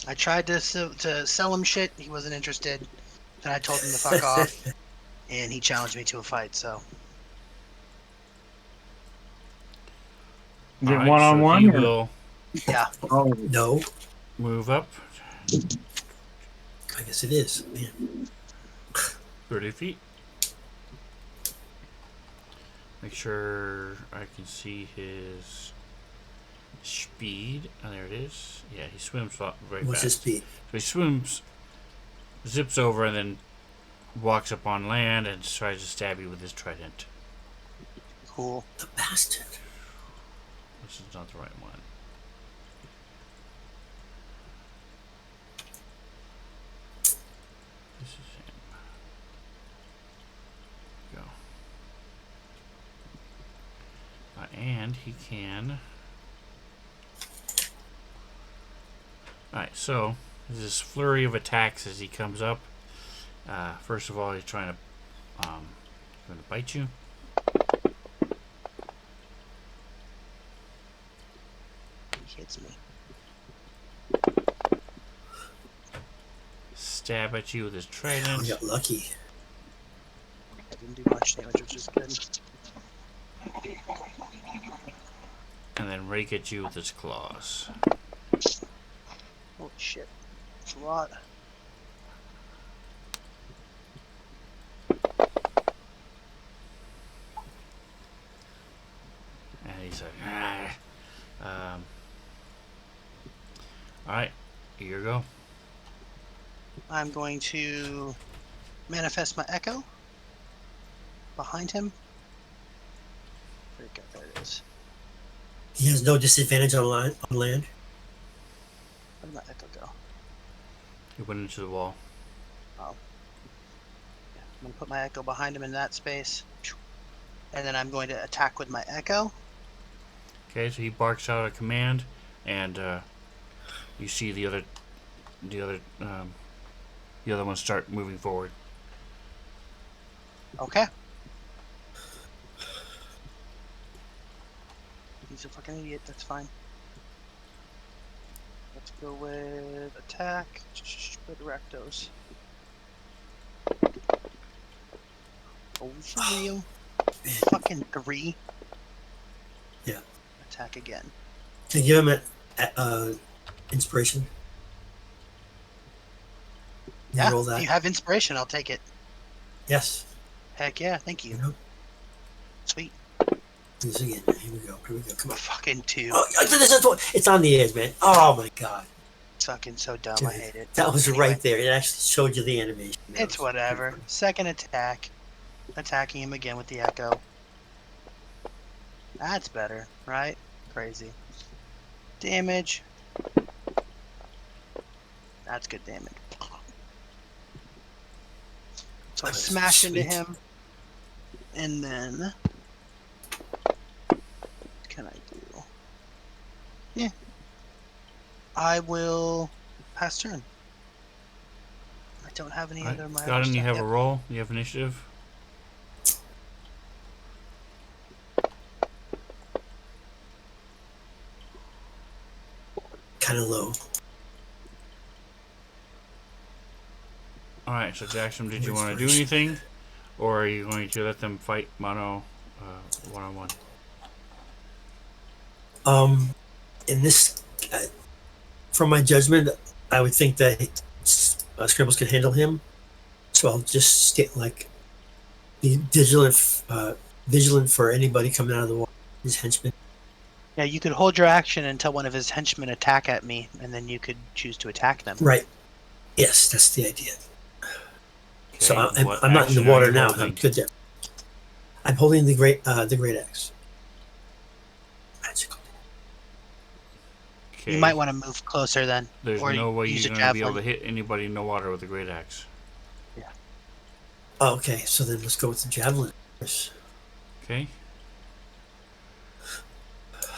I tried to sell him shit. He wasn't interested. Then I told him to fuck off, and he challenged me to a fight. So Is All it right, one on so one? he will yeah, Oh, No, move up I guess it is. Man. 30 feet. Make sure I can see his speed. Oh, there it is. Yeah, he swims very What's fast. his speed? So he swims, zips over, and then walks up on land and tries to stab you with his trident. cool. The bastard. This is not the right one. This is him. Go. And he can. Alright, so there's this flurry of attacks as he comes up. First of all, he's trying to bite you. hits me. Stab at you with his We trident. got lucky. I didn't do much damage, which is good. And then rake at you with his claws. Holy shit. That's a lot. And he's like, ah. Alright, here you go. I'm going to manifest my echo behind him. Where'd it go? There it is. He has no disadvantage on land. Where did my echo go? He went into the wall. Oh. Yeah, I'm going to put my echo behind him in that space. And then I'm going to attack with my echo. Okay, so he barks out a command, and you see the other ones start moving forward. Okay. He's a fucking idiot. That's fine. Let's go with attack. With Rakdos. Oh, for real? Fucking 3. Yeah. Attack again. Can you give him an inspiration? Can you Yeah. roll that? If you have inspiration, I'll take it. Yes. Heck yeah. Thank you. Yep. Sweet. Do this again. Here we go. Here we go. Come on. Fucking 2. Oh, it's on the edge, man. Oh my god. It's fucking so dumb. Dude, I hate it. that was Anyway, right there. It actually showed you the animation. That It's was whatever. pretty Second attack. Attacking him again with the echo. That's better, right? Crazy. Damage. That's good damage. So I That's smash into sweet. him. And then... What can I do? Yeah. I will pass turn. I don't have any Alright, other of my got other him. You stuff have yet. a roll. You have initiative. kind of low. Alright, so Jackson, did you want to do Inspiration. anything? Or are you going to let them fight mono, one-on-one? In this, from my judgment, I would think that Scribbles can handle him. So I'll just stay be vigilant for anybody coming out of the water. His henchmen. Yeah, you could hold your action until one of his henchmen attack at me, and then you could choose to attack them. Right. Yes, that's the idea. Okay, So what I'm not in the action are water you now. holding? I'm good there. I'm holding the great axe. Magical. Okay. You might want to move closer then. There's or no way use you're a going to be able javelin. to hit anybody in the water with a great axe. Oh, okay, so then let's go with the javelin. I Okay?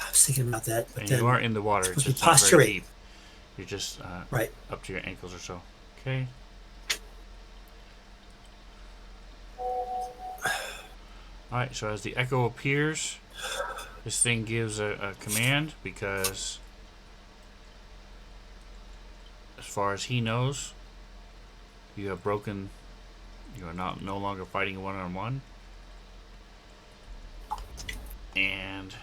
was thinking about that, but And then you are in the water. It's supposed to just be not very posturate. deep. You're just Right. up to your ankles or so. Okay? Alright, so as the echo appears, this thing gives a command because, as far as he knows, you have broken. You are no longer fighting one-on-one. And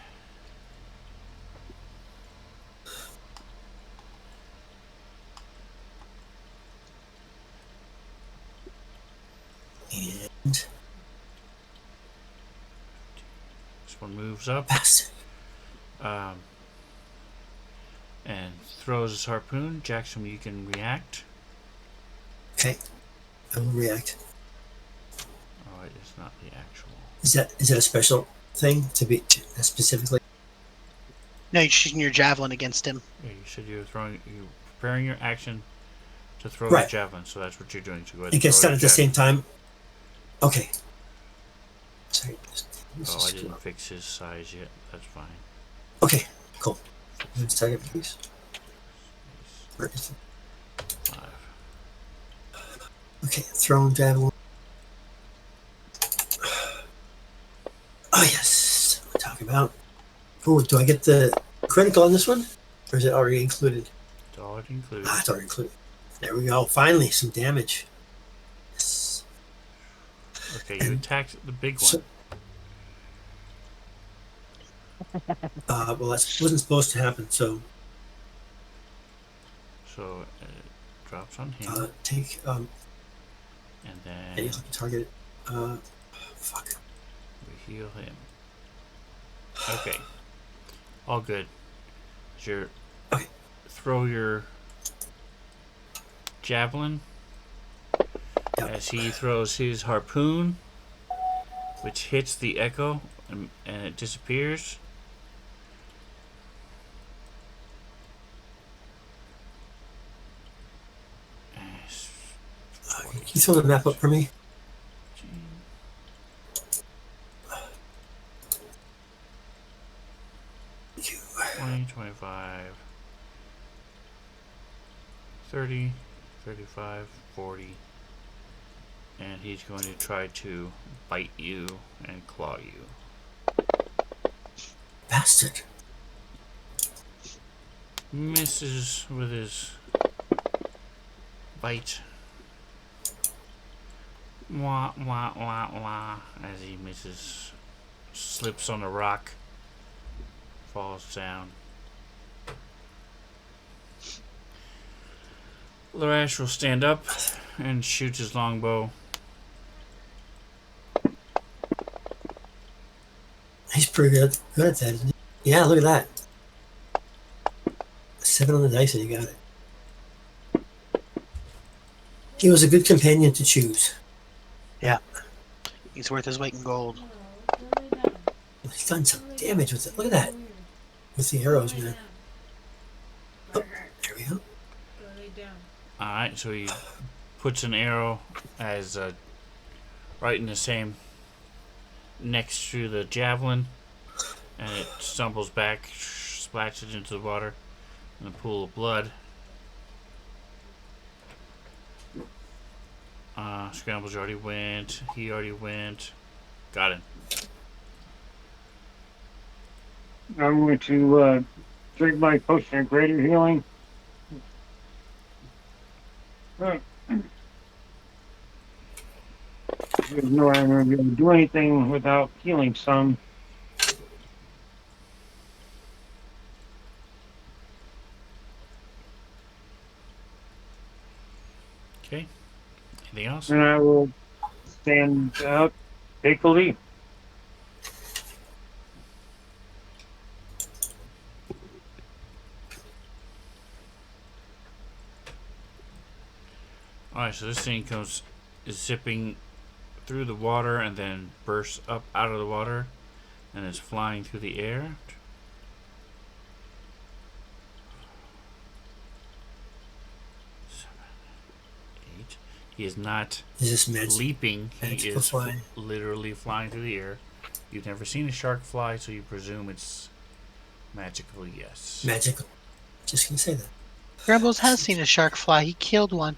And this one moves up. pass. And throws his harpoon. Jackson, you can react. Okay, I will react. Oh, it is not the actual. Is that a special thing specifically? No, you're shooting your javelin against him. Yeah, you said you preparing your action to throw Right. the javelin, so that's what you're doing. So go ahead It and gets throw done the at the same javelin. time. Okay. Sorry. This Oh, is I too didn't low. fix his size yet. That's fine. Okay, cool. One second, please. Where is it? 5. Okay, thrown javelin. Oh yes, that's what we're talking about. Oh, do I get the critical on this one? Or is it already included? It's already included. Ah, it's already included. There we go. Finally, some damage. Yes. Okay, you And attacked the big so, one. well, that wasn't supposed to happen. So So it drops on him, take and any then target. Fuck. we heal him. Okay, all good. Sure. Okay. Throw your javelin Yep. as he throws his harpoon, which hits the echo and it disappears. Can you throw the map up for me? 20, 25, 30, 35, 40. And he's going to try to bite you and claw you. Bastard. Misses with his bite. Wah, wah, wah, wah. As he misses, slips on a rock, falls down. Larash will stand up and shoot his longbow. He's pretty good at that, isn't he? Yeah, look at that. 7 on the dice and he got it. He was a good companion to choose. He's worth his weight in gold. He's done some damage with it. Look at that. With the arrows, man. Oh, there we go. Alright, so he puts an arrow as right in the same next to the javelin, and it stumbles back, splashes into the water in a pool of blood. Scrambles already went. He already went. Got him. I'm going to drink my potion of greater healing. There's no way I'm going to be able to do anything without healing some. Okay. Anything else? And I will stand up, take the lead. Alright, so this thing is zipping through the water and then bursts up out of the water and is flying through the air. 7, 8. He is not Is this magic? leaping. He magical is flying? literally flying through the air. You've never seen a shark fly, so you presume it's magical, yes. Magical. Just gonna say that. Rebels has seen a shark fly. He killed one.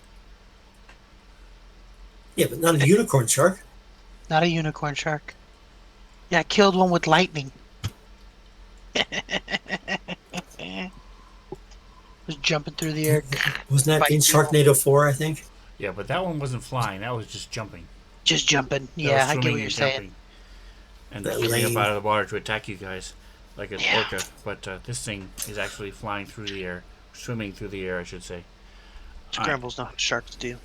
Yeah, but not a unicorn shark. Not a unicorn shark. Yeah, killed one with lightning. Was jumping through the air, Wasn't that in Bite people. Sharknado 4, I think? Yeah, but that one wasn't flying. That was just jumping. just jumping. That Yeah, was I get swimming what you're and saying. jumping. And That coming up lame. out of the water to attack you guys like an Yeah. orca. But this thing is actually flying through the air. Swimming through the air, I should say. Scrambles know how sharks do.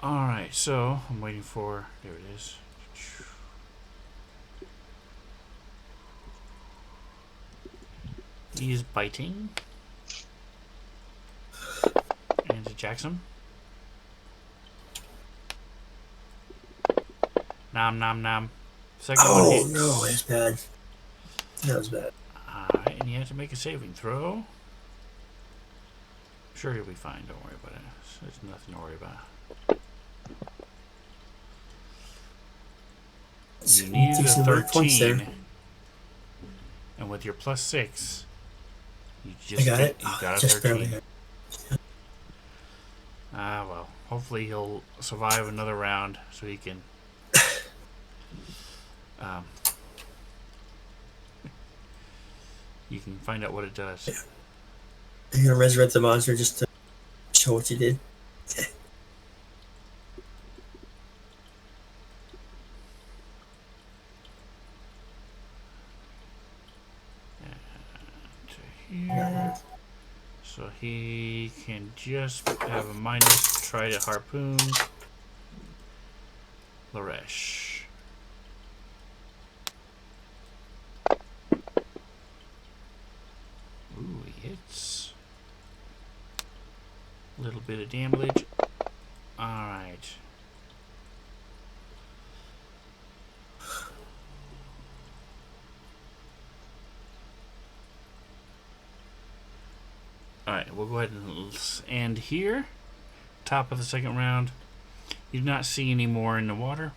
Alright, so I'm waiting for... There it is. He is biting. And it jacks him. Nom nom nom. Second one Oh, hits. no, that's bad. That was bad. Alright, and you have to make a saving throw. I'm sure he'll be fine, don't worry about it. There's nothing to worry about. You needed a Decent amount of points there. 13. And with your plus 6, you I just got it. You got a Just barely 13. got it. Well, hopefully he'll survive another round so he can you can find out what it does. You're gonna resurrect the monster just to show what you did. To here. So he can just have a minus, try to harpoon Laresh. Ooh, he hits. A little bit of damage. Alright. Alright, we'll go ahead and end here. Top of the second round. You do not see any more in the water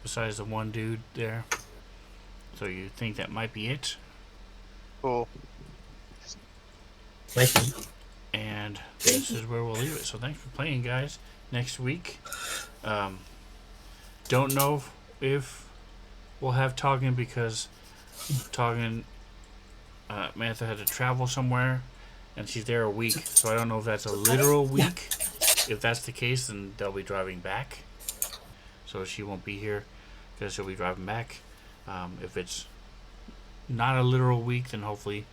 besides the one dude there. So you think that might be it. Cool. Might be. And this is where we'll leave it. So thanks for playing, guys. Next week. Don't know if we'll have Toggin because Toggin, Mantha had to travel somewhere and she's there a week. So I don't know if that's a literal week. If that's the case, then they'll be driving back. So she won't be here because she'll be driving back. If it's not a literal week, then hopefully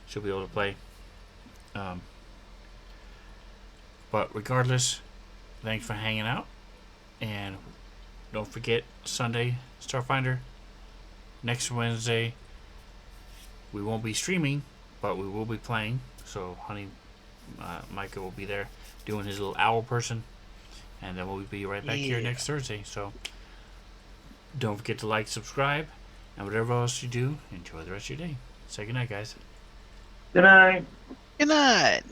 she'll be able to play. But regardless, thanks for hanging out. And don't forget, Sunday, Starfinder. Next Wednesday, we won't be streaming, but we will be playing. So, honey, Micah will be there doing his little owl person. And then we'll be right back here next Thursday. So, don't forget to like, subscribe, and whatever else you do, enjoy the rest of your day. Say goodnight, guys. Good night. Good night.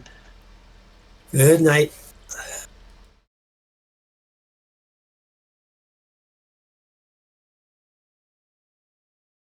Good night.